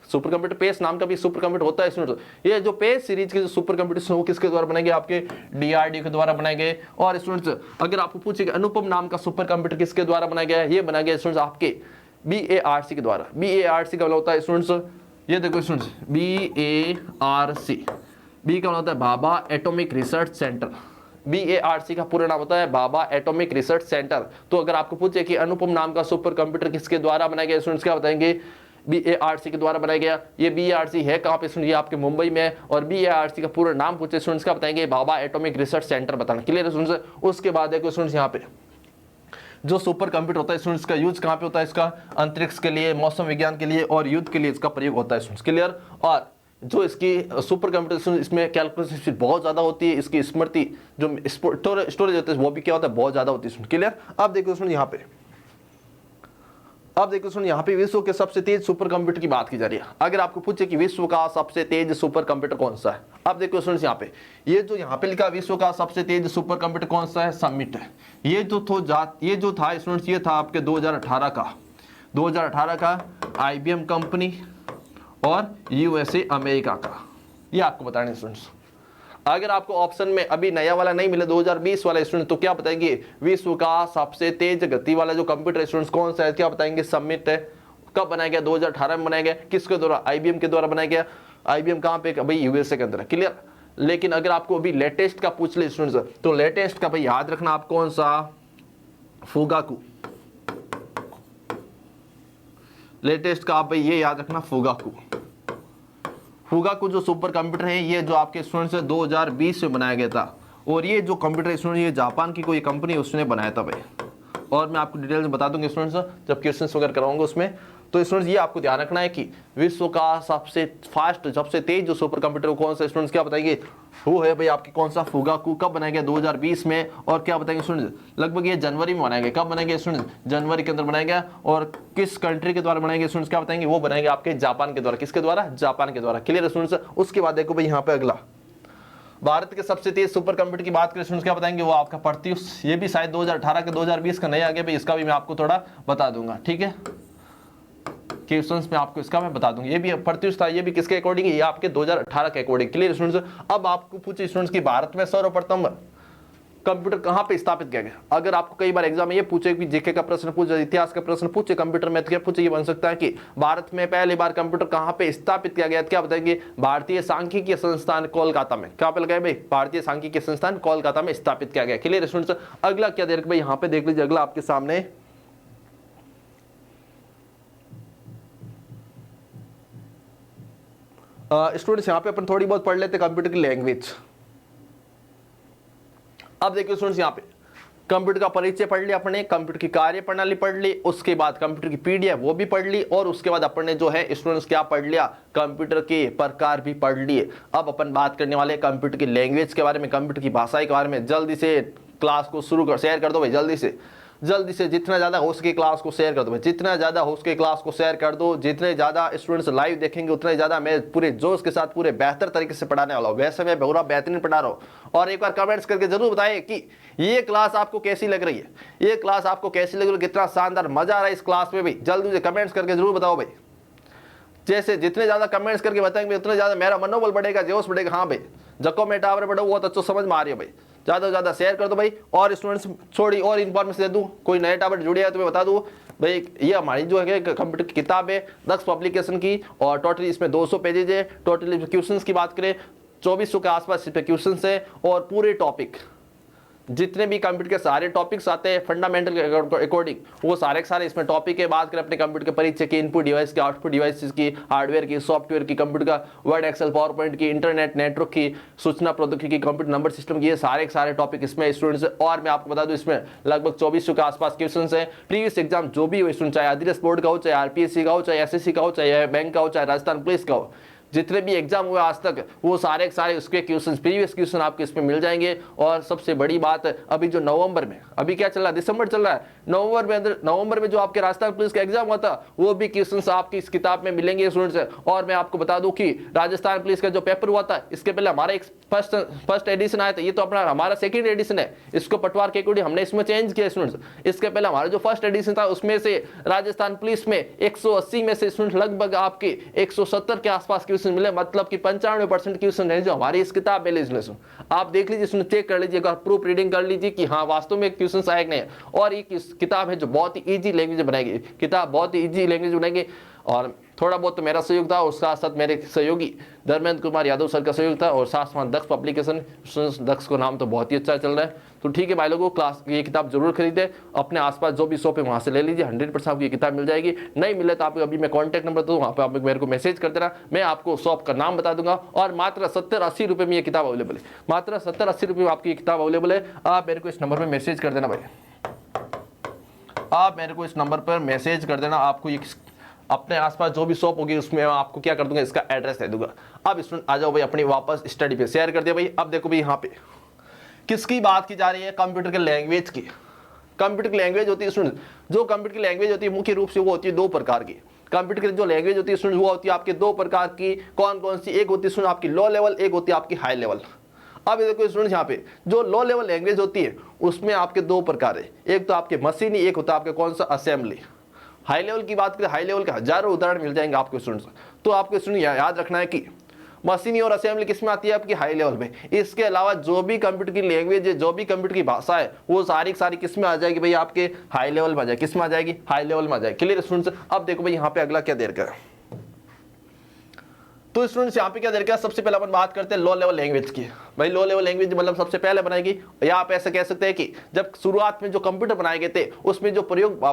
supercomputer, PACE नाम का भी सुपर कंप्यूटर होता है स्टूडेंट्स। ये जो पेस सीरीज के जो सुपर कंप्यूटर वो किसके द्वारा बनाए गए, आपके डीआरडीओ के द्वारा बनाए गए। और स्टूडेंट्स अगर आपको पूछे कि अनुपम नाम का सुपर कंप्यूटर किसके द्वारा बनाया गया है, ये बनाया गया स्टूडेंट्स आपके BARC के द्वारा। BARC का मतलब होता है स्टूडेंट्स, ये देखो स्टूडेंट्स, BARC, बी का होता है Bhabha atomic research centre. BARC का पूरा नाम होता है भाभा एटॉमिक रिसर्च सेंटर। तो अगर आपको पूछे कि अनुपम नाम का सुपर कंप्यूटर किसके द्वारा बनाया गया स्टूडेंट्स, क्या बताएंगे, BARC के द्वारा बनाया गया। ये BARC है कहाँ पे स्टूडेंट, ये आपके मुंबई में है। और BARC का पूरा नाम पूछे स्टूडेंट्स, क्या बताएंगे, भाभा एटॉमिक रिसर्च सेंटर बताना। क्लियर है स्टूडेंट्स। उसके बाद देखो स्टूडेंट्स यहाँ पे जो सुपर कंप्यूटर होता है स्टूडेंट्स का यूज कहाँ पे होता है, इसका अंतरिक्ष के लिए, मौसम विज्ञान के लिए और युद्ध के लिए इसका प्रयोग होता है स्टूडेंट्स। क्लियर। और जो इसकी सुपर कंप्यूटर इसमें कैलकुलेशन स्पीड बहुत ज्यादा होती है, इसकी स्मृति जो स्टोरेज होता है वो भी क्या होता है, बहुत ज्यादा होती है। क्लियर। अब देखो सुन यहाँ पे, यहाँ पे विश्व के सबसे तेज सुपर कंप्यूटर की बात की जा रही है। अगर आपको पूछे कि विश्व का सबसे तेज सुपर कंप्यूटर कौन सा है, अब देखो स्टूडेंट्स यहाँ पे, ये जो यहाँ पे लिखा विश्व का सबसे तेज सुपर कंप्यूटर कौन सा है, समिट है। ये जो था स्टूडेंट्स, ये था आपके 2018 का IBM कंपनी और USA अमेरिका का। ये आपको बताने स्टूडेंट्स। अगर आपको ऑप्शन में अभी नया वाला नहीं मिले 2020 वाला स्टूडेंट, तो क्या बताएंगे, विश्व का सबसे तेज गति वाला जो कंप्यूटर स्टूडेंट्स कौन सा है, क्या बताएंगे, समिट है। कब बनाया गया, 2018 में बनाया गया। किसके द्वारा, IBM के द्वारा बनाया गया। IBM कहाँ पे, भाई USA के अंदर। क्लियर। लेकिन अगर आपको अभी लेटेस्ट का पूछ ले स्टूडेंट्स, तो लेटेस्ट का भाई याद रखना आप कौन सा, फुगाकू। लेटेस्ट का आप भाई ये याद रखना, फुगाकू जो सुपर कंप्यूटर है, ये जो आपके स्टूडेंट्स 2020 में बनाया गया था। और ये जो कंप्यूटर स्टूडेंट, ये जापान की कोई कंपनी उसने बनाया था भाई। और मैं आपको डिटेल्स बता दूंगा स्टूडेंट्स जब क्वेश्चंस वगैरह कराऊंगा उसमें। तो स्टूडेंट्स ये आपको ध्यान रखना है कि विश्व का सबसे फास्ट, सबसे तेज जो सुपर कंप्यूटर कौन सा स्टूडेंट्स, क्या बताएंगे, वो है भाई आपकी कौन सा, फुगाकू। कब बनाया गया, 2020 में। और क्या बताएंगे स्टूडेंट्स, लगभग ये जनवरी में बनाया गया। कब बनाया गया स्टूडेंट्स, जनवरी के अंदर बनाया गया। और किस कंट्री के द्वारा बनाया गया स्टूडेंट्स, क्या बताएंगे, वो बनाएंगे आपके जापान के द्वारा। किसके द्वारा, जापान के द्वारा। Clear students. उसके बाद देखो भाई यहाँ पे अगला, भारत के सबसे तेज सुपर कंप्यूटर की बात करें स्टूडेंट्स, क्या बताएंगे, वो आपका प्रत्युष। ये भी शायद 2018 के 2020 का नहीं आ गया भाई, इसका भी मैं आपको थोड़ा बता दूंगा। ठीक है, क्वेश्चंस में आपको इसका मैं बता दूंगा। ये भी प्रत्युष था, ये भी किसके अकॉर्डिंग, ये आपके 2018 के अकॉर्डिंग। Clear students. अब आपको पूछे स्टूडेंट्स कि भारत में सर्वप्रथम कंप्यूटर कहां पे स्थापित किया गया। अगर आपको कई बार एग्जाम में ये पूछे कि जीके का प्रश्न पूछे, इतिहास का प्रश्न पूछे, कंप्यूटर में क्या पूछे, ये बन सकता है कि भारत में पहली बार कंप्यूटर कहां पे स्थापित किया गया, क्या बताएंगे, भारतीय सांख्यिकी संस्थान कोलकाता में। क्या पे लगाए भाई, भारतीय सांख्यिकी संस्थान कोलकाता में स्थापित किया गया। Clear students. अगला क्या दे रखा भाई, यहाँ पे देख लीजिए, अगला आपके सामने स्टूडेंट्स यहाँ पे अपन थोड़ी बहुत पढ़ लेते कंप्यूटर की लैंग्वेज। अब देखिए स्टूडेंट्स, यहाँ पे कंप्यूटर का परिचय पढ़ लिया अपने, कंप्यूटर की कार्य प्रणाली पढ़ ली, उसके बाद कंप्यूटर की पीढ़ियां वो भी पढ़ ली, और उसके बाद अपन ने जो है स्टूडेंट्स क्या पढ़ लिया, कंप्यूटर के प्रकार भी पढ़ लिए। अब अपन बात करने वाले कंप्यूटर की लैंग्वेज के बारे में, कंप्यूटर की भाषा के बारे में। जल्दी से क्लास को शेयर कर दो भाई, जल्दी से जितना ज़्यादा हो सके क्लास को शेयर कर दो भाई, जितना ज़्यादा हो सके क्लास को शेयर कर दो। जितने ज़्यादा स्टूडेंट्स लाइव देखेंगे उतने ज़्यादा मैं पूरे जोश के साथ पूरे बेहतर तरीके से पढ़ाने वाला हूँ। वैसे मैं पूरा बेहतरीन पढ़ा रहा हूँ। और एक बार कमेंट्स करके जरूर बताइए कि ये क्लास आपको कैसी लग रही है, ये क्लास आपको कैसी लग रही है, कितना शानदार मजा आ रहा है इस क्लास में भी। जल्दी से कमेंट्स करके जरूर बताओ भाई। जैसे जितने ज्यादा कमेंट्स करके बताएंगे उतने ज्यादा मेरा मनोबल बढ़ेगा, जोश बढ़ेगा। हाँ भाई, जको मैं टावर पढ़ो वो तो समझ में आ रही है भाई, ज्यादा से ज्यादा शेयर कर दो भाई। और स्टूडेंट्स थोड़ी और इन्फॉर्मेशन दे दूं, कोई नए टावर जुड़े हैं तो मैं बता दूं भाई, ये हमारी जो है कंप्यूटर की किताब है दक्ष पब्लिकेशन की, और टोटली इसमें 200 पेजेज है। टोटली क्वेश्चंस की बात करें 2400 के आसपास इस पे क्वेश्चंस है, और पूरे टॉपिक जितने भी कंप्यूटर के सारे टॉपिक्स आते हैं फंडामेंटल के अकॉर्डिंग, वो सारे के सारे इसमें टॉपिक है। बात करें अपने कंप्यूटर के परिचय की, इनपुट डिवाइस की, आउटपुट डिवाइसेस की, हार्डवेयर की, सॉफ्टवेयर की, कंप्यूटर का वर्ड, एक्सेल, पावर पॉइंट की, इंटरनेट नेटवर्क की, सूचना प्रौद्योगिकी, कंप्यूटर नंबर सिस्टम की, ये सारे के सारे टॉपिक इसमें स्टूडेंट्स। और मैं आपको बता दूं इसमें लगभग 2400 के आसपास क्वेश्चन है। प्रीवियस एग्जाम जो भी हो स्टूडेंट, चाहे अधिरस बोर्ड का हो, चाहे आरपीएससी का हो, चाहे एसएससी का हो, चाहे बैंक का हो, चाहे राजस्थान पुलिस का हो, जितने भी एग्जाम हुए आज तक वो सारे के सारे उसके क्वेश्चन, प्रीवियस क्वेश्चन आपके इसमें मिल जाएंगे। और सबसे बड़ी बात अभी जो नवंबर में, अभी क्या चल रहा है, दिसंबर चल रहा है, नवंबर में जो आपके राजस्थान पुलिस का एग्जाम हुआ था वो भी क्वेश्चंस आपकी इस किताब में मिलेंगे स्टूडेंट्स। और मैं आपको बता दूं कि राजस्थान पुलिस का जो पेपर हुआ था इसके पहले हमारा एक फर्स्ट एडिशन आया था, ये तो अपना हमारा सेकंड एडिशन है, इसको पटवार के अकॉर्डिंग हमने इसमें चेंज किया स्टूडेंट्स। इसके पहले हमारा जो फर्स्ट एडिशन था उसमें से राजस्थान पुलिस में 180 में से स्टूडेंट लगभग आपके 170 के आसपास क्वेश्चन मिले, मतलब कि 95% क्वेश्चन है जो हमारी इस किताब में लिखे। आप देख लीजिए, चेक कर लीजिए, प्रूफ रीडिंग कर लीजिए कि हाँ वास्तव में क्वेश्चन आए नहीं। और ये किताब है जो बहुत ही इजी लैंग्वेज बनाएगी, किताब बहुत ही इजी लैंग्वेज बनाएगी। और थोड़ा बहुत तो मेरा सहयोग था, और साथ साथ मेरे सहयोगी धर्मेंद्र कुमार यादव सर का सहयोग था, और साथ साथ दक्ष पब्लिकेशन, दक्ष को नाम तो बहुत ही अच्छा चल रहा है। तो ठीक है भाई लोगों, क्लास ये किताब जरूर खरीदे, अपने आसपास जो भी शॉप है वहाँ से ले लीजिए, 100% आपको ये किताब मिल जाएगी। नहीं मिले तो आपको अभी मैं कॉन्टैक्ट नंबर दूँ, वहाँ पर आप मेरे को मैसेज कर देना, मैं आपको शॉप का नाम बता दूंगा। और मात्र 70-80 रुपये में ये किताब अवेलेबल है, मात्र 70-80 रुपये में आपकी ये किताब अवेलेबल है। आप मेरे को इस नंबर पर मैसेज कर देना भाई, आप मेरे को इस नंबर पर मैसेज कर देना। आपको ये अपने आसपास जो भी शॉप होगी उसमें आपको क्या कर दूंगा, इसका एड्रेस दे दूंगा। अब स्टूडेंट आ जाओ भाई अपनी वापस स्टडी पे, शेयर कर दिया भाई। अब देखो भाई यहाँ पे किसकी बात की जा रही है, कंप्यूटर के लैंग्वेज की। कंप्यूटर की लैंग्वेज होती है स्टूडेंट, जो कंप्यूटर की लैंग्वेज होती है मुख्य रूप से वो होती है 2 प्रकार की। कंप्यूटर की जो लैंग्वेज होती है स्टूडेंट वो होती है आपके 2 प्रकार की। कौन कौन सी, एक होती है स्टूडेंट आपकी लो लेवल, एक होती है आपकी हाई लेवल। अब देखो स्टूडेंट यहाँ पे जो लो लेवल लैंग्वेज होती है उसमें आपके 2 प्रकार है, एक तो आपके मशीनी, एक होता है आपके कौन सा, असेंबली। हाई लेवल की बात करें, हाई लेवल के हजारों उदाहरण मिल जाएंगे आपको स्टूडेंट्स। तो आपको स्टूडेंट याद रखना है कि मशीनी और असेंबली किस में आती है, आपकी हाई लेवल में। इसके अलावा जो भी कंप्यूटर की लैंग्वेज है, जो भी कंप्यूटर की भाषा है, वो सारी सारी किस में आ जाएगी भाई, आपके हाई लेवल में आ जाएगी। किस में आ जाएगी, हाई लेवल में आ जाएगी। Clear students. अब देखो भाई यहाँ पे अगला क्या देर का, तो स्टूडेंट्स यहाँ पे क्या देखा, सबसे पहले अपन बात करते हैं लो लेवल लैंग्वेज की। भाई लो लेवल लैंग्वेज मतलब सबसे पहले बनाएगी, या आप ऐसे कह सकते हैं कि जब शुरुआत में जो कंप्यूटर बनाए गए थे उसमें जो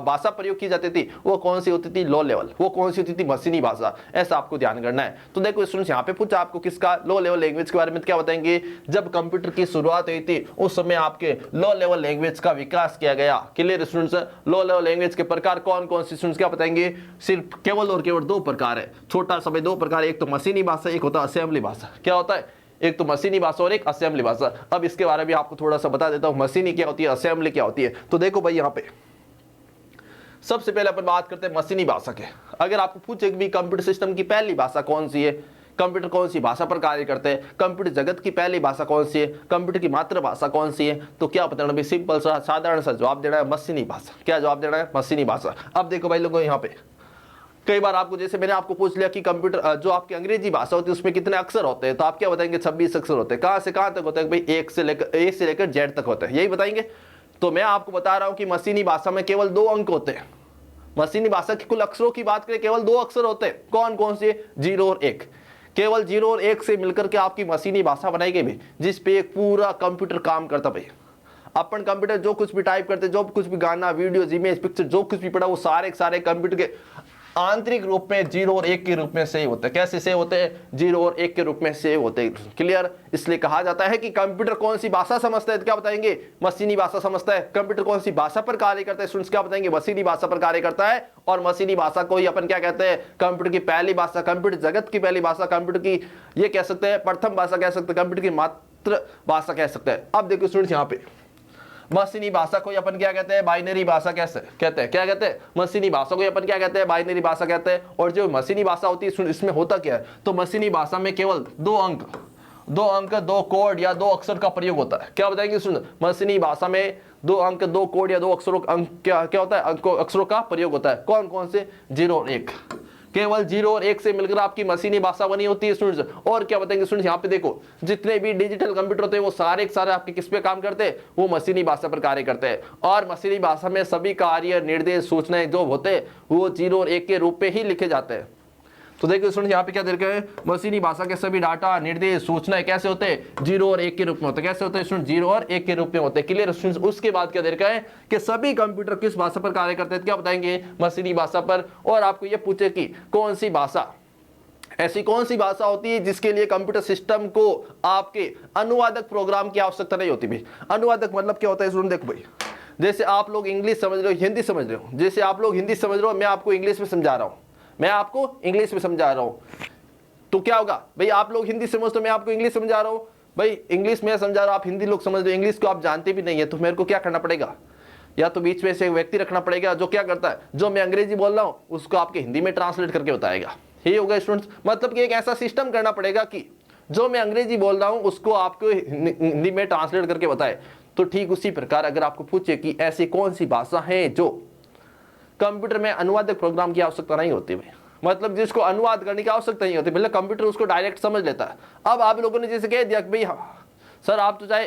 भाषा प्रयोग की जाती थी वो कौन सी होती थी, लो लेवल। वो कौन सी होती थी, मशीनी भाषा। ऐसा आपको ध्यान करना है। तो देखो स्टूडेंट्स यहाँ पे पूछा आपको किसका, लो लेवल लैंग्वेज के बारे में। क्या बताएंगे, जब कंप्यूटर की शुरुआत हुई थी उस समय आपके लो लेवल लैंग्वेज का विकास किया गया। Clear students. Low level language के प्रकार कौन कौन से स्टूडेंट्स क्या बताएंगे, सिर्फ केवल और केवल 2 प्रकार है, छोटा सा 2 प्रकार, एक तो मशीनी भाषा, एक होता है असेंबली भाषा। क्या होता है, एक तो मशीनी भाषा और एक असेंबली भाषा। अब इसके बारे में आपको थोड़ा सा बता देता हूं, मशीनी क्या होती है, असेंबली क्या होती है। तो देखो भाई यहाँ पे सबसे पहले अपन बात करते हैं मशीनी भाषा के। अगर आपको पूछे कि कंप्यूटर सिस्टम की पहली भाषा कौन सी है, कंप्यूटर कौन सी भाषा पर कार्य करते हैं, कंप्यूटर जगत की पहली भाषा कौन सी है, कंप्यूटर की मातृभाषा कौन सी है, तो क्या बताना भाई, सिंपल सा साधारण सा जवाब देना है, मशीनी भाषा। क्या जवाब देना है, मशीनी भाषा। अब देखो भाई लोगों यहाँ पे कई बार आपको, जैसे मैंने आपको पूछ लिया कि कंप्यूटर जो आपकी अंग्रेजी भाषा होती है उसमें कितने अक्षर होते हैं, तो आप क्या बताएंगे, 26 अक्षर होते हैं। कहां से कहां तक होते हैं भाई, ए से लेकर जेड तक होते हैं, यही बताएंगे। तो मैं आपको बता रहा हूं कि मशीनी भाषा में केवल 2 अंक होते हैं। मशीनी भाषा की कुल अक्षरों की बात करें केवल 2 अक्षर होते हैं। कौन कौन से, 0 और 1। केवल 0 और 1 से मिलकर के आपकी मशीनी भाषा बनाई गई भाई, जिसपे एक पूरा कंप्यूटर काम करता भाई। अपन कंप्यूटर जो कुछ भी टाइप करते, जो कुछ भी गाना, वीडियो, इमेज, पिक्चर जो कुछ भी पड़ा, वो सारे सारे कंप्यूटर के आंतरिक रूप में 0 और 1 के रूप में सेव होते हैं। कैसे सेव होते हैं, 0 और 1 के रूप में सेव होते हैं। क्लियर। इसलिए कहा जाता है कि कंप्यूटर कौन सी भाषा समझता है, तो क्या बताएंगे, मशीनी भाषा समझता है। कंप्यूटर कौन सी भाषा पर कार्य करता है, स्टूडेंट्स क्या बताएंगे, मशीनी भाषा पर कार्य करता है। और मशीनी भाषा को ही अपन क्या कहते हैं, कंप्यूटर की पहली भाषा, कंप्यूटर जगत की पहली भाषा, कंप्यूटर की ये कह सकते हैं प्रथम भाषा कह सकते हैं, कंप्यूटर की मातृभाषा कह सकते हैं। अब देखो स्टूडेंट्स यहाँ पे मशीनी भाषा को अपन क्या कहते हैं, बाइनरी भाषा कैसे कहते हैं, क्या कहते हैं, मशीनी भाषा को अपन क्या कहते हैं, बाइनरी भाषा कहते हैं। और जो मशीनी भाषा होती है इसमें होता क्या है, तो मशीनी भाषा में केवल 2 अंक, 2 कोड या 2 अक्षर का प्रयोग होता है। क्या बताएंगे सुन, मशीनी भाषा में 2 अंक, 2 कोड या 2 अक्षरों क्या होता है, अक्षरों का प्रयोग होता है। कौन कौन से, 0 और 1। केवल 0 और 1 से मिलकर आपकी मशीनी भाषा बनी होती है स्टूडेंट्स। और क्या बताएंगे स्टूडेंट्स, यहाँ पे देखो जितने भी डिजिटल कंप्यूटर होते हैं वो सारे के सारे आपके किस पे काम करते हैं, वो मशीनी भाषा पर कार्य करते हैं। और मशीनी भाषा में सभी कार्य, निर्देश, सूचनाएं जो होते हैं वो 0 और 1 के रूप में ही लिखे जाते हैं। तो देखिए स्टूडेंट यहाँ पे क्या दे रखा है, मशीनी भाषा के सभी डाटा, निर्देश, सूचनाएं कैसे होते हैं, 0 और 1 के रूप में होते हैं। कैसे होते हैं स्टूडेंट, 0 और 1 के रूप में होते हैं। Clear students. उसके बाद क्या दे रखा है कि सभी कंप्यूटर किस भाषा पर कार्य करते हैं, क्या बताएंगे, मशीनी भाषा पर। और आपको ये पूछे कि कौन सी भाषा, ऐसी कौन सी भाषा होती है जिसके लिए कंप्यूटर सिस्टम को आपके अनुवादक प्रोग्राम की आवश्यकता नहीं होती भाई। अनुवादक मतलब क्या होता है स्टूडेंट, देखो भाई जैसे आप लोग इंग्लिश समझ रहे हो, हिंदी समझ रहे हो, जैसे आप लोग हिंदी समझ रहे हो, मैं आपको इंग्लिश में समझा रहा हूं, मैं आपको इंग्लिश में समझा रहा हूं, तो क्या होगा भाई, आप लोग हिंदी समझ तो मैं आपको इंग्लिश समझा रहा हूं भाई, इंग्लिश में समझा रहा हूं, आप हिंदी लोग समझ रहे हो, इंग्लिश को आप जानते भी नहीं है, तो मेरे को क्या करना पड़ेगा, या तो बीच में से एक व्यक्ति रखना पड़ेगा जो क्या करता है, जो मैं अंग्रेजी बोल रहा हूं उसको आपके हिंदी में ट्रांसलेट करके बताएगा। यही होगा स्टूडेंट्स, मतलब कि एक ऐसा सिस्टम करना पड़ेगा कि जो मैं अंग्रेजी बोल रहा हूं उसको आपको हिंदी में ट्रांसलेट करके बताए। तो ठीक उसी प्रकार अगर आपको पूछे कि ऐसी कौन सी भाषा है जो कंप्यूटर में अनुवादक प्रोग्राम की आवश्यकता नहीं होती भाई, मतलब जिसको अनुवाद करने की आवश्यकता नहीं होती, मतलब कंप्यूटर उसको डायरेक्ट समझ लेता है। अब आप लोगों ने जैसे कह दिया कि भाई हाँ सर आप तो चाहे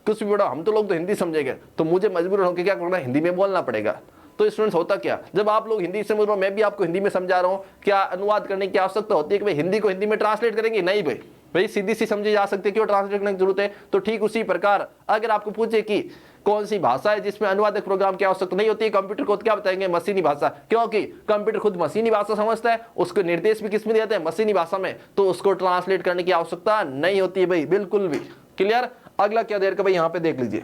कुछ भी पढ़ो, हम तो लोग तो हिंदी समझेंगे, तो मुझे मजबूर होकर क्या करना, हिंदी में बोलना पड़ेगा। तो स्टूडेंट्स होता क्या, जब आप लोग हिंदी समझ रहे हो, मैं भी आपको हिंदी में समझा रहा हूँ, क्या अनुवाद करने की आवश्यकता होती है कि भाई हिंदी को हिंदी में ट्रांसलेट करेंगे, नहीं भाई, भाई सीधी सी समझी जा सकती है, क्यों ट्रांसलेट करने की जरूरत है। तो ठीक उसी प्रकार अगर आपको पूछे कि कौन सी भाषा है जिसमें अनुवादक प्रोग्राम की आवश्यकता नहीं होती है, कंप्यूटर को क्या बताएंगे, मशीनी भाषा, क्योंकि कंप्यूटर खुद मशीनी भाषा समझता है, उसको निर्देश भी किस में देते हैं, मशीनी भाषा में, तो उसको ट्रांसलेट करने की आवश्यकता नहीं होती है भाई, बिल्कुल भी। क्लियर। अगला क्या देर का भाई यहाँ पे देख लीजिए,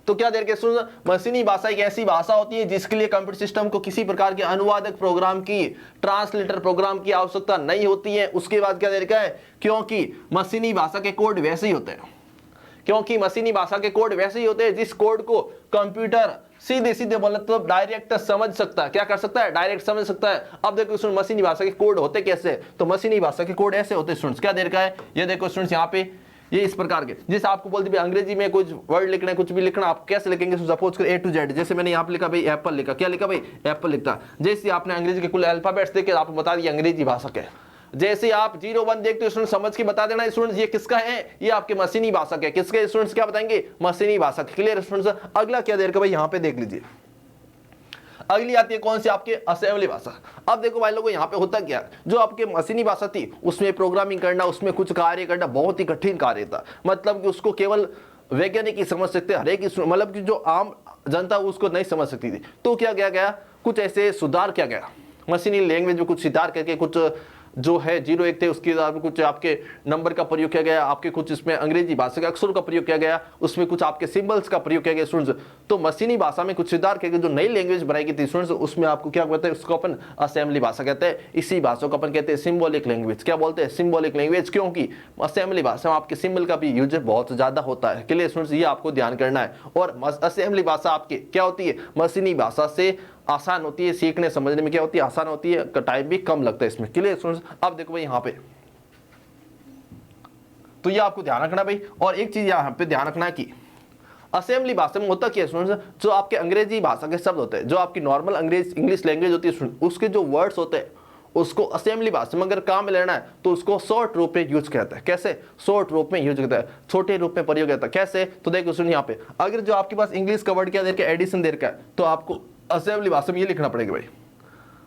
तो क्या देर के सुन, मशीनी भाषा एक ऐसी भाषा होती है जिसके लिए कंप्यूटर सिस्टम को किसी प्रकार के अनुवादक प्रोग्राम की, ट्रांसलेटर प्रोग्राम की आवश्यकता नहीं होती है। उसके बाद क्या देर का है, क्योंकि मशीनी भाषा के कोड वैसे ही होते हैं, क्योंकि मशीनी भाषा के कोड वैसे ही होते हैं जिस कोड को कंप्यूटर सीधे सीधे मतलब डायरेक्ट समझ सकता है, क्या कर सकता है, डायरेक्ट समझ सकता है। अब देखो सुन, मशीनी भाषा के कोड होते कैसे, तो मशीनी भाषा के कोड ऐसे होते हैं स्टूडेंट्स, क्या देर का है, ये देखो स्टूडेंट्स यहाँ पे ये इस प्रकार के, जैसे आपको बोलते भाई अंग्रेजी में कुछ वर्ड लिखना है, कुछ भी लिखना, आप कैसे लिखेंगे, सपोज कर A to Z, जैसे मैंने यहाँ पे लिखा भाई एप्पल लिखा, क्या लिखा भाई एप्पल लिखा, जैसे आपने अंग्रेजी के कुल अल्फाबेट्स देखे आपको बता दिया अंग्रेजी भाषा के, जैसे आप 0-1 देखते हो स्टूडेंट समझ के बता देना स्टूडेंट्स ये किसका है, ये आपके मशीनी भाषा के, किसके स्टूडेंट्स क्या बताएंगे, मशीनी भाषा। Clear students. अगला क्या देर का भाई यहाँ पे देख लीजिए, अगली आती है कौन सी, आपके असेंबली भाषा। अब देखो भाई लोगों यहाँ पे होता क्या, जो आपके मशीनी भाषा थी उसमें प्रोग्रामिंग करना, उसमें कुछ कार्य करना बहुत ही कठिन कार्य था, मतलब कि उसको केवल वैज्ञानिक ही समझ सकते, हर एक मतलब कि जो आम जनता उसको नहीं समझ सकती थी। तो क्या किया गया, कुछ ऐसे सुधार किया गया मशीनी लैंग्वेज में, कुछ सुधार करके कुछ जो है 0-1 थे उसके बाद कुछ आपके नंबर का प्रयोग किया गया, आपके कुछ इसमें अंग्रेजी भाषा के अक्षरों का प्रयोग किया गया, उसमें कुछ आपके सिंबल्स का प्रयोग किया गया स्टूडेंट्स। तो मशीनी भाषा में कुछ सुधार करके जो नई लैंग्वेज बनाई गई थी स्टूडेंट्स, उसमें आपको क्या कहते हैं, उसको अपन असेंबली भाषा कहते हैं। इसी भाषा को अपन कहते हैं सिंबॉलिक लैंग्वेज। क्या बोलते हैं, सिंबॉलिक लैंग्वेज, क्योंकि असेंबली भाषा में आपके सिंबल का भी यूज बहुत ज्यादा होता है। क्लियर स्टूडेंट्स, ये आपको ध्यान करना है। और असेंबली भाषा आपकी क्या होती है, मशीनी भाषा से आसान होती है, सीखने समझने में क्या होती है, आसान होती है, टाइम भी कम लगता है इसमें। Clear students. अब देखो भाई यहाँ पे, तो ये आपको ध्यान रखना भाई। और एक चीज यहाँ पे ध्यान रखना है कि असेंबली भाषा में होता क्या है स्टूडेंट्स, जो आपके अंग्रेजी भाषा के शब्द होते हैं, जो आपकी नॉर्मल इंग्लिश लैंग्वेज होती है उसके जो वर्ड्स होते हैं उसको असेंबली भाषा में अगर काम में लेना है तो उसको शॉर्ट रूप में यूज करता है। कैसे, शॉर्ट रूप में यूज करता है, छोटे रूप में प्रयोग करता है। कैसे, तो देखो सुनिए यहाँ पे, अगर जो आपके पास इंग्लिश का वर्ड क्या देर का एडिशन देर का है, तो आपको असेंबली भाषा में ये लिखना पड़ेगा भाई,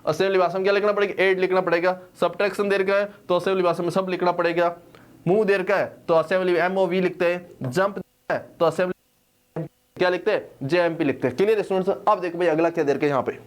असेंबली भाषा में क्या लिखना पड़ेगा, एड लिखना पड़ेगा। सब्ट्रैक्शन देर का है तो असेंबली भाषा में सब लिखना पड़ेगा। मूव देर का है तो असेंबली में MOV लिखते हैं। जंप है तो असेंबली क्या लिखते हैं, JMP लिखते हैं। Clear students. अब देखो भाई अगला क्या देर का, यहाँ पे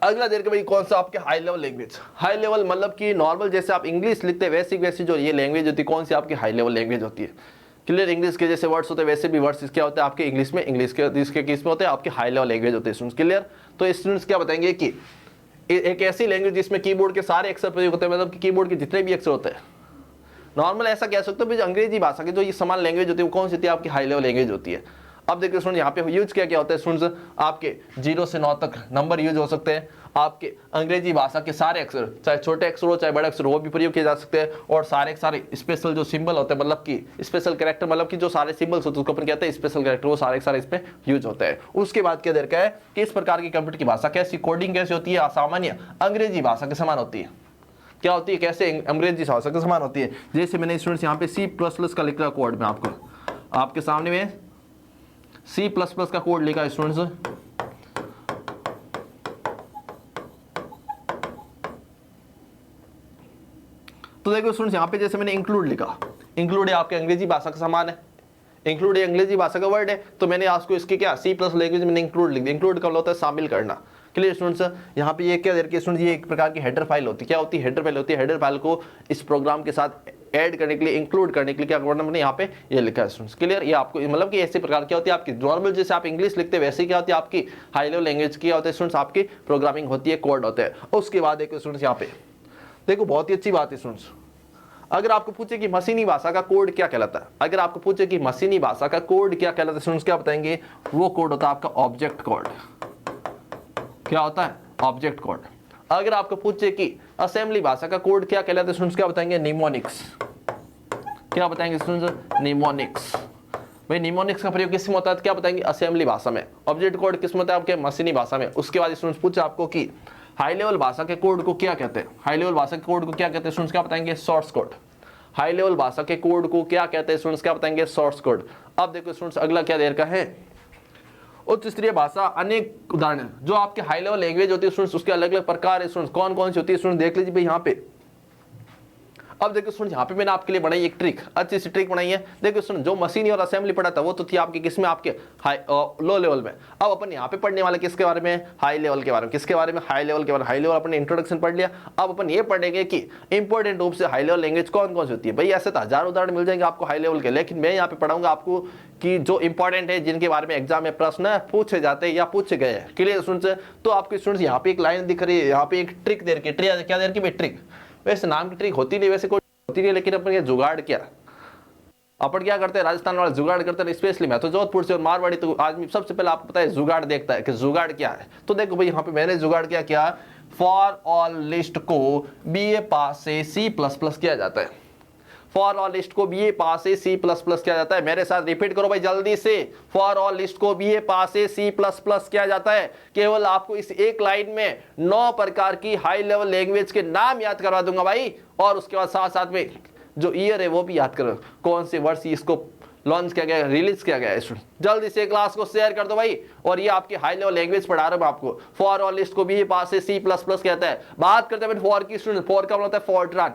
अगला देर के भाई कौन सा, आपके high level language. High level मतलब कि नॉर्मल जैसे आप इंग्लिश लिखते हैं वैसी जो ये लैंग्वेज होती है, कौन सी आपकी हाई लेवल लैंग्वेज होती है। क्लियर, इंग्लिश के जैसे वर्ड्स होते हैं वैसे भी वर्ड्स क्या होते हैं आपके इंग्लिश में, इंग्लिश के जिसके केस में होते हैं आपके हाई लेवल लैंग्वेज होते हैं स्टूडेंट्स। क्लियर। तो स्टूडेंट्स क्या बताएंगे कि एक ऐसी लैंग्वेज जिसमें कीबोर्ड के सारे अक्षर प्रयोग होते हैं, मतलब कि कीबोर्ड के जितने भी अक्षर होते हैं। नॉर्मल ऐसा कह सकते हो अंग्रेजी भाषा की जो ये समान लैंग्वेज होती है वो कौन सी होती है, आपकी हाई लेवल लैंग्वेज होती है। अब देखिए स्टूडेंट यहाँ पे यूज क्या क्या होता है स्टूडेंट्स, आपके 0 से 9 तक नंबर यूज हो सकते हैं, आपके अंग्रेजी भाषा के सारे अक्षर, चाहे छोटे अक्षर हो चाहे बड़े अक्षर, वो भी प्रयोग किए जा सकते हैं, और सारे सारे स्पेशल जो सिंबल होते हैं, मतलब कि स्पेशल कैरेक्टर, मतलब कि जो सारे सिंबल्स होते हैं उसको अपन कहते हैं स्पेशल कैरेक्टर, वो सारे सारे इसमें यूज होते हैं। उसके बाद क्या देखा है कि इस प्रकार की कंप्यूटर की भाषा कैसी, कोडिंग कैसी होती है, असामान्य अंग्रेजी भाषा के समान होती है। क्या होती है, कैसे अंग्रेजी भाषा के समान होती है। जैसे मैंने स्टूडेंट्स यहाँ पे C++ का लिख रहा कोड में आपके सामने में C++ का कोड लिखा स्टूडेंट्स, तो देखो स्टूडेंट्स यहाँ पे जैसे मैंने इंक्लूड लिखा, इंक्लूड है आपके अंग्रेजी भाषा का समान है, इंक्लूड अंग्रेजी भाषा का वर्ड है, तो मैंने आपको इसके क्या C+ लैंग्वेज में इंक्लूड लिख दिया। इंक्लूड का मतलब होता है शामिल करना। क्लियर स्टूडेंट्स, यहाँ पे ये क्या देखिए स्टूडेंट्स, ये एक प्रकार की हेडर फाइल होती है। क्या होती है, हेडर फाइल होती है। हेडर फाइल को इस प्रोग्राम के साथ ऐड करने के लिए, इंक्लूड करने के लिए क्या करना, मैंने यहाँ पे ये लिखा है स्टूडेंट्स। क्लियर, ये आपको मतलब कि ऐसे प्रकार क्या होती है आपकी नॉर्मल, जैसे आप इंग्लिश लिखते हैं वैसे क्या होती है आपकी हाई लेवल लैंग्वेज की होता है स्टूडेंट्स, आपकी प्रोग्रामिंग होती है, कोड होते हैं। उसके बाद देखो स्टूडेंट्स यहाँ पे देखो बहुत ही अच्छी बात है स्टूडेंट्स, अगर आपको पूछे कि मशीनी भाषा का कोड क्या कहलाता है, अगर आपको पूछे कि मशीनी भाषा का कोड क्या कहलाता है स्टूडेंट्स, क्या बताएंगे, वो कोड होता है आपका ऑब्जेक्ट कोड। क्या होता है, ऑब्जेक्ट कोड। अगर आपको पूछे कि असेंबली भाषा का कोड क्या कहलाता है स्टूडेंट्स, क्या बताएंगे, निमोनिक्स। क्या बताएंगे स्टूडेंट्स, निमोनिक्स। भाई निमोनिक्स का प्रयोग किस में होता है, क्या बताएंगे, असेंबली भाषा में। ऑब्जेक्ट कोड किस में होता है, आपके मशीनी भाषा में। उसके बाद स्टूडेंट्स पूछे आपको कि हाई लेवल भाषा के कोड को क्या कहते हैं, हाई लेवल भाषा के कोड को क्या कहते हैं स्टूडेंट्स, क्या बताएंगे, सोर्स कोड। हाई लेवल भाषा के कोड को क्या कहते हैं स्टूडेंट्स, क्या बताएंगे, सोर्स कोड। अब देखो स्टूडेंट्स अगला क्या देर का है, उच्च स्तरीय भाषा। अनेक उदाहरण जो आपके हाई लेवल लैंग्वेज होती है स्टूडेंट्स, उसके अलग अलग प्रकार है स्टूडेंट्स, कौन कौन सी होती है स्टूडेंट्स, देख लीजिए भाई यहाँ पे। अब देखो स्टूडेंट यहाँ पे मैंने आपके लिए बनाई एक ट्रिक, अच्छी सी ट्रिक बनाई है। देखो स्टूडेंट जो मशीनी और असेंबली पढ़ा था वो तो थी आपकी किसमें, आपके हाई लो लेवल में। अब अपन यहाँ पे पढ़ने वाले किसके बारे में, हाई लेवल के बारे में। किसके बारे में, हाई लेवल के बारे में। हाई लेवल अपन ने इंट्रोडक्शन पढ़ लिया, अब अपन ये पढ़ेंगे कि इंपॉर्टेंट रूप से हाई लेवल लैंग्वेज कौन कौन सी होती है। भाई ऐसे तो हजारों उदाहरण मिल जाएंगे आपको हाई लेवल के, लेकिन मैं यहाँ पे पढ़ाऊंगा आपको कि जो इंपॉर्टेंट है, जिनके बारे में एग्जाम में प्रश्न पूछे जाते हैं या पूछे गए हैं। क्लियर स्टूडेंट्स, तो आपके स्टूडेंट्स यहाँ पे एक लाइन दिख रही है, यहाँ पे एक ट्रिक दे रखी है। क्या दे रखी है, ट्रिक। वैसे नाम की ट्रिक होती नहीं, वैसे कोई होती नहीं, लेकिन अपन ये जुगाड़ क्या, अपन क्या करते हैं, राजस्थान वाले जुगाड़ करते हैं। स्पेशली मैं तो जोधपुर से और मारवाड़ी तो आदमी सबसे पहले आपको पता है जुगाड़ देखता है कि जुगाड़ क्या है। तो देखो भाई यहाँ पे मैंने जुगाड़ क्या किया, फॉर ऑल लिस्ट को BA पास से C++ किया जाता है। फॉर ऑल लिस्ट को BA पास से C++ किया जाता है। मेरे साथ रिपीट करो भाई जल्दी से, फॉर ऑल लिस्ट को BA पास से C++ किया जाता है। केवल आपको इस एक लाइन में 9 प्रकार की हाई लेवल लैंग्वेज के नाम याद करवा दूंगा भाई, और उसके बाद साथ साथ में जो ईयर है वो भी याद करो, कौन से वर्ष इसको लॉन्च किया गया, रिलीज किया गया है। जल्दी से क्लास को शेयर कर दो भाई। और ये आपकी हाई लेवल लैंग्वेज पढ़ा रहा हूं आपको। फॉर ऑल लिस्ट को BA पास से C++ कहता है। बात करते हैं फॉर की स्टूडेंट, फॉर का मतलब होता है फोर्ट्रान,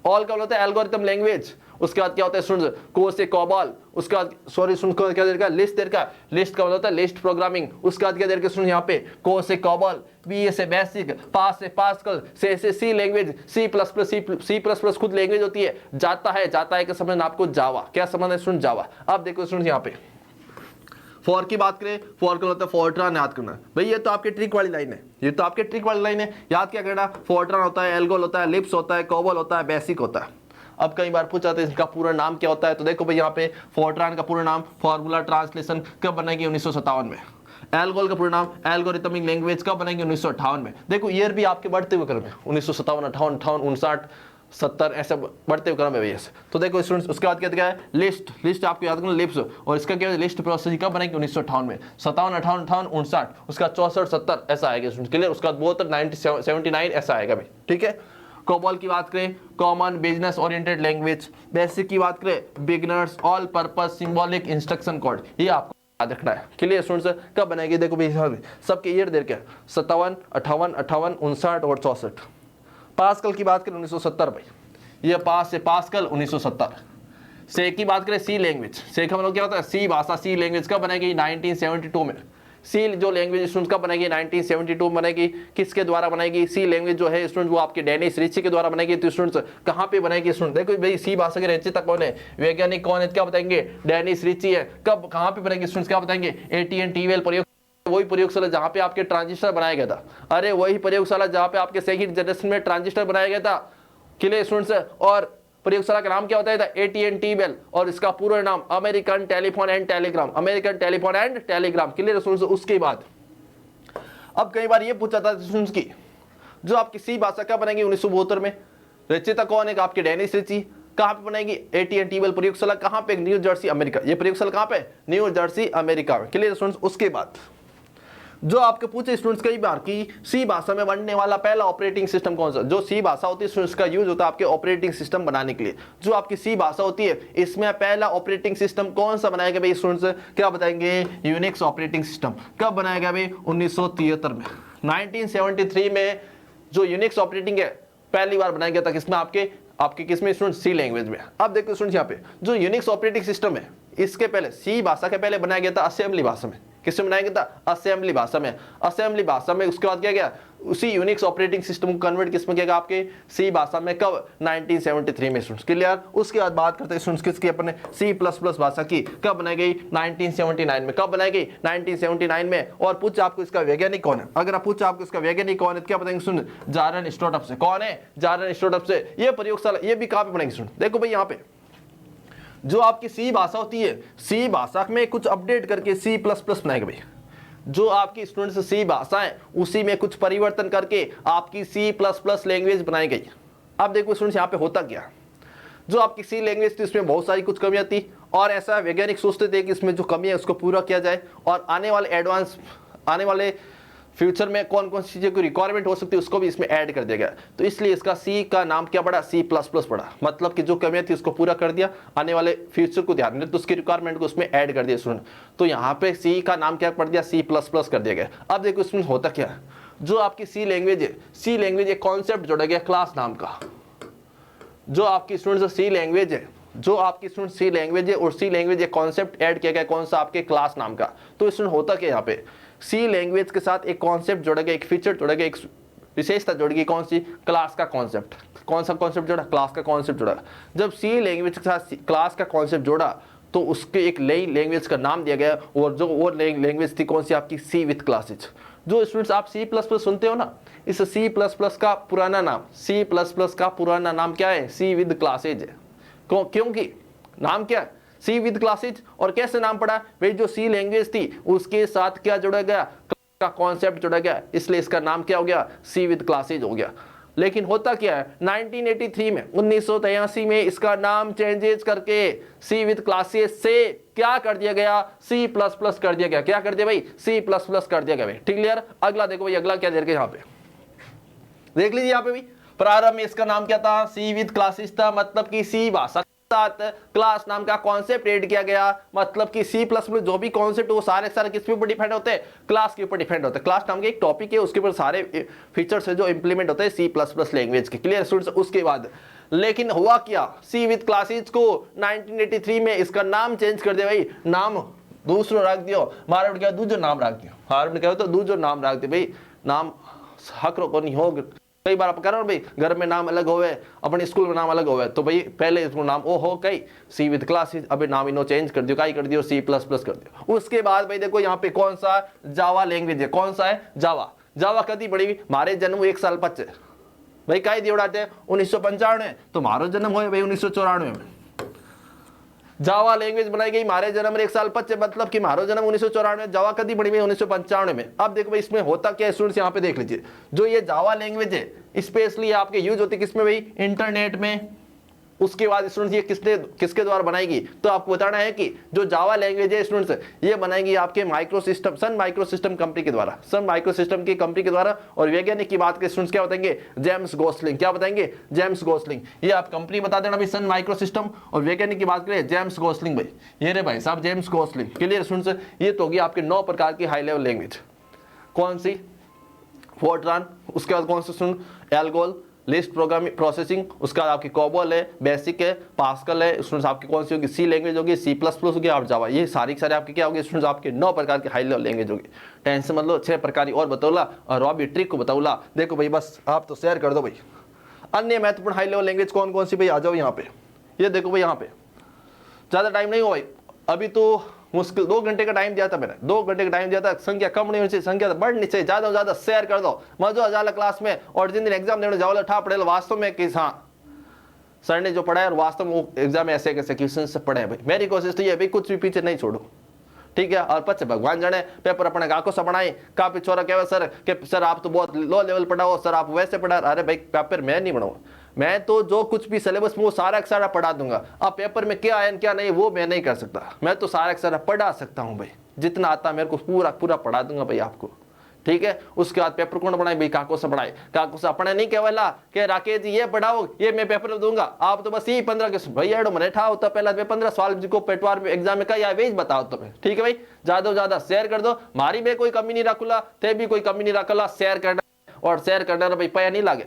ऑल का होता है एल्गोरिथम लैंग्वेज। उसके बाद क्या होता है स्टूडेंट्स, को से कोबॉल। उसके बाद सॉरी स्टूडेंट्स क्या देर का, लिस्ट देर का, लिस्ट का मतलब होता है लिस्ट प्रोग्रामिंग। उसके बाद क्या देर के स्टूडेंट्स यहाँ पे को से कोबॉल, BA से बेसिक, पास से पास्कल, से सी लैंग्वेज, C++ खुद लैंग्वेज होती है। जाता है का समझना आपको जावा। क्या समझना है स्टूडेंट, जावा। अब देखो स्टूडेंट्स यहाँ पे फॉर की बात करें, फॉर का होता है फोर्ट्रान, याद करना भाई। ये तो आपके ट्रिक वाली लाइन है, ये तो आपके ट्रिक वाली लाइन है। याद क्या करना, फोर्ट्रान होता है, एल्गोल होता है, लिप्स होता है, कोबॉल होता है, बेसिक होता है। अब कई बार पूछा था इसका पूरा नाम क्या होता है, तो देखो भाई यहाँ पे फोर्ट्रान का पूरा नाम फॉर्मूला ट्रांसलेशन कब बनाएगी, 1957 में। एल्गोल का पूरा नाम एल्गोरिथमिक लैंग्वेज कब बनाएगी, 1958 में। देखो ईयर भी आपके बढ़ते हुए क्रम है, 1957, 58, 59, 70 ऐसे बढ़ते हुए क्रम है भैया से। तो देखो स्टूडेंट्स उसके बाद क्या है, लिस्ट आपको याद करना, लिप्स। और इसका क्या है, लिस्ट प्रोसेस कब बनेगी, 1958 में। 57, 58, 58, 59, उसका 64, 70 ऐसा आएगा स्टूडेंट्स। क्लियर, उसका 72, 90, 79 ऐसा आएगा भाई, ठीक है। कोबॉल की बात करें, common business oriented language. Basic की बात करें, beginners all purpose symbolic instruction code. ये आपको याद रखना है। क्लियर स्टूडेंट्स, कब बनाएगी, देखो भाई सबके ईयर देर क्या, 57, 58, 58, 59 और 64। पास्कल की बात करें 1970 भाई, ये पास से पास्कल 1970। से की बात करें, सी लैंग्वेज, से का मतलब क्या होता है, सी भाषा, सी लैंग्वेज कब बनेगी, 1972 में। सी जो लैंग्वेज स्टूडेंट कब बनेगी, 1972 में बनेगी। किसके द्वारा बनेगी, सी लैंग्वेज जो है स्टूडेंट, वो आपके डेनिस रिची के द्वारा बनेगी। तो स्टूडेंट्स कहाँ पे बनेगी स्टूडेंट, देखो भाई सी भाषा के रचयिता कौन है, वैज्ञानिक कौन है, क्या बताएंगे, डेनिस रिची है। कब कहाँ पे बनेगी स्टूडेंट्स, क्या बताएंगे, AT&T वेल प्रयोग, वही प्रयोगशाला जहां पे आपके ट्रांजिस्टर बनाया गया था। अरे वही प्रयोगशाला जहां पे आपके सेकंड जनरेशन में ट्रांजिस्टर बनाया गया था। क्लियर स्टूडेंट्स, और प्रयोगशाला का नाम क्या होता है? AT&T बेल, और इसका पूरा नाम American telephone and Telegram, American telephone and Telegram. Clear students? उसके बाद अब कई बार ये पूछा था स्टूडेंट्स की, जो आपकी सी भाषा क्या बनेगी 1972 में, रचयिता कौन है? आपके डेनिस रिची। कहां पे बनाएगी? AT&T बेल प्रयोगशाला। कहां पे? New Jersey America. ये प्रयोगशाला कहां पे? न्यू जर्सी अमेरिका में। Clear students? उसके बाद जो आपके पूछे स्टूडेंट्स कई बार कि सी भाषा में बनने वाला पहला ऑपरेटिंग सिस्टम कौन सा? जो सी भाषा होती है स्टूडेंट्स का यूज होता है आपके ऑपरेटिंग सिस्टम बनाने के लिए। जो आपकी सी भाषा होती है इसमें पहला ऑपरेटिंग सिस्टम कौन सा बनाएगा भाई स्टूडेंट्स? क्या बताएंगे? Unix operating system. कब बनाएगा भाई? 1973 में। 1973 में जो यूनिक्स ऑपरेटिंग है पहली बार बनाया गया था। किसमें? आपके किसमें स्टूडेंट्स? सी लैंग्वेज में। अब देखो स्टूडेंट्स यहाँ पे जो यूनिक्स ऑपरेटिंग सिस्टम है इसके पहले सी भाषा के पहले बनाया गया था असेंबली भाषा में। किसमें बनाया गया था? असेंबली भाषा में। असेंबली भाषा में उसके बाद क्या गया? उसी यूनिक्स ऑपरेटिंग सिस्टम को कन्वर्ट किसमें किया गया? आपके सी भाषा में। कब? 1973 में स्टूडेंट्स। क्लियर? उसके बाद बात करते हैं स्टूडेंट्स किसकी? अपने C++ भाषा की। कब बनाई गई? 1979 में। कब बनाई गई? 1979 में। और पूछा आपको इसका वैज्ञानिक कौन है? अगर आप पूछा आपको इसका वैज्ञानिक कौन है तो क्या बताएंगे सुन? जारन स्टोटअप से। कौन है? जारन स्टोटअप से। ये प्रयोगशाला ये भी कहां पे बनेगी सुन? देखो भाई यहाँ पे जो आपकी सी भाषा होती है सी भाषा में कुछ अपडेट करके C++ बनाएगा भाई। जो आपकी स्टूडेंट्स सी भाषा है उसी में कुछ परिवर्तन करके आपकी C++ लैंग्वेज बनाई गई। अब देखो स्टूडेंट्स यहाँ पे होता क्या, जो आपकी सी लैंग्वेज थी उसमें बहुत सारी कुछ कमियां थी और ऐसा वैज्ञानिक सोचते थे कि इसमें जो कमी है उसको पूरा किया जाए और आने वाले फ्यूचर में कौन कौन सी चीज़ों की रिक्वायरमेंट हो सकती है उसको भी इसमें ऐड कर दिया गया। तो इसलिए इसका सी का नाम क्या पड़ा? C++ पड़ा। मतलब कि जो कमियां थी उसको पूरा कर दिया, आने वाले फ्यूचर को ध्यान में तो उसकी रिक्वायरमेंट को उसमें ऐड कर दिया स्टूडेंट। तो यहाँ पे सी का नाम क्या पड़ दिया? C++ कर दिया गया। अब देखो इसमें होता क्या है, जो आपकी सी लैंग्वेज है सी लैंग्वेज एक कॉन्सेप्ट जोड़ा गया क्लास नाम का। जो आपकी स्टूडेंट्स सी लैंग्वेज है जो आपकी स्टूडेंट सी लैंग्वेज है और सी लैंग्वेज एक कॉन्सेप्ट ऐड किया गया कौन सा? आपके क्लास नाम का। तो स्टूडेंट होता क्या यहाँ पे, सी लैंग्वेज के साथ एक कॉन्सेप्ट जोड़ा गया, एक फीचर जोड़ा गया, एक विशेषता जोड़ गई। कौन सी? क्लास का कॉन्सेप्ट। कौन सा कॉन्सेप्ट जोड़ा? क्लास का कॉन्सेप्ट जोड़ा। जब सी लैंग्वेज के साथ क्लास का कॉन्सेप्ट जोड़ा तो उसके एक नई लैंग्वेज का नाम दिया गया और जो वो लैंग्वेज थी कौन सी? आपकी सी विद क्लासेज। जो स्टूडेंट्स आप C++ सुनते हो ना, इस C++ का पुराना नाम C++ का पुराना नाम क्या है? सी विद क्लासेज है। क्योंकि नाम क्या है? सी विद क्लासेज। और कैसे नाम पड़ा भाई? जो सी लैंग्वेज थी उसके साथ क्या जोड़ा गया? का कॉन्सेप्ट जोड़ा गया, इसलिए इसका नाम क्या हो गया? सी विद क्लासेज हो गया। लेकिन होता क्या है 1983 में 1983 में इसका नाम चेंजेस करके सी विद क्लासेज से क्या कर दिया गया? C++ कर दिया गया। क्या कर दिया भाई? C++ कर दिया गया भाई। क्लियर? अगला देखो भाई, अगला क्या दे रखा है यहाँ पे, देख लीजिए यहाँ पे भी। प्रारंभ में इसका नाम क्या था? सी विद क्लासेज था। मतलब कि सी भाषा साथ क्लास नाम का कॉन्सेप्ट ऐड किया गया। मतलब कि C++ जो भी कॉन्सेप्ट वो सारे किस के ऊपर डिपेंड होते हैं? क्लास के ऊपर डिपेंड होते हैं। क्लास नाम का एक टॉपिक है उसके ऊपर सारे फीचर्स है जो इंप्लीमेंट होते हैं C++ लैंग्वेज के। Clear students? उसके बाद लेकिन हुआ क्या, सी विद क्लासेज को 1983 में इसका नाम चेंज कर दिया भाई। नाम दूसरो रख दियो, मारो क्या दूसरो नाम रख दियो। हार क्या तो दूसरो नाम रख दियो भाई। नाम हक को नहीं हो, कई बार आप करो भाई घर में नाम अलग होवे, अपने स्कूल में नाम अलग होवे, तो भाई पहले इसको नाम ओ हो कई सी विद क्लासेस, अबे नाम इनो चेंज कर दियो, काई कर दियो C++ कर दियो। उसके बाद भाई देखो यहाँ पे कौन सा जावा लैंग्वेज है, कौन सा है? जावा। जावा कदी पड़ी? मारे जन्म 1 साल पच्चे भाई काई दिवड़ाते 1995, तो मारो जन्म हो भाई 1994 में। जावा लैंग्वेज बनाई गई मारे जन्म 1 साल पच्चे, मतलब कि मारो जन्म 1994, जावा कदी बनी हुई 1995 में। अब देखो भाई इसमें होता क्या है स्टूडेंट्स, यहाँ पे देख लीजिए। जो ये जावा लैंग्वेज है स्पेशली आपके यूज होती है किसमें भाई? इंटरनेट में। उसके बाद स्टूडेंट्स ये किसके द्वारा बनाएगी? तो आपको बताना है कि जो जावा लैंग्वेज है स्टूडेंट्स ये बनाएगी आपके माइक्रोसिस्टम सन माइक्रोसिस्टम कंपनी के द्वारा, सन माइक्रोसिस्टम की कंपनी के द्वारा। और वैज्ञानिक की बात करें स्टूडेंट्स क्या बताएंगे? James Gosling. क्या बताएंगे? James Gosling. ये आप कंपनी बता देना भाई सन माइक्रोसिस्टम, और वैज्ञानिक की बात करें जेम्स गोसलिंग भाई। ये रे भाई साहब जेम्स गोसलिंग। Clear students? ये तो होगी आपके 9 प्रकार की हाई लेवल लैंग्वेज। कौन सी? फोर्ट्रान। उसके बाद कौन सी student? ALGOL, list programming processing. उसका आपकी कोबोल है, बेसिक है, पास्कल है। स्टूडेंट्स आपकी कौन सी होगी? सी लैंग्वेज होगी, C++ होगी और जावा। ये सारी के सारे आपके क्या होगी स्टूडेंट्स? आपके 9 प्रकार की हाई लेवल लैंग्वेज होगी। टेंशन मतलब 6 प्रकार और बतौला और अभी ट्रिक को बतौला। देखो भाई बस आप तो शेयर कर दो भाई। अन्य महत्वपूर्ण हाई लेवल लैंग्वेज कौन कौन सी भाई? आ जाओ यहाँ पे। ये देखो भाई यहाँ पे ज़्यादा टाइम नहीं हो भाई, अभी तो मुश्किल 2 घंटे का टाइम दिया था मैंने, 2 घंटे का टाइम दिया था। संख्या कम नहीं होनी चाहिए, संख्या बढ़नी चाहिए। ज़्यादा से ज़्यादा शेयर कर दो, मजा आ जाला क्लास में। और जिन दिन एग्जाम देने जाओ ठा पड़ेगा वास्तव में कि हाँ सर ने जो पढ़ा है और वास्तव में वो एग्जाम में ऐसे कैसे क्वेश्चन से पढ़े हैं भाई। मेरी कोशिश तो ये है भाई कुछ भी पीछे नहीं छोड़ो, ठीक है। और पच भगवान जाने पेपर अपने गाको से बनाए का पिछोरा कहे सर कि सर आप तो बहुत लो लेवल पढ़ाओ, सर आप वैसे पढ़ा। अरे भाई पेपर मैं नहीं बनाऊँ, मैं तो जो कुछ भी सिलेबस में वो सारा का सारा पढ़ा दूंगा। अब पेपर में क्या है क्या नहीं वो मैं नहीं कर सकता, मैं तो सारा का सारा पढ़ा सकता हूँ भाई, जितना आता मेरे को पूरा पूरा पढ़ा दूंगा भाई आपको, ठीक है। उसके बाद पेपर कौन बनाए भाई, काको से बनाए। काको से अपने नहीं केवला कि राकेश जी ये पढ़ाओ ये मैं पेपर दूंगा, आप तो बस यही 15 के भाई एडो मने ठा होता पहला 15 सवाल जी पेटवार में एग्जाम में का या वेज बताओ तो ठीक है भाई। ज्यादा ज्यादा शेयर कर दो, मारी में कोई कमी नहीं रखूला, थे भी कोई कमी नहीं रखला। शेयर करना और शेयर करना भाई पैया नहीं लागे,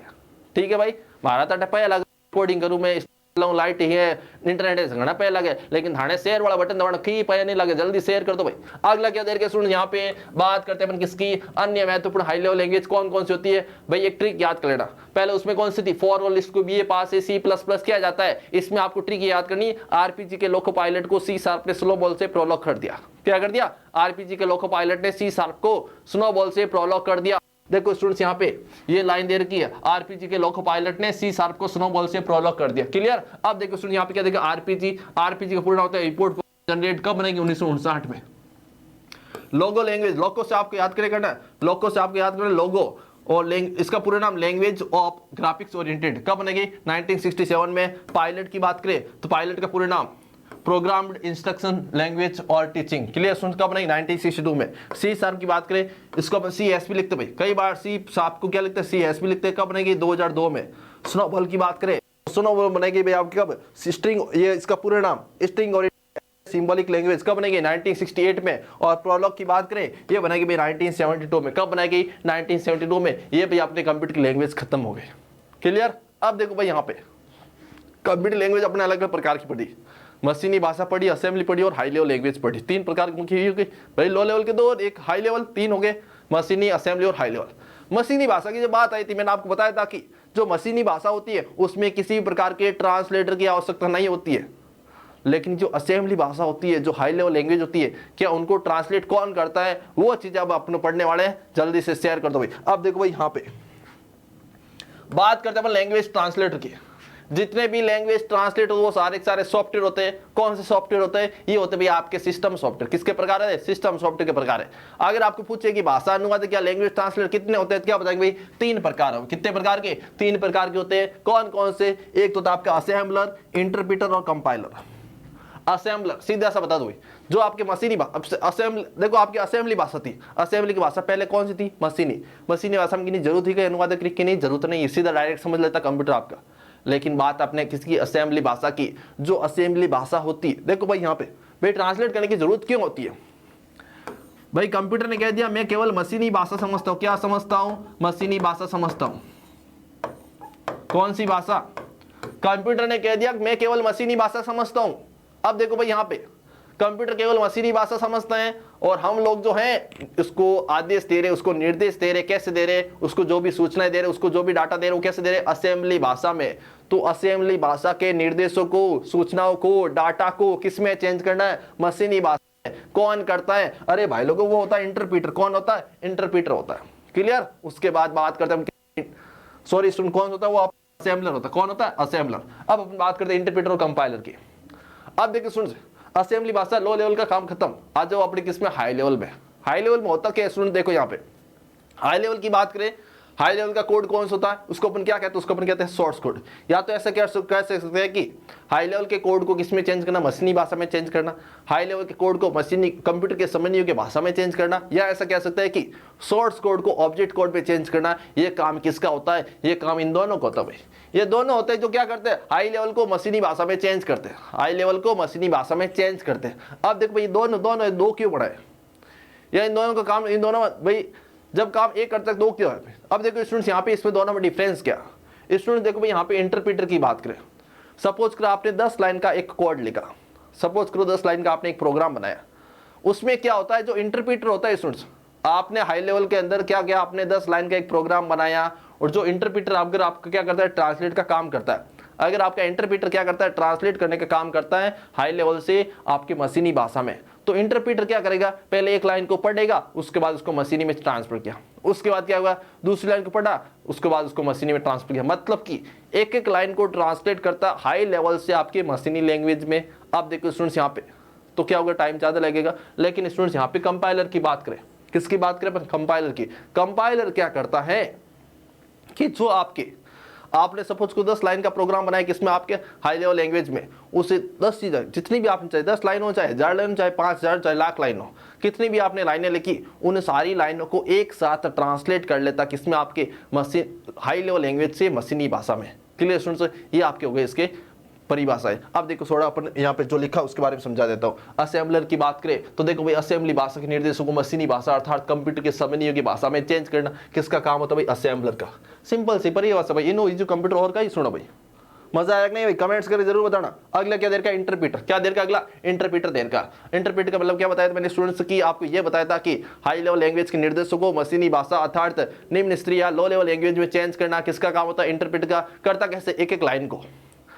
ठीक है भाई। मारा तो पैया लगे कोडिंग करूं मैं, लाइट ही है इंटरनेट है घना पैया लगे, लेकिन थाने शेयर वाला बटन दबाना की पैया नहीं लगे, जल्दी शेयर कर दो भाई। अगला क्या देर के सुन, यहाँ पे बात करते हैं किसकी, अन्य महत्वपूर्ण हाई लेवल लैंग्वेज कौन कौन सी होती है भाई। एक ट्रिक याद कर लेना, पहले उसमें कौन सी थी, फॉर और लिस्ट को बीए पास है, सी प्लस प्लस किया जाता है। इसमें आपको ट्रिक याद करनी, आरपीजी के लोको पायलट को सी शार्प ने स्लो बॉल से प्रोलॉग कर दिया। क्या कर दिया, आरपीजी के लोको पायलट ने सी शार्प को स्नो बॉल से प्रोलॉग कर दिया। देखो स्टूडेंट्स यहाँ पे ये लाइन दे रखी है, आरपीजी के लोको पायलट ने सी शार्प को स्नोबॉल से प्रोलॉग कर दिया। क्लियर। अब देखो स्टूडेंट यहाँ पे क्या देखो, आरपीजी का पूरा होता है रिपोर्ट जनरेट कब बनेगी 1959 में। लोगो लैंग्वेज, लोगो से आपको याद करेगा ना, लोगो से आपको याद करें लोगो और इसका पूरा नाम लैंग्वेज ऑफ ग्राफिक्स ओरिएंटेड कब बनेगी 1967 में। पायलट की बात करें तो पायलट का पूरा नाम प्रोग्राम्ड इंस्ट्रक्शन लैंग्वेज और टीचिंग। क्लियर। सुन कब नहीं 1962 में। सी शार्प की बात करें इसको CSP लिखते भाई, कई बार सी शार्प को क्या लिखते हैं CSP लिखते हैं। कब बनेगी 2002 में। स्नोबॉल की बात करें, स्नोबॉल बनेगी भाई आपकी कब, स्ट्रिंग, ये इसका पूरा नाम स्ट्रिंग और सिंबॉलिक लैंग्वेज कब बनेगी 1968 में। और प्रोलॉग की बात करें ये बनेगी भाई 1972 में। कब बनेगी 1972 में। ये भाई अपने कंप्यूटर की लैंग्वेज खत्म हो गई। क्लियर। अब देखो भाई यहाँ पे कंप्यूटर लैंग्वेज अपने अलग अलग प्रकार की पढ़ी, मशीनी भाषा पढ़ी, असेंबली पढ़ी और हाई लेवल लैंग्वेज पढ़ी। तीन प्रकार की मुख्य भाई, लो लेवल के दो और एक हाई लेवल, तीन हो गए मशीनी, असेंबली और हाई लेवल। मशीनी भाषा की जो बात आई थी मैंने आपको बताया था कि जो मशीनी भाषा होती है उसमें किसी प्रकार के ट्रांसलेटर की आवश्यकता नहीं होती है, लेकिन जो असेंबली भाषा होती है, जो हाई लेवल लैंग्वेज होती है, क्या उनको ट्रांसलेट कौन करता है, वो चीज अब अपने पढ़ने वाले हैं, जल्दी से शेयर कर दो भाई। अब देखो भाई यहाँ पे बात करते हैं लैंग्वेज ट्रांसलेटर की। जितने भी लैंग्वेज ट्रांसलेट हो वो सारे सारे सॉफ्टवेयर होते हैं। कौन से सॉफ्टवेयर होते हैं, ये होते हैं भाई आपके सिस्टम सॉफ्टवेयर। किसके प्रकार है, सिस्टम सॉफ्टवेयर के प्रकार है। अगर आपको पूछे कि भाषा अनुवाद क्या लैंग्वेज ट्रांसलेट कितने होते हैं, क्या बताएंगे भाई, तीन प्रकार हो। कितने प्रकार के, तीन प्रकार के होते हैं। कौन कौन से, एक तो आपका असेंबलर, इंटरप्रेटर और कंपाइलर। असेंबलर सीधा सा बता दो भाई, जो आपके मशीनी असेंबली, देखो आपकी असेंबली भाषा थी, असेंबली की भाषा पहले कौन सी थी, मशीनी। मशीनी भाषा में कितनी जरूरत थी, अनुवादक की नहीं जरूरत नहीं, सीधा डायरेक्ट समझ लेता कंप्यूटर आपका। लेकिन बात आपने किसकी, असेंबली भाषा की। जो असेंबली भाषा होती है, देखो भाई यहाँ पे भाई ट्रांसलेट करने की जरूरत क्यों होती है भाई, कंप्यूटर ने कह दिया मैं केवल मशीनी भाषा समझता हूं। क्या समझता हूं, मशीनी भाषा समझता हूं। कौन सी भाषा, कंप्यूटर ने कह दिया मैं केवल मशीनी भाषा समझता हूं। अब देखो भाई यहाँ पे कंप्यूटर केवल मशीनी भाषा समझते हैं और हम लोग जो हैं उसको आदेश दे रहे, उसको निर्देश दे रहे, कैसे दे रहे, उसको जो भी सूचनाएं दे रहे, उसको जो भी डाटा दे रहे वो कैसे दे रहे, असेंबली भाषा में। तो असेंबली भाषा के निर्देशों को, सूचनाओं को, डाटा को किसमें चेंज करना है, मशीनी भाषा में। कौन करता है, अरे भाई लोगों वो होता है इंटरप्रीटर। कौन होता है, इंटरप्रीटर होता है। क्लियर। उसके बाद बात करते हैं, सॉरी सुन, कौन होता है, वो असेंबलर होता है। कौन होता है, असेंबलर। अब अपन बात करते हैं इंटरप्रीटर और कंपाइलर की। अब देखिए सुन, असेंबली भाषा लो लेवल का काम खत्म, आ जाओ अपने किसमें, हाई लेवल में। हाई लेवल में होता क्या स्टूडेंट, देखो यहाँ पे हाई लेवल की बात करें, हाई लेवल का कोड कौन सा होता है, उसको अपन क्या कहते हैं, उसको अपन कहते हैं सोर्स कोड। या तो ऐसा कह सकते हैं कि हाई लेवल के कोड को किसमें चेंज करना, मशीनी भाषा में चेंज करना। हाई लेवल के कोड को मशीनी कंप्यूटर के समझने योग्य भाषा में चेंज करना। या ऐसा कह सकते हैं कि सोर्स कोड को ऑब्जेक्ट कोड में चेंज करना। ये काम किसका होता है, ये काम इन दोनों का होता है भाई। ये दोनों होते हैं जो क्या करते हैं, हाई लेवल को मशीनी भाषा में चेंज करते हैं, हाई लेवल को मशीनी भाषा में चेंज करते हैं। अब देखो भाई दोनों दो क्यों बढ़ाए, या इन दोनों का काम, इन दोनों भाई जब काम एक करते दो क्यों है। अब देखो स्टूडेंट्स यहाँ पे इसमें दोनों में डिफरेंस क्या, स्टूडेंट देखो भाई यहाँ पे इंटरप्रीटर की बात करें। सपोज करो आपने 10 लाइन का एक कोड लिखा, सपोज करो 10 लाइन का आपने एक प्रोग्राम बनाया। उसमें क्या होता है, जो इंटरप्रीटर होता है स्टूडेंट्स, आपने हाई लेवल के अंदर क्या किया, आपने 10 लाइन का एक प्रोग्राम बनाया और जो इंटरप्रीटर अगर आपका क्या करता है, ट्रांसलेट का काम करता है। अगर आपका इंटरप्रीटर क्या करता है, ट्रांसलेट करने का काम करता है हाई लेवल से आपके मशीनी भाषा में, तो इंटरप्रीटर क्या करेगा, पहले एक लाइन को पढ़ेगा, उसके बाद उसको मशीनी में ट्रांसफर किया, उसके बाद क्या हुआ, दूसरी लाइन को पढ़ा, उसके बाद उसको मशीनी में ट्रांसफर किया। मतलब कि एक एक लाइन को ट्रांसलेट करता हाई लेवल से आपके मशीनी लैंग्वेज में। अब देखो स्टूडेंट्स यहाँ पे तो क्या होगा, टाइम ज़्यादा लगेगा। लेकिन स्टूडेंट्स यहाँ पे कंपाइलर की बात करें, किसकी बात करें अपन, कंपाइलर की। कंपाइलर क्या करता है कि जो आपने सपोज को 10 लाइन का प्रोग्राम बनाया किसमें, आपके हाई लेवल लैंग्वेज में, उसे 10 चीज़ें जितनी भी आपने चाहे 10 लाइन हो, चाहे 1000 लाइन हो, चाहे 5000, चाहे लाख लाइन हो, कितनी भी आपने लाइनें लिखी, उन सारी लाइनों को एक साथ ट्रांसलेट कर लेता किसमें, आपके मशीन हाई लेवल लैंग्वेज से मशीनी भाषा में। क्लियर स्टूडेंट्स, ये आपके हो गए इसके परिभाषा है। अब देखो थोड़ा अपन यहाँ पे जो लिखा उसके बारे में समझा देता हूँ। असेंबलर की बात करें तो देखो भाई, असेंबली भाषा के निर्देशों को मशीनी भाषा अर्थात कंप्यूटर के समन्वय की भाषा में चेंज करना किसका काम होता है भाई, असेंबलर का। सिंपल सी परिभाषा भाई, इनो जो कंप्यूटर और का ही सुनो भाई, मजा आया कि नहीं भाई, कमेंट्स करके जरूर बताना। अगला क्या देर का, इंटरप्रीटर। क्या देर का, अगला इंटरप्रीटर देर का। इंटरप्रीटर का मतलब क्या बताया था मैंने स्टूडेंट्स की, आपको ये बताया था कि हाई लेवल लैंग्वेज के निर्देशों को मशीनी भाषा अर्थात निम्न स्तरीय या लो लेवल लैंग्वेज में चेंज करना किसका काम होता है, इंटरप्रीटर का। करता कैसे, एक एक लाइन को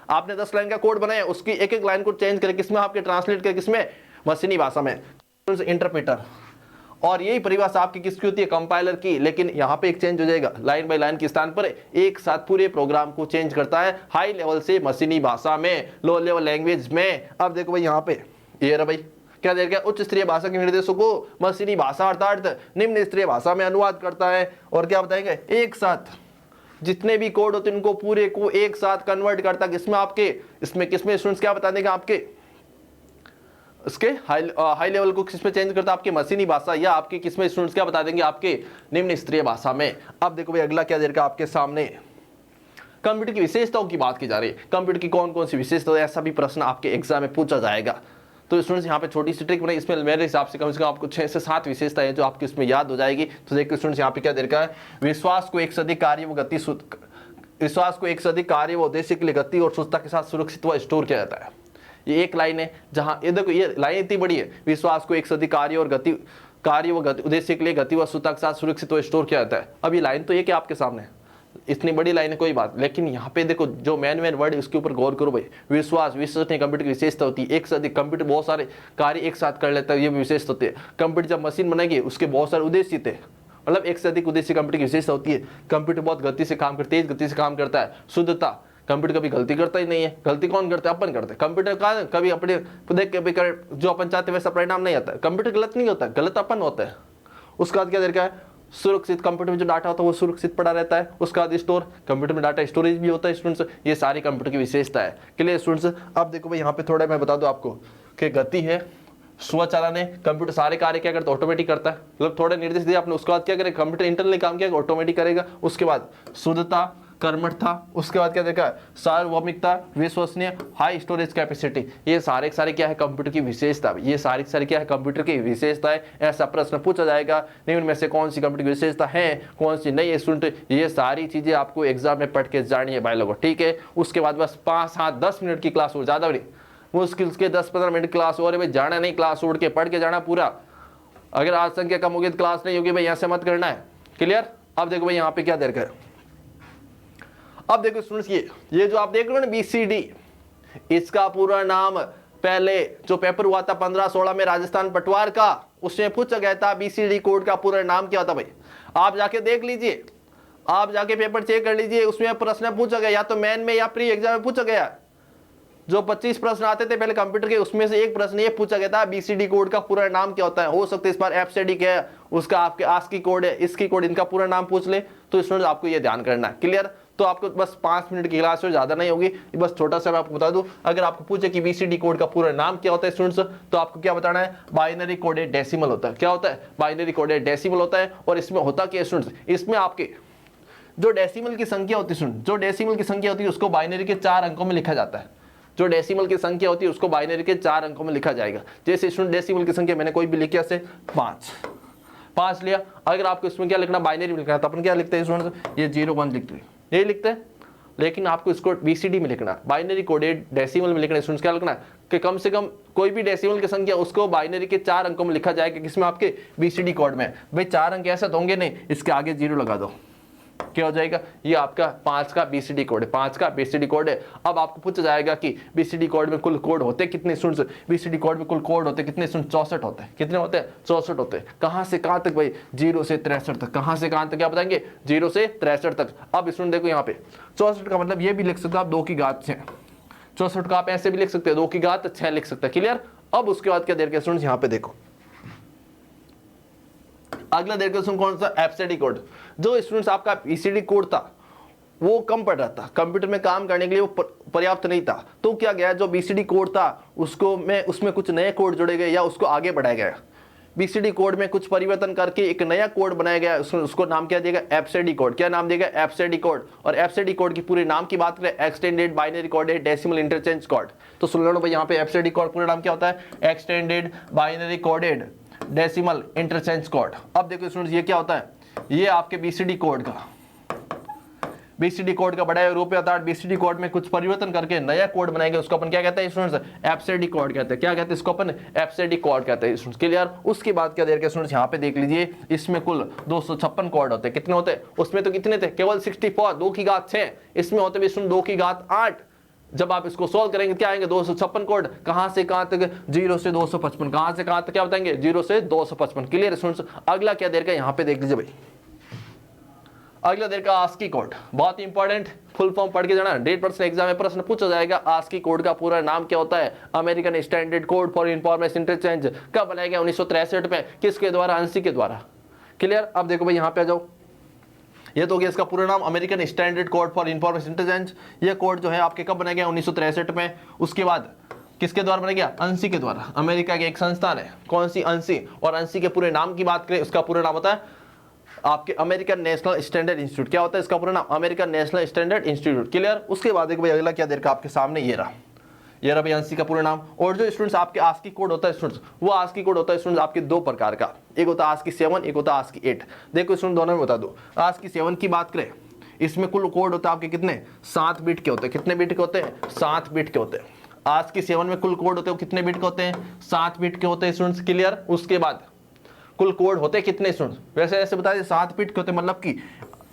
आपने 10 लाइन का कोड बनाया, उसकी एक एक लाइन को चेंज करके किसमें, आपके ट्रांसलेट करके किसमें, मशीनी भाषा में, इंटरप्रीटर। और यही परिभाषा आपकी किसकी होती है, कंपाइलर की। लेकिन यहाँ पे एक चेंज हो जाएगा, लाइन बाय लाइन के स्थान पर एक साथ पूरे प्रोग्राम को चेंज करता है हाई लेवल से मशीनी भाषा में, लो लेवल लैंग्वेज में। अब देखो भाई यहाँ पे ये रहा भाई, क्या देख गया, उच्च स्तरीय भाषा के निर्देशों को मशीनी भाषा अर्थात निम्न स्तरीय भाषा में अनुवाद करता है। और क्या बताएंगे, एक साथ जितने भी कोड होते हैं उनको पूरे को एक साथ कन्वर्ट करता है किसमें, आपके इसमें किसमें स्टूडेंट्स क्या बता देंगे, आपके इसके हाई लेवल को किसमें चेंज करता है, आपके मशीनी भाषा, या आपके किसमें स्टूडेंट्स क्या बता देंगे, आपके निम्न स्तरीय भाषा में। अब देखो भाई अगला क्या दे रखा आपके सामने, कंप्यूटर की विशेषताओं की बात की जा रही है। कंप्यूटर की कौन कौन सी विशेषता, ऐसा भी प्रश्न आपके एग्जाम में पूछा जाएगा। तो स्टूडेंट्स यहाँ पे छोटी सी ट्रिक बनाई, इसमें मेरे हिसाब से कम आपको 6 से 7 विशेषताएं हैं जो आपको इसमें याद हो जाएगी। तो देखिए स्टूडेंट्स यहाँ पे क्या दे रखा है, विश्वास को एक से अधिक कार्य व गति, विश्वास को एक से अधिक कार्य व उद्देश्य के लिए गति और शुद्धता के साथ सुरक्षित व स्टोर किया जाता है। ये एक लाइन है जहाँ ये देखो, ये लाइन इतनी बड़ी है, विश्वास को एक से अधिक कार्य और गति, कार्य व गति उद्देश्य के लिए गति व शुद्धता के साथ सुरक्षित व स्टोर किया जाता है। अब ये लाइन तो ये क्या आपके सामने, इतनी बड़ी लाइन है कोई बात, लेकिन यहाँ पे देखो जो मेन वर्ड है उसके ऊपर गौर करो भाई। विश्वास, विश्वसनीय कंप्यूटर की विशेषता होती है, एक से अधिक कंप्यूटर बहुत सारे कार्य एक साथ कर लेता है, ये विशेषता होती है। कंप्यूटर जब मशीन बनेगी उसके बहुत सारे उद्देश्य थे, मतलब एक से अधिक उद्देश्य कंप्यूटर की विशेषता होती है। कंप्यूटर बहुत गति से काम करता है, तेज गति से काम करता है। शुद्धता, कंप्यूटर कभी गलती करता ही नहीं है, गलती कौन करता है, अपन करते हैं। कंप्यूटर का कभी अपने देख के जो अपन चाहते हैं वैसा परिणाम नहीं आता है। कंप्यूटर गलत नहीं होता है, गलत अपन होता है। उसके बाद क्या देखा है, सुरक्षित, कंप्यूटर में जो डाटा होता है वो सुरक्षित पड़ा रहता है। उसका बाद स्टोर, कंप्यूटर में डाटा स्टोरेज भी होता है स्टूडेंट्स। ये सारी कंप्यूटर की विशेषता है। Clear students. अब देखो भाई यहाँ पे थोड़ा मैं बता दूं आपको कि गति है, स्वचालन है, कंप्यूटर सारे कार्य क्या करता है, ऑटोमेटिक करता है। मतलब थोड़े निर्देश दिए आपने, उसके बाद क्या करेगा, कंप्यूटर इंटरनली काम किया ऑटोमेटिक करेगा। उसके बाद शुद्धता, कर्मठ था। उसके बाद क्या देखा, सार्वभौमिकता, विश्वसनीय, हाई स्टोरेज कैपेसिटी। ये सारे क्या है, कंप्यूटर की विशेषता। ये सारी क्या है, कंप्यूटर की विशेषता है। ऐसा प्रश्न पूछा जाएगा, निम्न में से कौन सी कंप्यूटर की विशेषता है, कौन सी नहीं है। स्टूडेंट ये सारी चीजें आपको एग्जाम में पढ़ के जानी है भाई लोगों, ठीक है। उसके बाद बस 5-7-10 मिनट की क्लास हो, ज्यादा नहीं, मुश्किल के 10-15 मिनट क्लास हो रही भाई। जाना नहीं, क्लास उड़ के पढ़ के जाना पूरा। अगर आज संख्या कम होगी तो क्लास नहीं होगी भाई, यहाँ से मत करना है। क्लियर। अब देखो भाई यहाँ पे क्या देर है। अब देखो स्टूडेंट्स, ये जो आप देख रहे हो ना BCD, इसका पूरा नाम पहले जो पेपर हुआ था 1516 में राजस्थान पटवार का, उसमें पूछा गया था BCD कोड का पूरा नाम क्या था भाई। आप जाके देख लीजिए, आप जाके पेपर चेक कर लीजिए, उसमें प्रश्न पूछा गया, या तो मेन में या प्री एग्जाम में पूछा गया। जो 25 प्रश्न आते थे पहले कंप्यूटर के, उसमें से एक प्रश्न ये पूछा गया था BCD कोड का पूरा नाम क्या होता है। हो सकता है इस बार FCD क्या है, उसका आपके ASCII कोड है, इसकी कोड, इनका पूरा नाम पूछ ले। तो स्टूडेंट्स आपको ये ध्यान करना है। क्लियर। तो आपको बस 5 मिनट की क्लास हो, ज्यादा नहीं होगी। बस छोटा सा मैं आपको बता दूं, अगर आपको पूछे कि BCD कोड का पूरा नाम क्या होता है स्टूडेंट्स, तो आपको क्या बताना है, बाइनरी कोडेड डेसिमल होता है। क्या होता है, बाइनरी कोडेड डेसिमल होता है। और इसमें होता क्या स्टूडेंट्स, इसमें आपके जो डेसिमल की संख्या होती है, जो डेसिमल की संख्या होती है उसको बाइनरी के 4 अंकों में लिखा जाता है। जो डेसिमल की संख्या होती है उसको बाइनरी के 4 अंकों में लिखा जाएगा। जैसे स्टूडेंट डेसिमल की संख्या मैंने कोई भी लिखी से 5 लिया। अगर आपको इसमें क्या लिखना, बाइनरी में लिखना है, तो अपन क्या लिखते हैं स्टूडेंट, ये 0-1 लिखते हैं, यही लिखते हैं। लेकिन आपको इसको BCD में लिखना, बाइनरी कोडेड डेसिमल में लिखना है स्टूडेंट्स। क्या लिखना है कि कम से कम कोई भी डेसिमल की संख्या उसको बाइनरी के 4 अंकों में लिखा जाएगा। किसमें, आपके BCD कोड में। भाई 4 अंक ऐसा तो होंगे नहीं, इसके आगे 0 लगा दो, क्या हो जाएगा, ये आपका 5 का BCD कोड है, 5 का BCD कोड है। अब आपको पूछा जाएगा कि BCD कोड में कुल कोड होते कितने स्टूडेंट्स, BCD कोड में कुल कोड होते कितने स्टूडेंट्स, 64 होते हैं। कितने होते हैं, 64 होते हैं। कहां से कहां तक भाई, 0 से 63 तक। कहां से कहां तक, क्या बताएंगे, 0 से 63 तक। अब स्टूडेंट देखो यहाँ पे 64 का मतलब ये भी लिख सकते हो आप 2 की घात 6, 64 का आप ऐसे भी लिख सकते हो 2 की घात 6 लिख सकते हैं। क्लियर। अब उसके बाद क्या देर के स्टूडेंट्स यहाँ पे देखो, अगला देर क्वेश्चन कौन सा, एफसीडी कोड। जो स्टूडेंट्स आपका BCD कोड था वो कम पड़ रहा था, कंप्यूटर में काम करने के लिए वो पर्याप्त नहीं था, तो क्या गया, जो BCD कोड था उसको में उसमें कुछ नए कोड जोड़े गए या उसको आगे बढ़ाया गया। BCD कोड में कुछ परिवर्तन करके एक नया कोड बनाया गया, उसको नाम क्या दिया गया, एफसीडी कोड। क्या नाम दिया गया, एफसीडी कोड। और एफसीडी कोड की पूरे नाम की बात करें, extended binary coded decimal interchange code. तो सुन लो भाई, यहाँ पे एफसीडी कोड पूरा नाम क्या होता है, extended binary coded decimal interchange code. अब देखो स्टूडेंट्स, ये क्या होता है, ये आपके BCD कोड का बड़ा रूप होता है। BCD कोड में कुछ परिवर्तन करके नया कोड बनाएंगे, उसको अपन क्या कहते हैं स्टूडेंट्स, एफसीडी कोड कहते हैं। क्या कहते हैं इसको अपन, एफसीडी कोड कहते हैं स्टूडेंट्स। क्लियर। उसके बाद क्या देर के स्टूडेंट्स यहाँ पे देख लीजिए, इसमें कुल 256 कोड होते हैं। कितने होते हैं, उसमें तो कितने थे, केवल 64, 2 की घात 6। इसमें होते भी स्टूडेंट 2 की घात 8। जब आप इसको सोल्व करेंगे क्या आएंगे, 256 कोड। कहां से कहां तक, 0 से 255। कहां से कहां तक, क्या बताएंगे, 0 से 255। Clear students. अगला क्या देर का यहाँ पे देख लीजिए भाई, अगला देर का ASCII कोड, बहुत इंपॉर्टेंट, फुल फॉर्म पढ़ के जाना। 100% एग्जाम में प्रश्न पूछा जाएगा, ASCII कोड का पूरा नाम क्या होता है, American standard code for information interchange. कब बनाया गया, 1963 में। किसके द्वारा, ANSI के द्वारा। क्लियर। अब देखो भाई यहाँ पे आ जाओ, ये तो हो गया इसका पूरा नाम, American standard code for information interchange. ये कोड जो है आपके कब बनाया गया, 1963 में। उसके बाद किसके द्वारा बनाया गया, ANSI के द्वारा। अमेरिका की एक संस्थान है, कौन सी, ANSI। और ANSI के पूरे नाम की बात करें, उसका पूरा नाम होता है आपके अमेरिकन नेशनल स्टैंडर्ड इंस्टीट्यूट। क्या होता है इसका पूरा नाम, American national standard institute. Clear. उसके बाद एक भाई अगला क्या देर का आपके सामने ये रहा भाई ANSI का पूरा नाम। और जो स्टूडेंट्स आपके ASCII कोड होता है स्टूडेंट्स, वो ASCII कोड होता है स्टूडेंट्स आपके 2 प्रकार का, एक होता है ASCII 7, एक होता है ASCII 8। देखो स्टूडेंट दोनों में बता दो। ASCII 7 की बात करें, इसमें कुल कोड होता है आपके कितने, 7 बिट के होते हैं। कितने बिट के होते हैं, 7 बिट के होते हैं। ASCII 7 में कुल कोड होते हैं कितने बिट के होते हैं, 7 बिट के होते हैं स्टूडेंट्स। क्लियर। उसके बाद कुल कोड होते हैं कितने स्टूडेंट्स, वैसे ऐसे बता दें 7 बिट के होते हैं, मतलब कि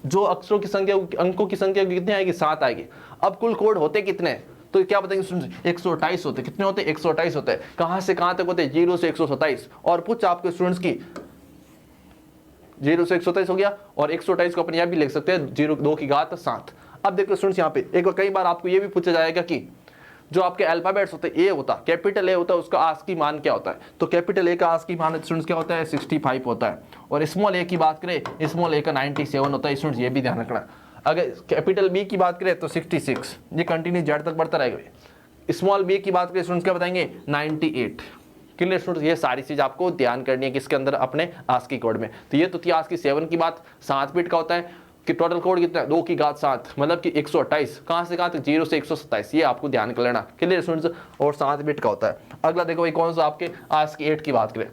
जो अक्षरों की संख्या, अंकों की संख्या कितनी आएगी, 7 आएगी। अब कुल कोड होते कितने, तो क्या बताएंगे स्टूडेंट्स, 128 होते। कितने होते, 128 होते हैं। कहां से कहां तक होते हैं, 0 से 127। और कुछ आपके स्टूडेंट्स की 0 से 127 हो गया, और 128 को अपन यहां भी लिख सकते हैं 2 की घात 7। अब देखो स्टूडेंट्स यहाँ पे एक बार कई बार आपको ये भी पूछा जाएगा कि जो आपके अल्फाबेट्स होते हैं, ए होता है, कैपिटल ए होता है, उसका ASCII मान क्या होता है। तो कैपिटल ए का ASCII मान स्टूडेंट्स क्या होता है, 65 होता है। और स्मॉल ए की बात करें, स्मॉल ए का 97 होता है स्टूडेंट्स, ये भी ध्यान रखना। अगर कैपिटल बी की बात करें तो 66, ये कंटिन्यू जेड तक बढ़ता रहेगा। स्मॉल बी की बात करें स्टूडेंट्स क्या बताएंगे, 98। Clear students. ये सारी चीज आपको ध्यान करनी है किसके अंदर, अपने ASCII कोड में। तो ये तो थी ASCII 7 की बात, 7 बिट का होता है कि टोटल कोड कितना, 2 की घात 7, मतलब कि 128। कहां से कहां तक, 0 से 127। ये आपको ध्यान कर लेना। Clear students. और 7 बिट का होता है। अगला देखो भाई कौन सा आपके ASCII 8 की बात करें,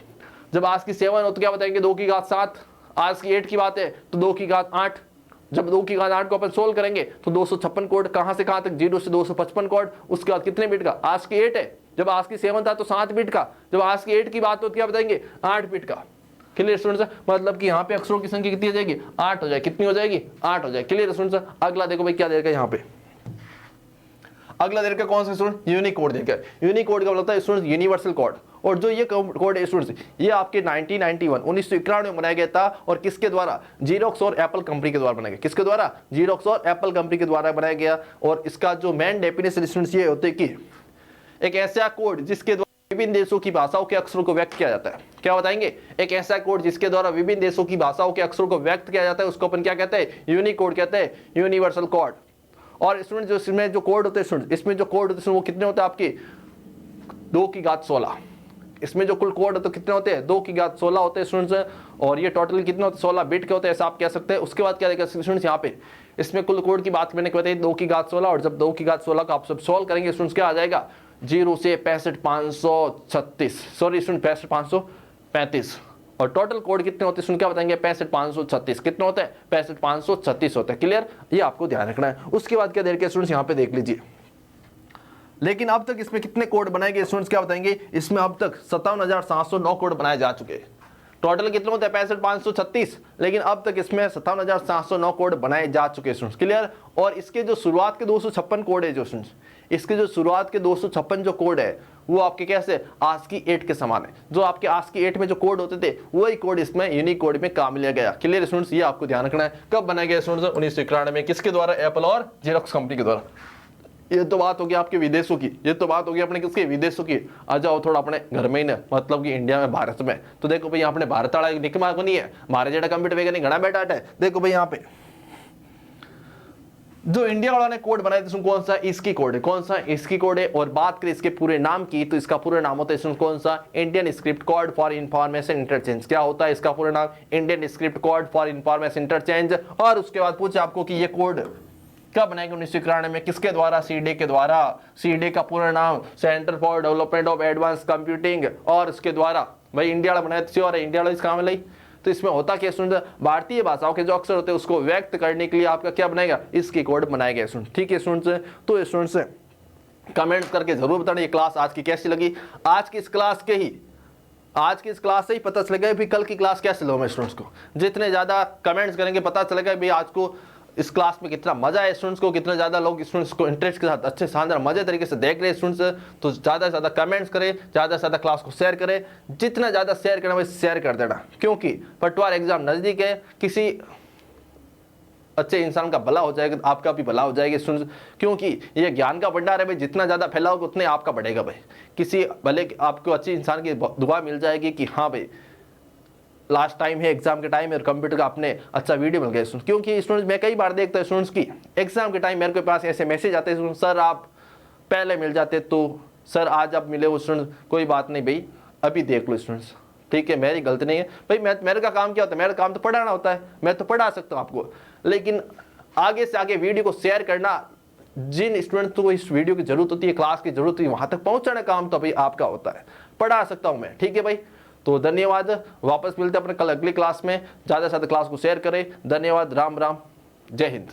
जब ASCII 7 हो तो क्या बताएंगे, 2 की घात 7। ASCII 8 की बात है तो 2 की घात 8। जब 2 की घात 8 को अपन सोल्व करेंगे तो 256 कोड। कहां से कहां तक, 0 से 255 कोड। उसके बाद कितने बिट का, ASCII 8 है। जब ASCII 7 था तो 7 बिट का। जब ASCII 8 की बात हो तो क्या बताएंगे, 8 बिट का। Clear students. मतलब कि यहाँ पे अक्षरों की संख्या कितनी हो जाएगी, 8 हो जाए। कितनी हो जाएगी, 8 हो जाए। Clear students. अगला देखो भाई क्या देगा यहाँ पे, अगला देगा कौन सा स्टूडेंट, यूनिकोड देगा। यूनिकोड का मतलब है स्टूडेंट्स यूनिवर्सल कोड। और जो ये कोड है स्टूडेंट्स, ये आपके 1991 में बनाया गया था। और किसके द्वारा, जीरोक्स और एप्पल कंपनी के द्वारा बनाया गया। किसके द्वारा, जीरोक्स और एप्पल कंपनी के द्वारा बनाया गया। और इसका जो मेन डेफिनेशन स्टूडेंट्स ये होते कि एक ऐसा कोड जिसके द्वारा विभिन्न देशों की भाषाओं के अक्षरों को व्यक्त किया जाता है। क्या बताएंगे, एक ऐसा कोड जिसके द्वारा विभिन्न देशों की भाषाओं के अक्षरों को व्यक्त किया जाता है, उसको अपन क्या कहते हैं, यूनिकोड कहते हैं, यूनिवर्सल कोड। और स्टूडेंट जो इसमें जो कोड होते हैं स्टूडेंट, इसमें जो कोड होते हैं वो कितने होते हैं आपके, 2 की घात 16। इसमें जो कुल कोड होते कितने होते हैं, 2 की घात 16 होते हैं स्टूडेंट्स। और ये टोटल कितने होते हैं, 16 बिट के होते हैं, ऐसा आप कह सकते हैं। उसके बाद क्या देखा स्टूडेंट्स, यहाँ पे इसमें कुल कोड की बात मैंने बताई 2 की घात 16। और जब 2 की घात 16 का आप सब सॉल्व करेंगे स्टूडेंट्स, क्या आ जाएगा, 0 से 65,536, सॉरी स्टूडेंट 65,535। और टोटल कोड कितने होते हैं क्या बताएंगे, 65,536। कितने होते हैं, 65,536 होते हैं। क्लियर, ये आपको ध्यान रखना है। उसके बाद क्या देर के स्टूडेंट्स यहाँ पे देख लीजिए, लेकिन अब तक इसमें कितने कोड बनाए गए स्टूडेंट्स क्या बताएंगे, इसमें अब तक 57,709 कोड बनाए जा चुके हैं। टोटल कितने होते हैं 65,536, लेकिन अब तक इसमें 57,709 कोड बनाए जा चुके हैं स्टूडेंट्स। क्लियर। और इसके जो शुरुआत के 256 कोड है जो स्टूडेंट्स, इसके जो शुरुआत के 256 जो कोड है वो आपके कैसे ASCII 8 के समान है। जो आपके ASCII 8 में जो कोड होते थे वही कोड इसमें यूनिक कोड में काम लिया गया। क्लियर स्टूडेंट्स, ये आपको ध्यान रखना है। कब बनाया गया स्टूडेंट्स? 1991 में। किसके द्वारा? एप्पल और जेरोक्स कंपनी के द्वारा। ये तो बात होगी आपके विदेशों की, ये तो बात होगी अपने किसके? विदेशों की। आ जाओ थोड़ा अपने घर में ही ना, मतलब कि इंडिया में, भारत में। तो देखो भाई अपने भारत वाला निकमा को नहीं है, हमारे जेड़ा कंप्यूटर वैज्ञानिक घना बैठा है। देखो भाई यहाँ पे जो इंडिया वाला ने कोड बनाया था कौन सा? इसकी कोड है। कौन सा? इसकी कोड है। और बात करें इसके पूरे नाम की तो इसका पूरा नाम होता है कौन सा? Indian script code for information interchange. क्या होता है इसका पूरा नाम? Indian script code for information interchange. और उसके बाद पूछे आपको कि ये कोड कब बनाया गया? 1991 में। किसके द्वारा? सीडे के द्वारा। सीडे का पूरा नाम centre for development of advance computing, और उसके द्वारा भाई इंडिया वाला बनाया था। और इंडिया वाला इस काम में लाई। तो इसमें होता क्या स्टूडेंट? भारतीय भाषाओं के जो अक्षर होते हैं उसको व्यक्त करने के लिए आपका क्या बनाएगा? इसकी कोड बनाया गया स्टूडेंट। ठीक है स्टूडेंट्स, तो स्टूडेंट्स कमेंट करके जरूर बताना ये क्लास आज की कैसी लगी। आज की इस क्लास से ही पता चलेगा भी कल की क्लास कैसे लो मैं स्टूडेंट्स को। जितने ज्यादा कमेंट्स करेंगे पता चलेगा भी आज को इस क्लास में कितना मजा है स्टूडेंट्स को, कितना ज्यादा लोग स्टूडेंट्स को इंटरेस्ट के साथ अच्छे शानदार मजे तरीके से देख रहे हैं स्टूडेंट्स। तो ज्यादा से ज्यादा कमेंट्स करें, ज्यादा से ज्यादा क्लास को शेयर करें। जितना ज्यादा शेयर करना वैसे शेयर कर देना, क्योंकि पटवार एग्जाम नजदीक है। किसी अच्छे इंसान का भला हो जाएगा, आपका भी भला हो जाएगा स्टूडेंट्स, क्योंकि ये ज्ञान का भंडार है भाई। जितना ज्यादा फैलाओगे उतने आपका बढ़ेगा भाई। किसी भले आपको अच्छे इंसान की दुआ मिल जाएगी कि हाँ भाई लास्ट टाइम है एग्जाम के टाइम और कंप्यूटर का अपने अच्छा वीडियो मिल गया स्टूडेंट्स। क्योंकि स्टूडेंट्स मैं कई बार देखता हूँ स्टूडेंट्स की एग्जाम के टाइम मेरे के पास ऐसे मैसेज आते हैं, सर आप पहले मिल जाते तो सर आज आप मिले हो स्टूडेंट्स। कोई बात नहीं भाई, अभी देख लो स्टूडेंट्स, ठीक है, मेरी गलती नहीं है भाई। मेरे का काम क्या होता है? मेरा काम तो पढ़ाना होता है, मैं तो पढ़ा सकता हूँ आपको, लेकिन आगे से आगे वीडियो को शेयर करना, जिन स्टूडेंट्स को इस वीडियो की जरूरत होती है, क्लास की जरूरत होती है, वहां तक पहुंचाना काम तो भाई आपका होता है। पढ़ा सकता हूं मैं, ठीक है भाई। तो धन्यवाद, वापस मिलते हैं अपने कल अगली क्लास में। ज्यादा से ज्यादा क्लास को शेयर करें। धन्यवाद, राम राम, जय हिंद।